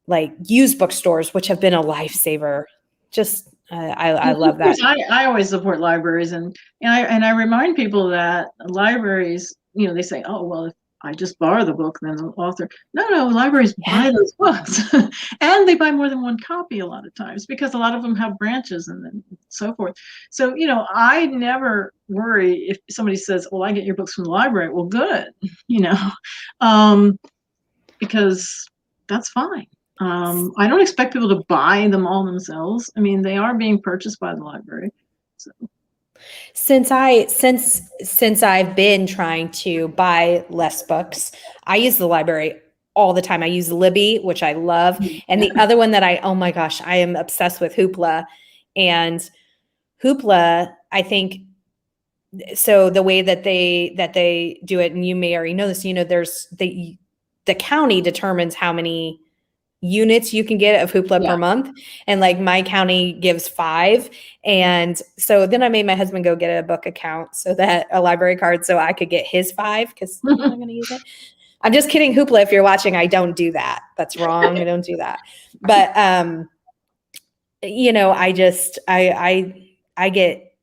like used bookstores, which have been a lifesaver. Just I love that. I always support libraries, and I remind people that libraries, you know, they say, oh, well, if I just borrow the book, then the author. No, libraries buy those books, and they buy more than one copy a lot of times, because a lot of them have branches and so forth. So, you know, I never worry if somebody says, well, I get your books from the library. Well, good, you know, because that's fine. I don't expect people to buy them all themselves. I mean, they are being purchased by the library. So. Since I've been trying to buy less books, I use the library all the time. I use Libby, which I love. And the other one that oh my gosh, I am obsessed with, Hoopla. And Hoopla, I think, so the way that they do it, and you may already know this, you know, there's the county determines how many units you can get of Hoopla per month. And like my county gives 5. And so then I made my husband go get a book account, so that a library card, so I could get his 5, because I'm not going to use it. I'm just kidding, Hoopla. If you're watching, I don't do that. That's wrong. I don't do that. But, you know, I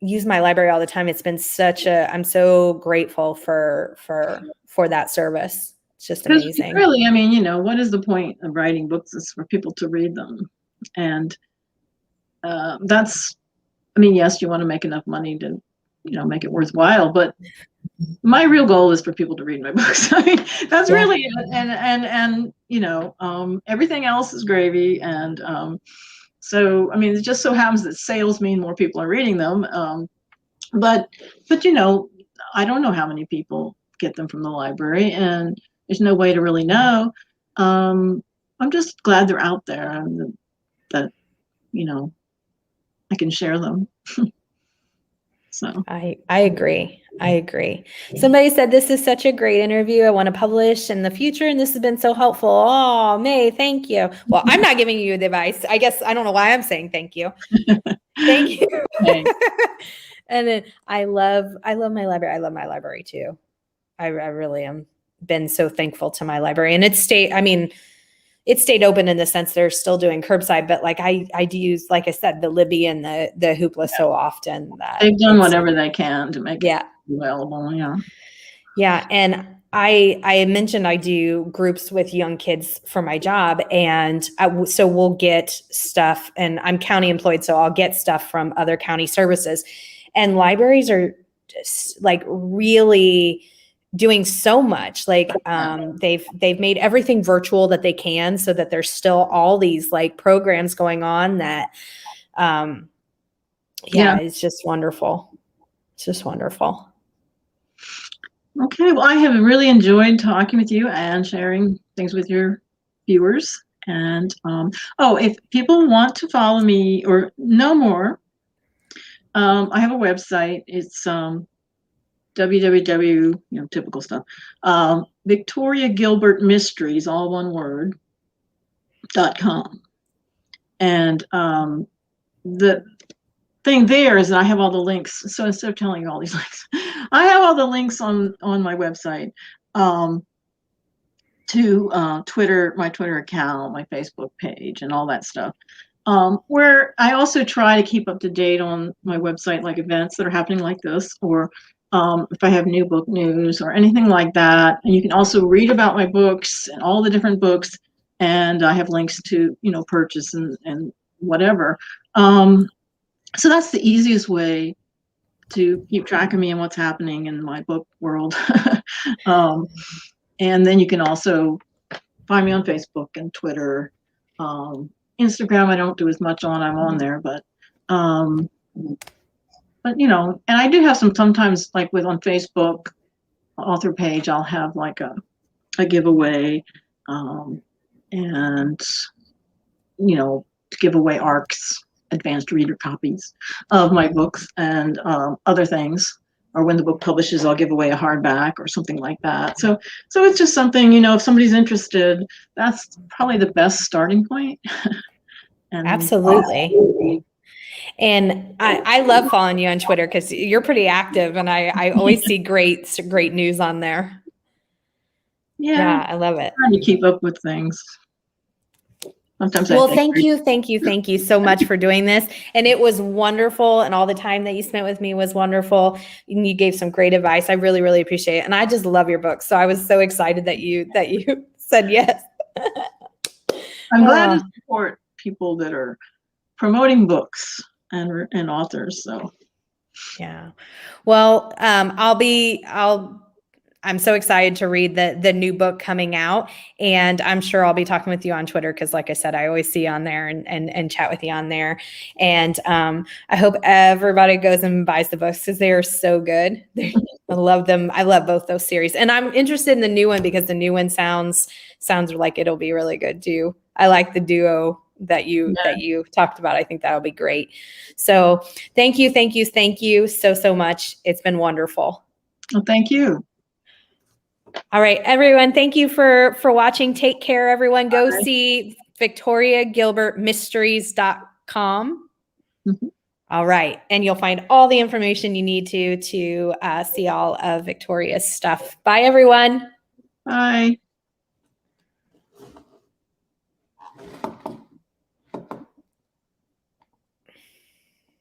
use my library all the time. It's been I'm so grateful for that service. It's just amazing. Really, I mean, you know, what is the point of writing books? Is for people to read them. And that's, I mean, yes, you want to make enough money to, you know, make it worthwhile. But my real goal is for people to read my books. I mean, that's really it. And you know, everything else is gravy. And So, I mean, it just so happens that sales mean more people are reading them. But you know, I don't know how many people get them from the library, and there's no way to really know. I'm just glad they're out there and that, you know, I can share them. So I agree. I agree. Somebody said this is such a great interview. I want to publish in the future, and this has been so helpful. Oh, May, thank you. Well, I'm not giving you the advice. I guess I don't know why I'm saying thank you. Thank you. Thanks. And then I love my library. I love my library too. I really am been so thankful to my library, and it stayed open in the sense they're still doing curbside, but like I do use, like I said, the Libby and the Hoopla so often that They've done whatever they can to make yeah. it available. Yeah. Yeah. And I mentioned I do groups with young kids for my job. And so we'll get stuff, and I'm county employed, so I'll get stuff from other county services. And libraries are just like really doing so much. Like they've made everything virtual that they can, so that there's still all these like programs going on that it's just wonderful. It's just wonderful. Okay, well, I have really enjoyed talking with you and sharing things with your viewers. And if people want to follow me or know more, I have a website. It's www, typical stuff. Victoria Gilbert Mysteries, all one word, .com. And the thing there is that I have all the links. So instead of telling you all these links, I have all the links on my website to Twitter, my Twitter account, my Facebook page, and all that stuff. Where I also try to keep up to date on my website, like events that are happening like this, or if I have new book news or anything like that. And you can also read about my books and all the different books. And I have links to, purchase and whatever. So that's the easiest way to keep track of me and what's happening in my book world. And then you can also find me on Facebook and Twitter. Instagram, I don't do as much on. I'm on there, but and I do have sometimes like on Facebook author page, I'll have like a giveaway, and to give away ARCs, advanced reader copies of my books, and other things. Or when the book publishes, I'll give away a hardback or something like that. So it's just something, if somebody's interested, that's probably the best starting point. And absolutely. And I love following you on Twitter because you're pretty active, and I always see great news on there. Yeah, I love it. Trying to keep up with things. Sometimes thank you so much for doing this. And it was wonderful. And all the time that you spent with me was wonderful. And you gave some great advice. I really, really appreciate it. And I just love your book. So I was so excited that you said yes. I'm glad to support people that are promoting books and authors. So yeah. Well, I'm so excited to read the new book coming out, and I'm sure I'll be talking with you on Twitter because, like I said, I always see you on there and chat with you on there. And I hope everybody goes and buys the books because they are so good. I love them. I love both those series, and I'm interested in the new one because the new one sounds like it'll be really good too. I like the duo that you talked about. I think that'll be great. So thank you so much. It's been wonderful. Well, thank you. All right, everyone. Thank you for watching. Take care, everyone. Go see VictoriaGilbertMysteries.com. Mm-hmm. All right. And you'll find all the information you need to see all of Victoria's stuff. Bye, everyone. Bye.